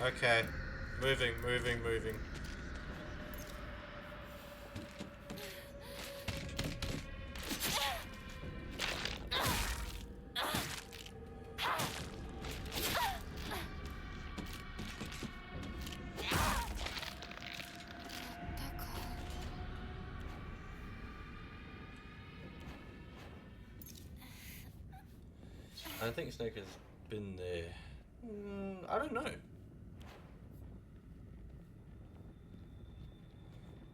Okay, moving. I don't think Snake has been there. I don't know.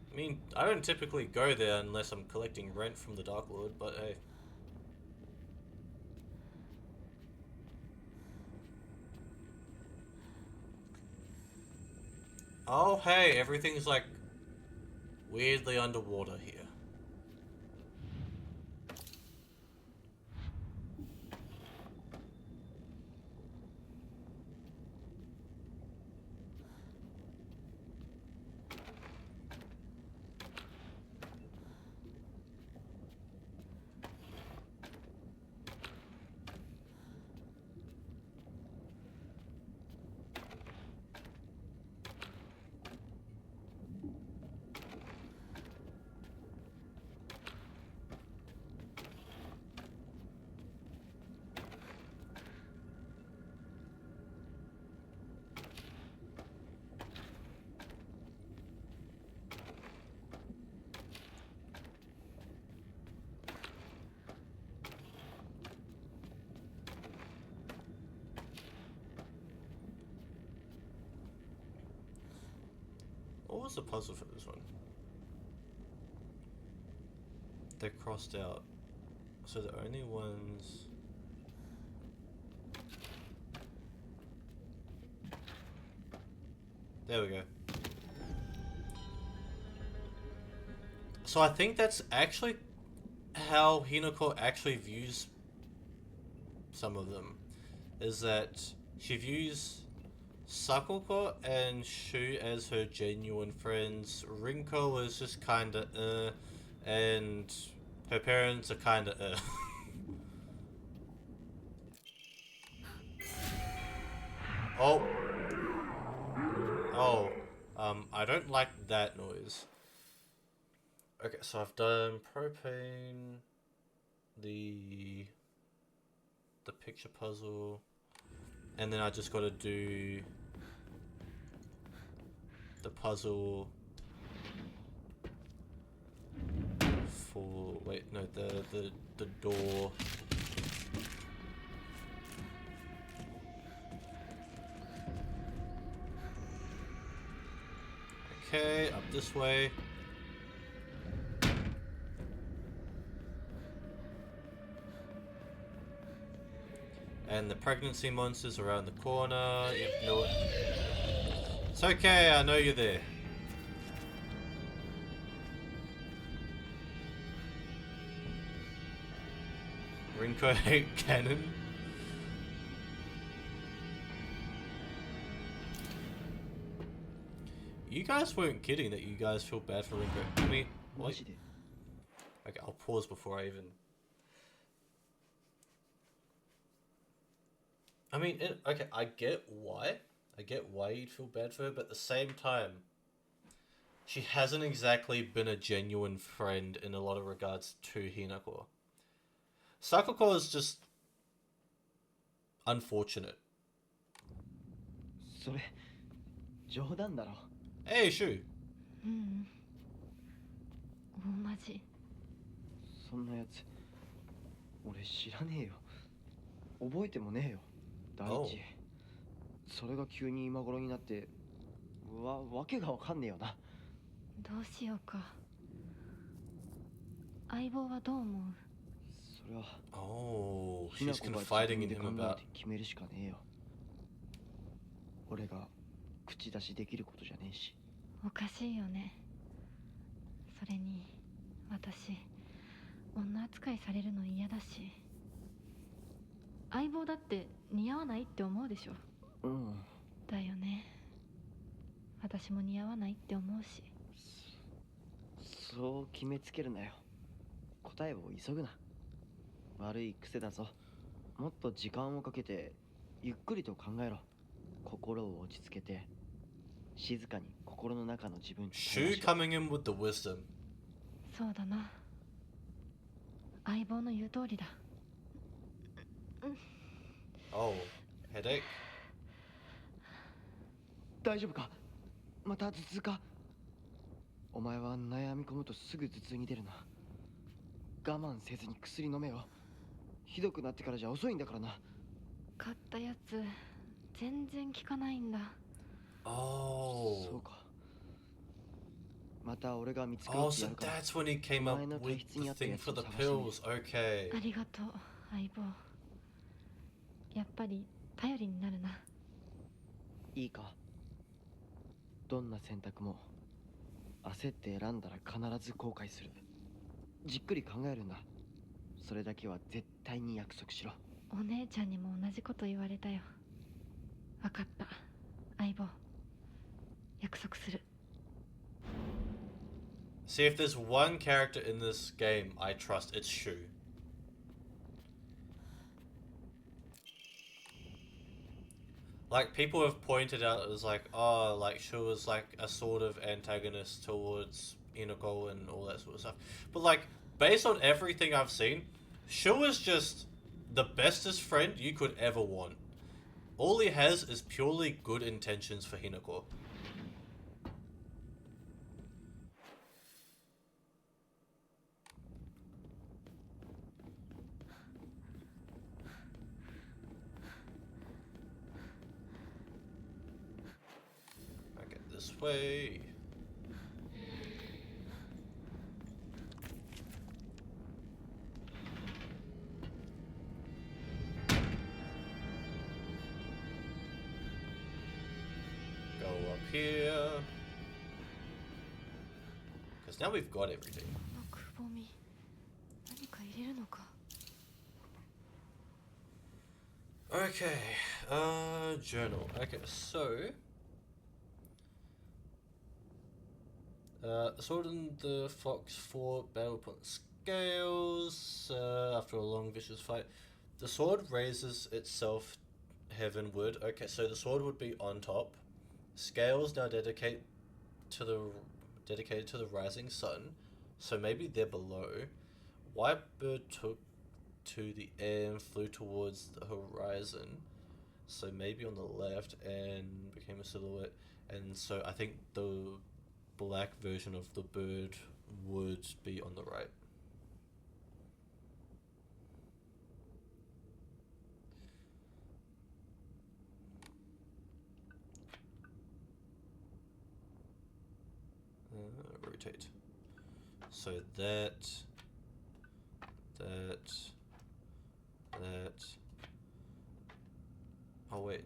I mean, I don't typically go there unless I'm collecting rent from the Dark Lord, but hey. Oh, hey, everything's like weirdly underwater here. What was the puzzle for this one? They're crossed out. So the only ones... There we go. So I think that's actually how Hinako actually views some of them. Is that she views Sakuko and Shu as her genuine friends. Rinko is just kinda and her parents are kinda Oh. Oh. I don't like that noise. Okay, so I've done propane, the picture puzzle, and then I just gotta do the puzzle for Wait, no, the door. Okay, up this way. And the pregnancy monster's around the corner. Yep, know it. It's okay, I know you're there. Rinko hate cannon. You guys weren't kidding that you guys feel bad for Rinko. I mean, wait. Okay, I'll pause before I even... I mean, okay, I get why. I get why you'd feel bad for her, but at the same time, she hasn't exactly been a genuine friend in a lot of regards to Hinako. Sakako is just unfortunate. それ冗談だろ。 Hey, Shu. うん大マジ。そんなやつ俺知らねえよ。覚えてもねえよ。第一、Oh. それが急に今頃になってわけがわかんねえよな。どうしようか。相棒はどう思う？それは Oh, ひな she's 子が自 confiding 分 in で him 考 about... えて決めるしかねえよ。俺が口出しできることじゃねえし。おかしいよね。それに私女扱いされるの嫌だし、相棒だって似合わないって思うでしょ。うん。だよね。私も似合わないって思うし。そう決めつけるなよ。答えを急ぐな。悪い癖だぞ。もっと時間をかけてゆっくりと考えろ。心を落ち着けて静かに心の中の自分と対話 Shu しろ。 coming in with the wisdom. そうだな。相棒の言う通りだ。Oh, headache? 大丈夫か？また頭痛か？お前は悩み込むとすぐ頭痛に出るな。我慢せずに薬飲めよ。ひどくなってからじゃ遅いんだからな。買ったやつ全然効かないんだ。そう Oh. か。また俺が見つけ Oh, て so やるから。 that's when he came up with the thing for the pills. Okay. ありがとう相棒。やっぱり頼りになるな。いいか。どんな選択も焦って選んだら必ず後悔する。じっくり考えるんだ。それだけは絶対に約束しろ。お姉ちゃんにも同じこと言われたよ。わかった相棒。約束する。 See, if there's one character in this game I trust, it's Shu. Like, people have pointed out as like, oh, like, Shu was like a sort of antagonist towards Inoko and all that sort of stuff. But like, based on everything I've seen, Shu is just the bestest friend you could ever want. All he has is purely good intentions for Hinako. Okay, this way. Go up here. Because now we've got everything. このくぼみ何か入れるのか。 Okay, journal. Okay, so... Sword and the Fox fought battle upon scales. After a long vicious fight, the sword raises itself heavenward. Okay, so the sword would be on top. Scales now dedicated to the rising sun. So maybe they're below. White bird took to the air and flew towards the horizon. So maybe on the left and became a silhouette. And so I think the black version of the bird would be on the right. Rotate. So that. Oh wait.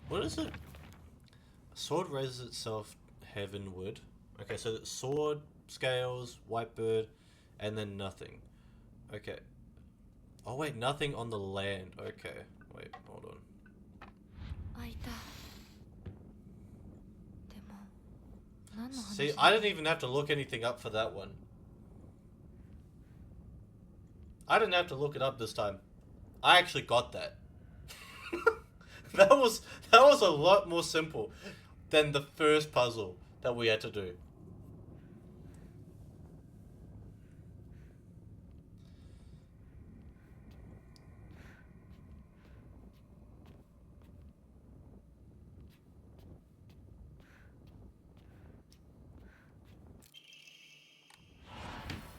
What is it? Sword raises itself heavenward. Okay, so sword, scales, white bird, and then nothing. Okay. Oh wait, nothing on the land. Okay. Wait, hold on. 開いた。でも何の話 See, I didn't even have to look anything up for that one. I didn't have to look it up this time. I actually got that. that was a lot more simple than the first puzzle that we had to do.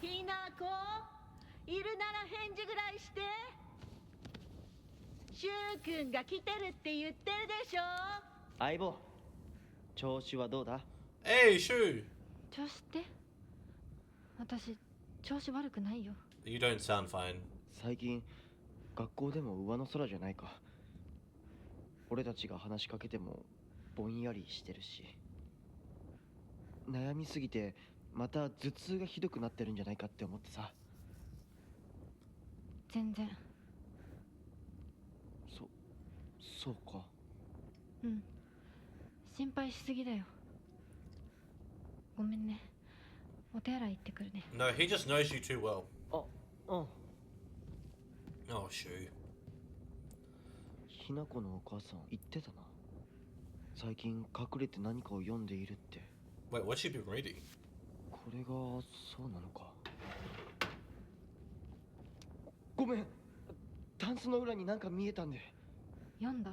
Hinako, いるなら返事ぐらいして。シュウ君が来てるって言ってるでしょ。相棒、調子はどうだ？ Hey, Shu! 調子って私調子悪くないよ。 You don't sound fine. 最近学校でも上の空じゃないか。俺たちが話しかけてもぼんやりしてるし、悩みすぎてまた頭痛がひどくなってるんじゃないかって思ってさ。全然。そうか。うん。心配しすぎだよ。ごめんね。お手洗い行ってくるね。 No, he just knows you too well. あ、うん。 Oh, Shu. ひなこのお母さん言ってたな。最近隠れて何かを読んでいるって。 Wait, what's she been reading? これがそうなのか。ごめん。タンスの裏になんか見えたんで。読んだ。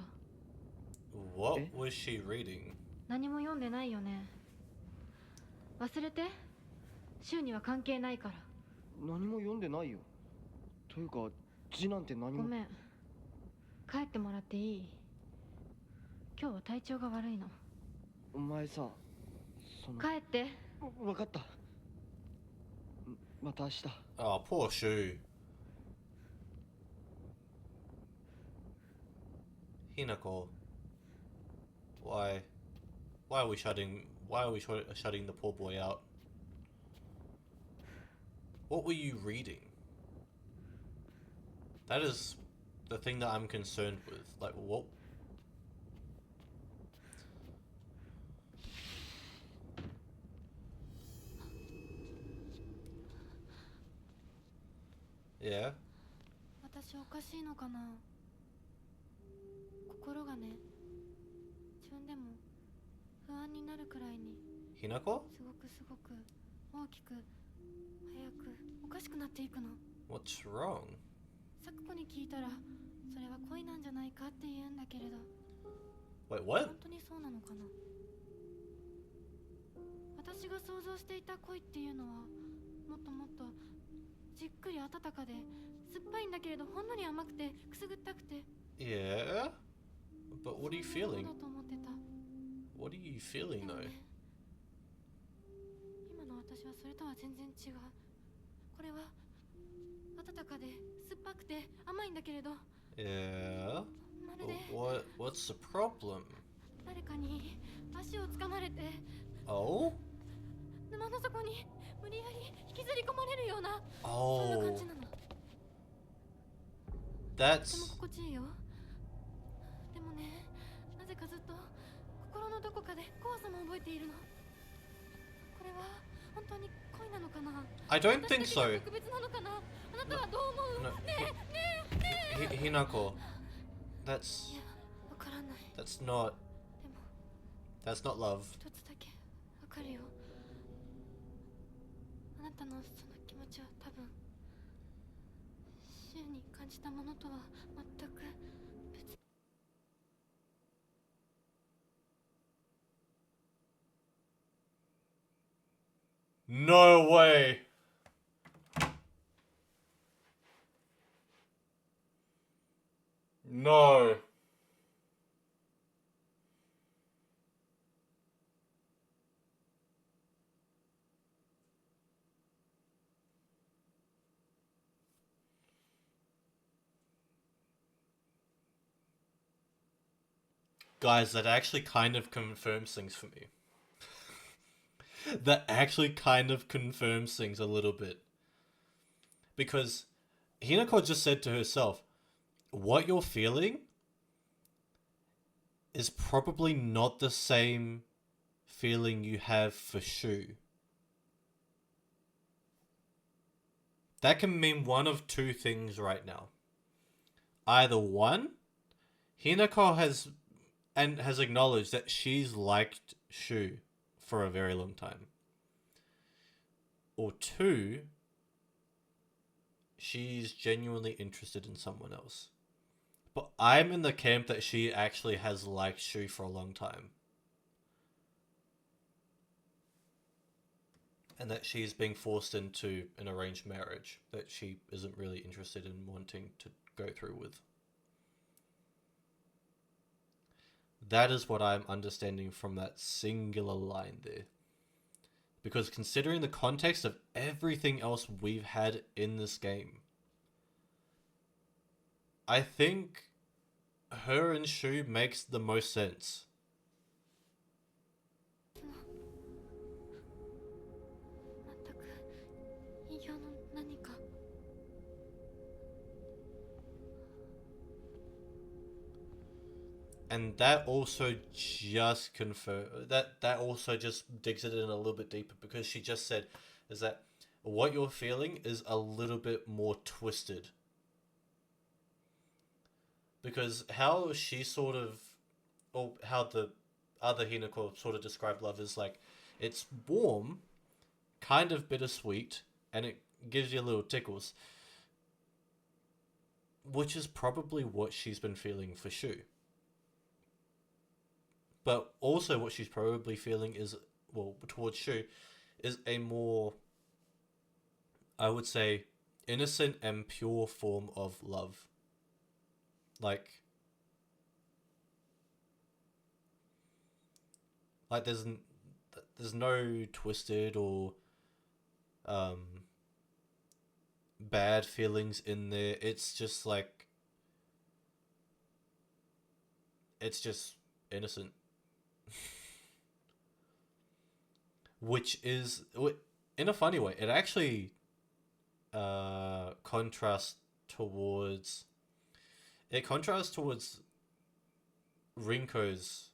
What was she reading? 何も読んでないよね。忘れて。週には関係ないから。何も読んでないよ。というか字なんて何も。ごめん。帰ってもらっていい？今日は体調が悪いの。お前さ、その。帰って。わかった。また明日。Oh, poor Shu. Hinako. Why are we shutting the poor boy out? What were you reading? That is the thing that I'm concerned with. Like, what? Yeah? 私おかしいのかな。心がね、自分でも不安になるくらいに。 Hinako? すごく大きく早くおかしくなっていくの。 What's wrong? サクコに聞いたらそれは恋なんじゃないかって言うんだけれど。 Wait, what? 本当にそうなのかな。私が想像していた恋っていうのはもっともっとじっくり温かで酸っぱいんだけれどほんのり甘くてくすぐったくて。 Yeah? But what are you そんなも feeling? のだと思ってた。 What are you feeling でも though? ね、今の私はそれとは全然違う。これは温かで酸っぱくて甘いんだけれど。 Yeah? まるで What's the problem? 誰かに足をつかまれて Oh? 沼の底に無理やり引きずり込まれるような、そんな Oh. 感じなの。とても That's... 心地いいよ。でもね、なぜかずっと心のどこかで怖さも覚えているの。これは本当に恋なのかな。 I don't think 私だ so. けが特別なのかな。あなたはどう思う？ No, ねえねえねえ。 Hinako. い That's... や、わからない。 That's not... でも That's not love. 一つだけわかるよ。あなたのその気持ちは多分週に感じたものとは全く別。 No way. No. Guys, that actually kind of confirms things for me. That actually kind of confirms things a little bit. Because Hinako just said to herself, what you're feeling is probably not the same feeling you have for Shu. That can mean one of two things right now. Either one, Hinako has acknowledged that she's liked Shu for a very long time. Or two, she's genuinely interested in someone else. But I'm in the camp that she actually has liked Shu for a long time. And that she's being forced into an arranged marriage that she isn't really interested in wanting to go through with. That is what I'm understanding from that singular line there. Because considering the context of everything else we've had in this game, I think her and Shu makes the most sense. And that also just that also just digs it in a little bit deeper, because she just said is that what you're feeling is a little bit more twisted. Because how she sort of, or how the other Hinako sort of described love is like, it's warm, kind of bittersweet, and it gives you little tickles. Which is probably what she's been feeling for Shu. But also what she's probably feeling is, well, towards Shu, is a more, I would say, innocent and pure form of love. Like there's no twisted or bad feelings in there. It's just like, it's just innocent. Which is, in a funny way, it actually contrasts towards Rinko's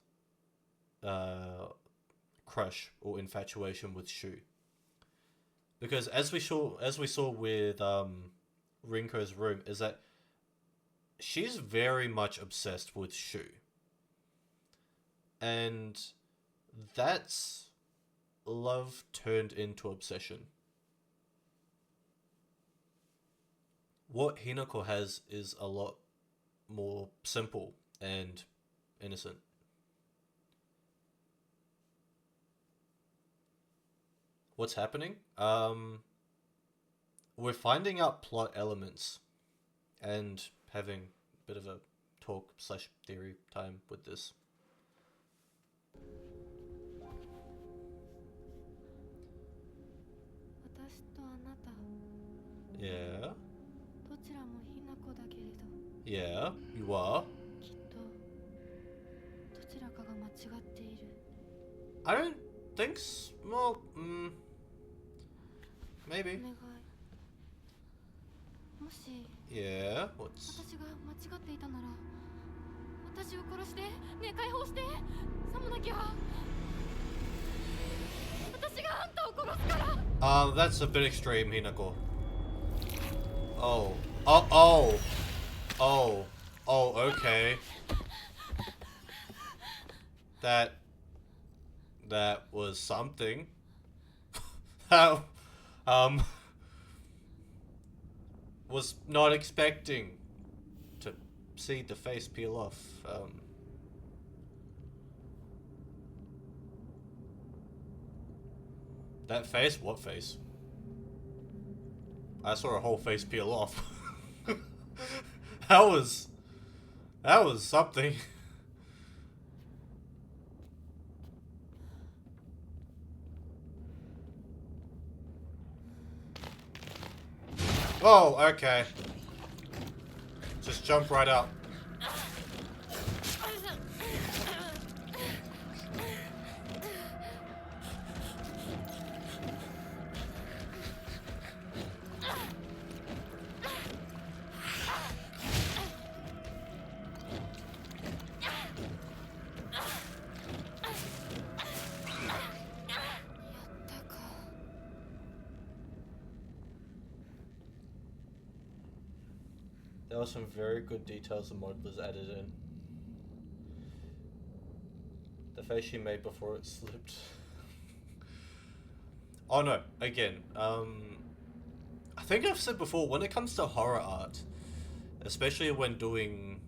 crush or infatuation with Shu. Because as we saw with Rinko's room, is that she's very much obsessed with Shu. And that's love turned into obsession. What Hinako has is a lot more simple and innocent. What's happening? We're finding out plot elements and having a bit of a talk / theory time with this. Yeah. Yeah, you are. I don't think so. Well, maybe. Yeah, what's... that's a bit extreme, Hinako. Oh. Oh, oh. Oh. Oh, okay. That was something. Was not expecting see the face peel off. That face? What face? I saw a whole face peel off. that was something. Oh, okay. Just jump right out. There were some very good details the modelers added in. The face she made before it slipped. Oh no, again, I think I've said before, when it comes to horror art, especially when doing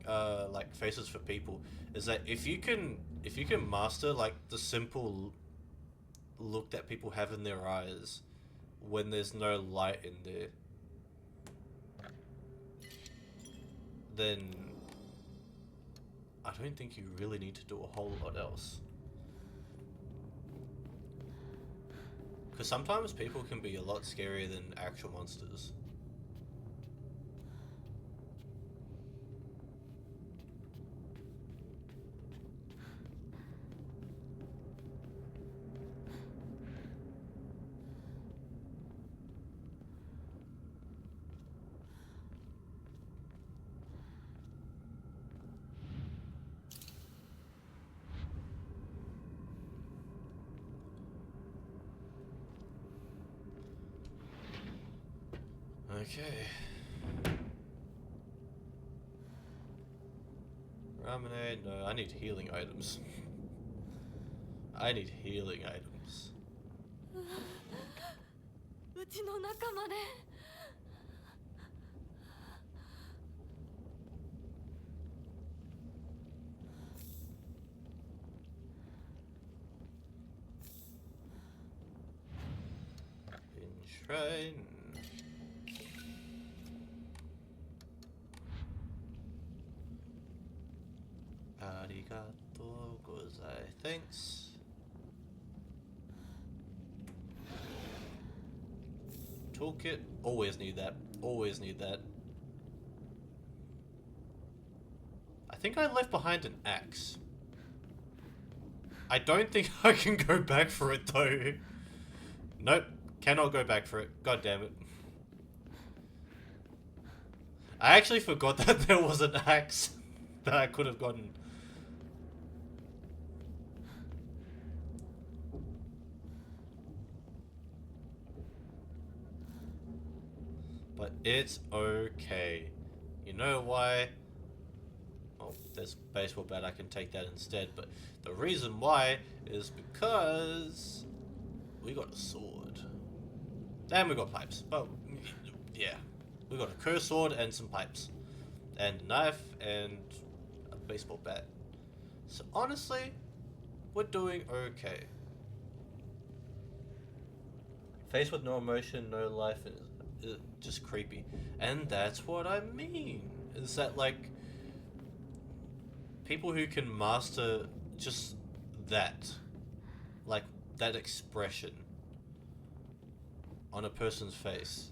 like faces for people, is that if you can master like the simple look that people have in their eyes when there's no light in there, then I don't think you really need to do a whole lot else. Because sometimes people can be a lot scarier than actual monsters. Okay. Ramen, no, I need healing items. I need healing items. うちの仲間で Enshrine. Arigato gozai. Thanks. Toolkit. Always need that. Always need that. I think I left behind an axe. I don't think I can go back for it though. Nope. Cannot go back for it. God damn it. I actually forgot that there was an axe that I could have gotten. But it's okay. You know why? Oh, there's a baseball bat. I can take that instead. But the reason why is because we got a sword. And we got pipes. But yeah. We got a curse sword and some pipes. And a knife and a baseball bat. So honestly, we're doing okay. Face with no emotion, no life, and just creepy. And that's what I mean. Is that like people who can master just that, like that expression on a person's face.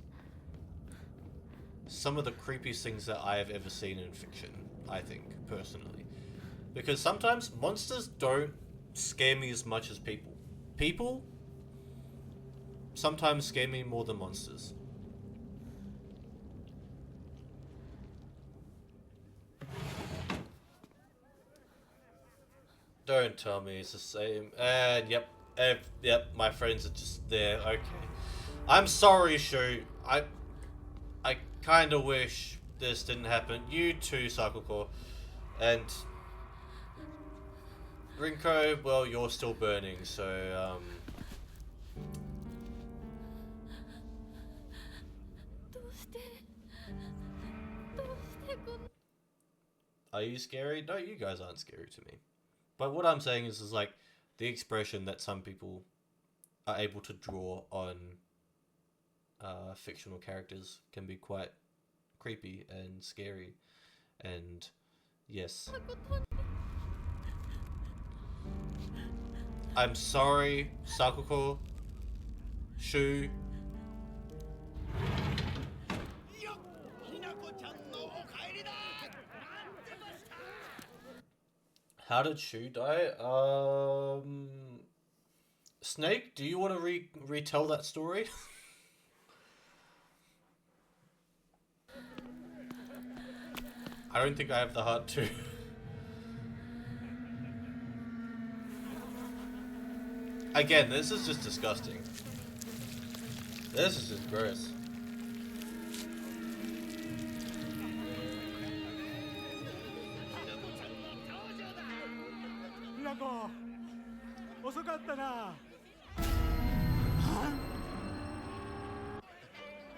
Some of the creepiest things that I have ever seen in fiction, I think, personally. Because sometimes monsters don't scare me as much as people. People sometimes scare me more than monsters. Don't tell me it's the same. And yep, yep, my friends are just there. Okay, I'm sorry, Shu. I kind of wish this didn't happen. You too, Cycle Core, and Rinko. Well, you're still burning, so どうしてこんな Are you scary? No, you guys aren't scary to me. But what I'm saying is like the expression that some people are able to draw on fictional characters can be quite creepy and scary. And yes, I'm sorry, Sakuko, Shu. How did Shu die? Snake, do you want to retell that story? I don't think I have the heart to. Again, this is just disgusting. This is just gross. Hinako, 遅かったな。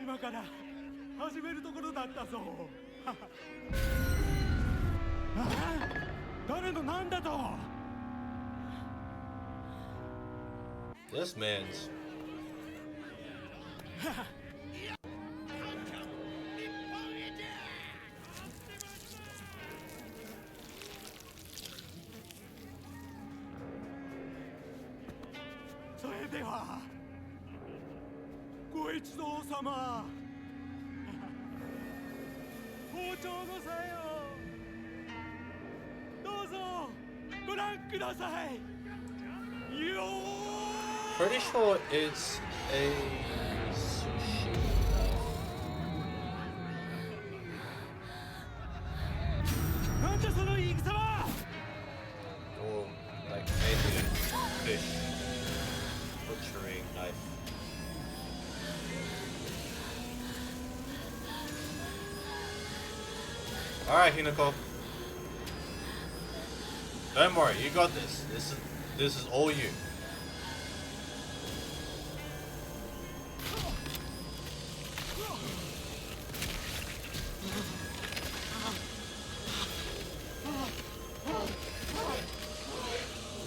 今から始めるところだったぞ。誰のなんだと。This man's. それではご一同様、包丁のさよどうぞご覧ください。よー。 Pretty sure it's a sushi. Or like maybe a fish butchering knife. Alright, Hinako. Don't worry, you got this. This is all you.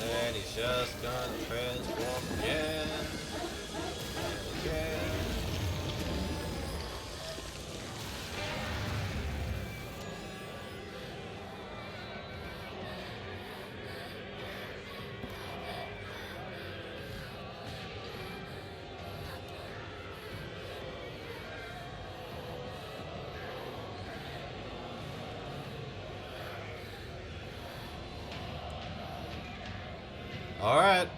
And he's just gonna transform again and again. All right.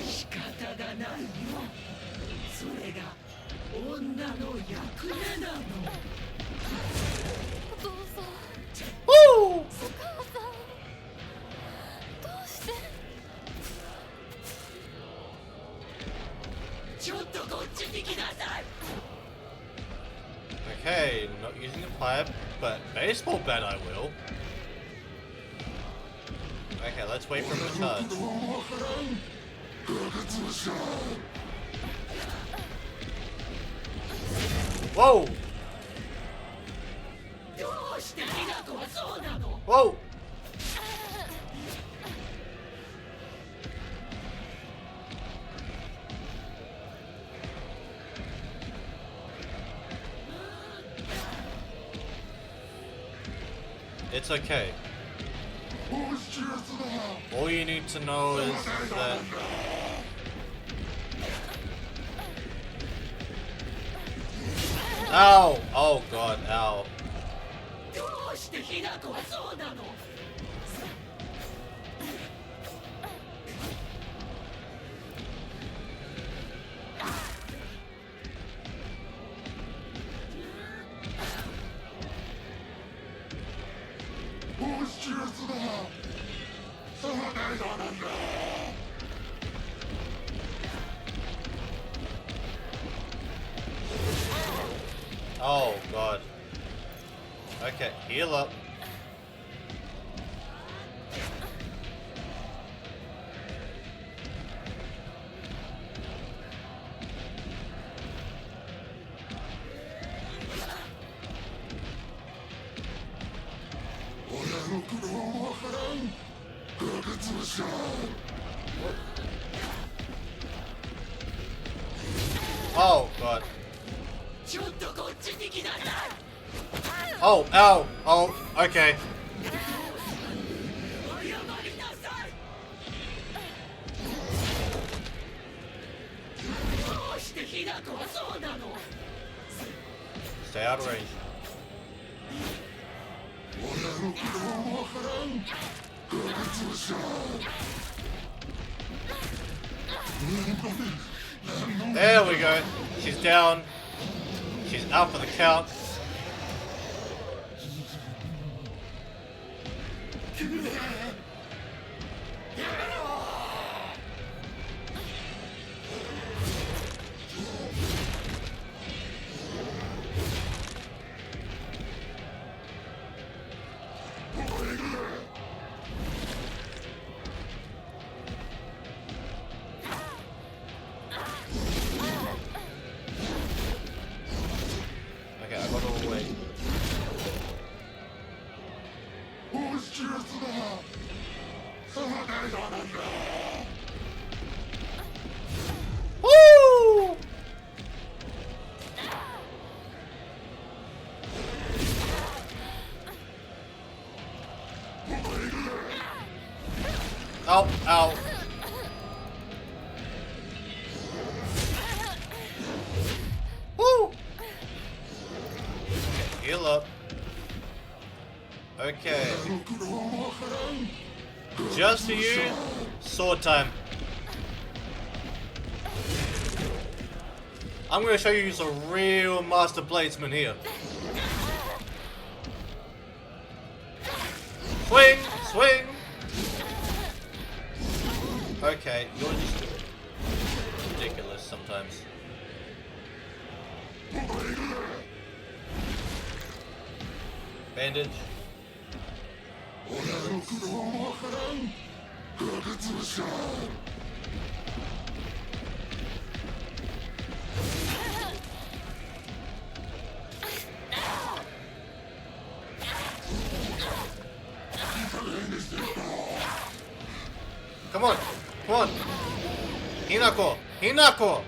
仕方がないよ。それが女の役目なの。お父さん、Woo! お母さん、どうして。ちょっとこっちに来なさい。 Okay, not using a pipe, but baseball bat I will. Okay, let's wait for him to charge. Whoa! どうしてひな子はそうなの。 Whoa! It's okay. All you need to know is that ow! Oh god, ow. どうしてひな子はそうなの。Oh god. Okay, heal up. Oh god. ちょっとこっちに来なさい Oh, ow. Oh, okay. 謝りなさいどうしてひな子はそうなの Stay out of range. 親の苦労もわからんガキ潰しだ There we go. She's down. She's out for the count. Okay, I got all the way. 押し切らすなそうだよなんだ Woo! Ow, ow. Woo! Okay, heal up. Okay. Just for you, sword time. I'm gonna show you some real master bladesman here. Swing, swing. Okay, you're just ridiculous sometimes. Bandage. Come on, come on. Hinako, Hinako.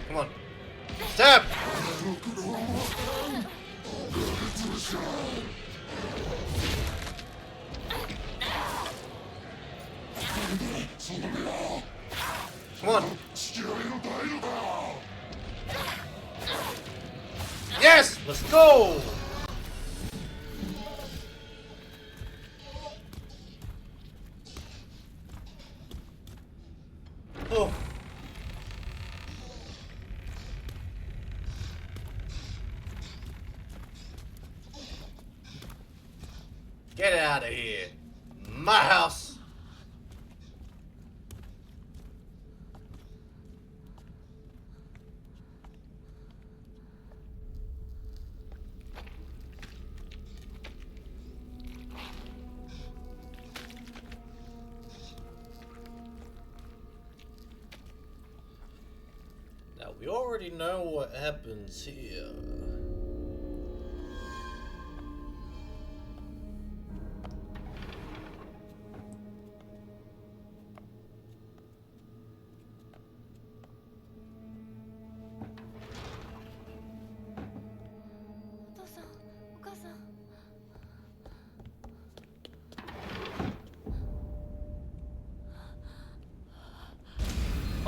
Come on. Stab! Come on. Yes! Let's go! Oh. Get out of here. My house. Now we already know what happens here.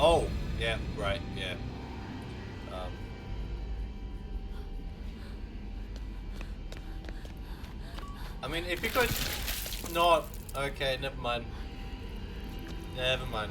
Oh, yeah, right, yeah. I mean, if you could not... Okay, never mind. Never mind.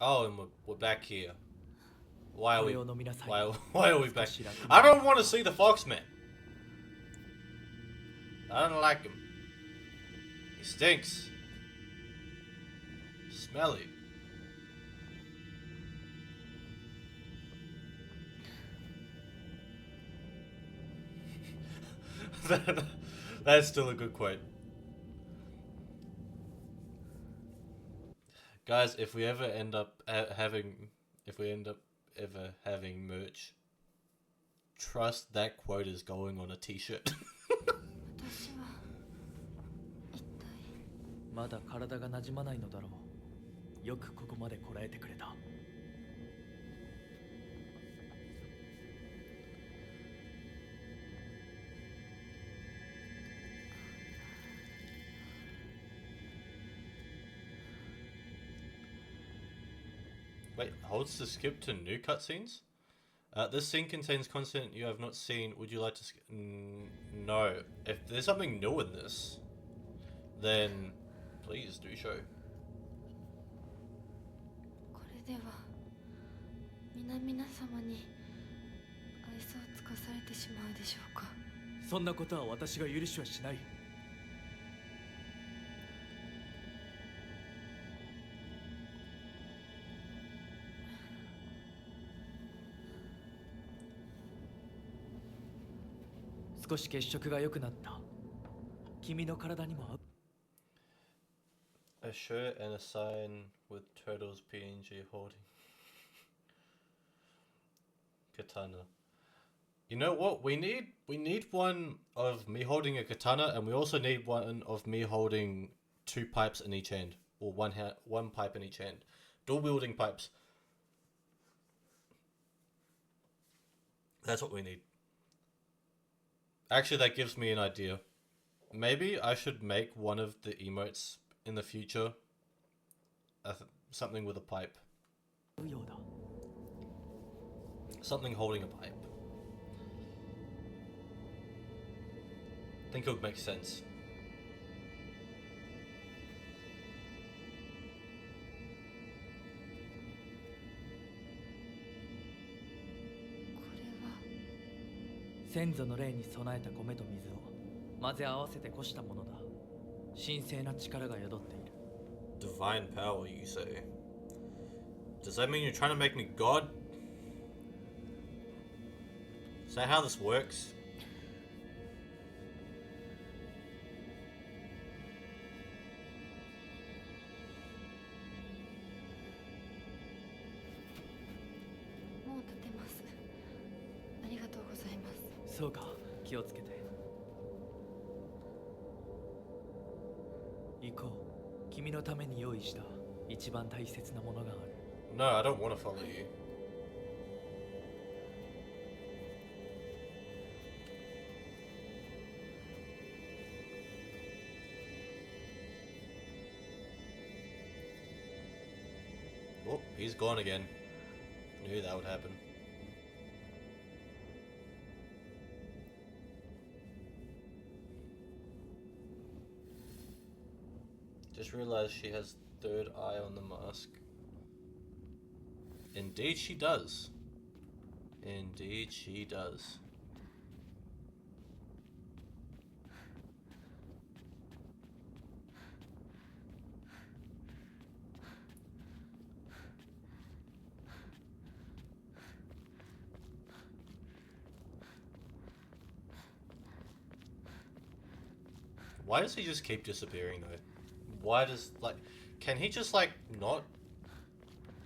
Oh, and we're back here. Why are we? これを飲みなさい。 Why are we back? 少し楽に I don't want to see the Foxman. I don't like him. He stinks. Smelly. That's still a good quote. Guys, if we ever end up having merch, trust that quote is going on a t-shirt. 私は一体まだ体が馴染まないのだろう。よくここまでこらえてくれた。 Wait, holds to skip to new cutscenes? This scene contains content you have not seen. Would you like to skip? No. If there's something new in this, then please do show. これでは皆々様に愛想をつかされてしまうでしょうか。そんなことは私が許しはしない。 少し血色が良くなった。君の体にも合う。 A shirt and a sign with turtles PNG holding katana. You know what? We need one of me holding a katana, and we also need one of me holding two pipes in each hand, or one pipe in each hand, dual wielding pipes. That's what we need. Actually, that gives me an idea. Maybe I should make one of the emotes in the future something with a pipe. Something holding a pipe. I think it would make sense. What? 先祖の霊に備えた米と水を混ぜ合わせてこしたものだ。神聖な力が宿っている。 Divine power, you say? Does that mean you're trying to make me God? Is that how this works? Yes. そうか、気をつけて。行こう。君のために用意した一番大切なものがある。 No, I don't want to follow you. Oh, he's gone again. Knew that would happen. Just realized she has third eye on the mask. Indeed she does. Indeed she does. Why does he just keep disappearing though? Why does, like, can he just, like, not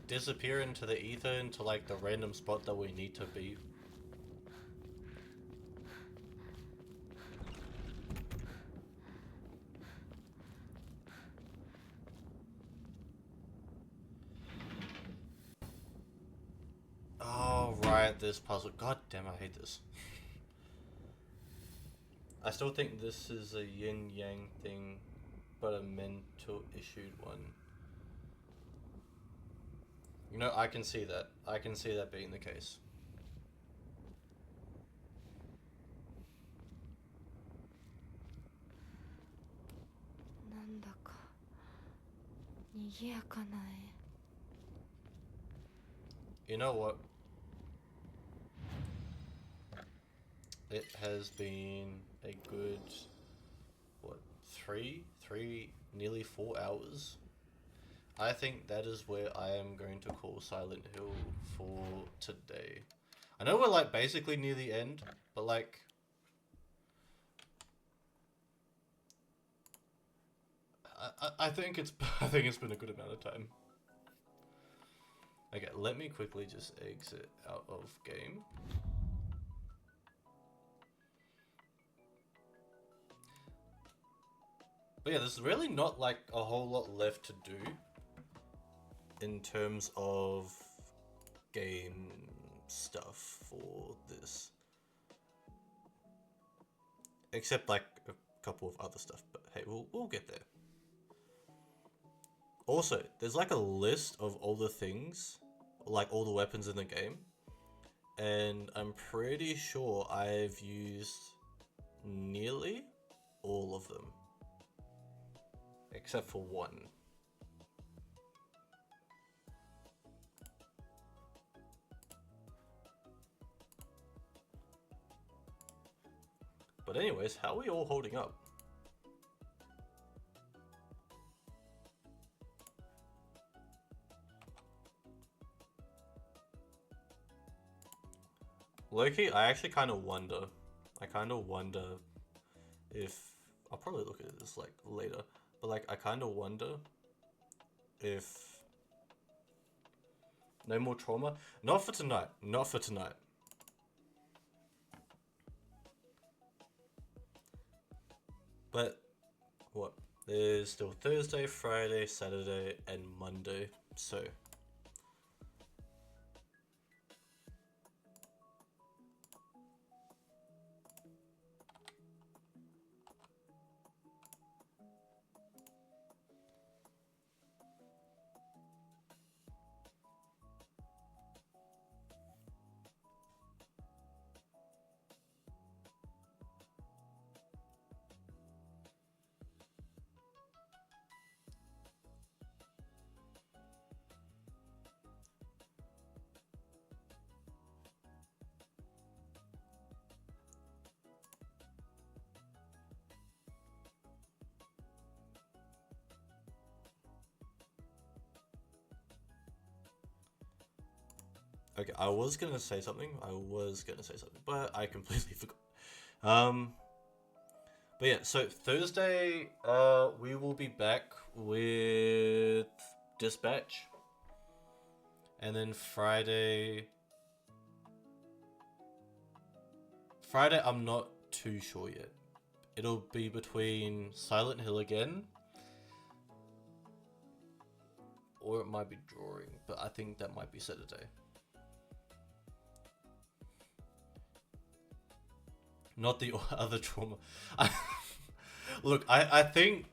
disappear into the ether, into, like, the random spot that we need to be? Oh, right, this puzzle. God damn, I hate this. I still think this is a yin-yang thing, but a mental issued one. You know, I can see that. I can see that being the case. You know what? It has been a good, what, nearly 4 hours. I think that is where I am going to call Silent Hill for today. I know we're like basically near the end, but like, I think it's been a good amount of time. Okay, let me quickly just exit out of game. But yeah, there's really not like a whole lot left to do in terms of game stuff for this. Except like a couple of other stuff, but hey, we'll get there. Also, there's like a list of all the things, like all the weapons in the game, and I'm pretty sure I've used nearly all of them. Except for one. But anyways, how are we all holding up? Loki, I actually kind of wonder. If I'll probably look at this like later, but like I kind of wonder if no more trauma. Not for tonight. Not for tonight. But what? There's still Thursday, Friday, Saturday, and Monday. So okay, I was gonna say something, but I completely forgot. But yeah, so Thursday, we will be back with Dispatch, and then Friday, I'm not too sure yet. It'll be between Silent Hill again, or it might be drawing, but I think that might be Saturday. Not the other trauma. Look, I think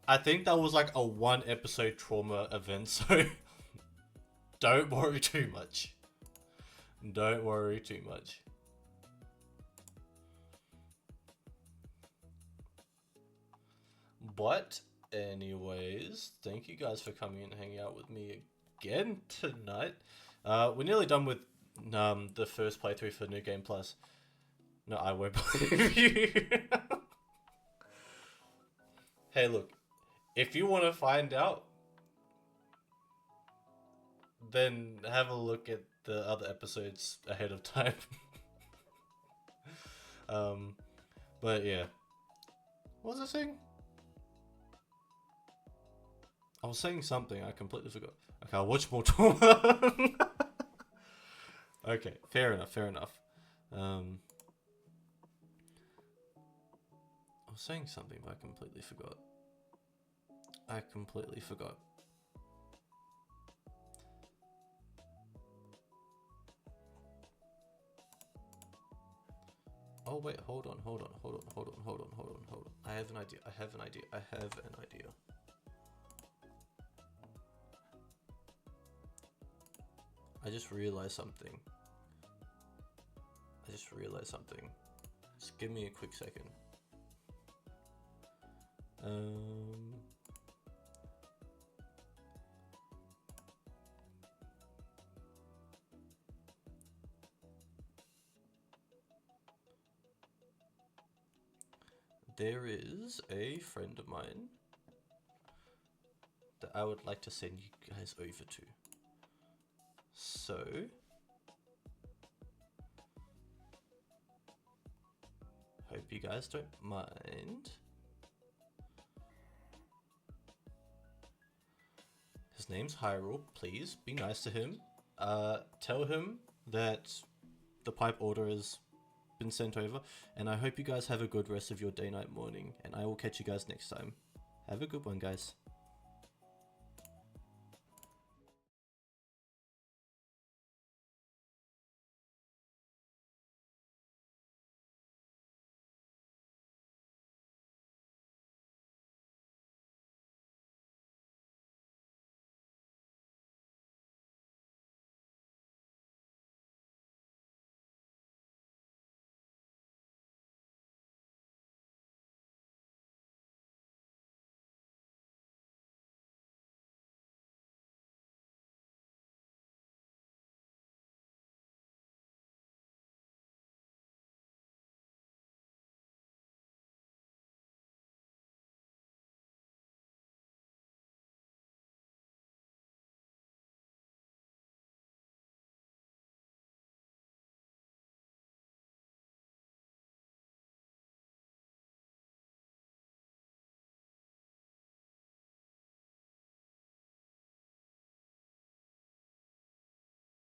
that was like a 1 episode trauma event, so don't worry too much. Don't worry too much. But anyways, thank you guys for coming and hanging out with me again tonight. We're nearly done with the first playthrough for New Game Plus. No, I won't believe you. Hey, look, if you want to find out, then have a look at the other episodes ahead of time. But yeah. What was I saying? I was saying something, I completely forgot. Okay, I'll watch more trauma. Okay, fair enough. I was saying something, but I completely forgot. Oh wait, hold on. I have an idea. I just realized something. Just give me a quick second. there is a friend of mine that I would like to send you guys over to. So hope you guys don't mind. His name's Hyrule. Please be nice to him. Tell him that the pipe order has been sent over, and I hope you guys have a good rest of your day, night, morning, and I will catch you guys next time. Have a good one, guys.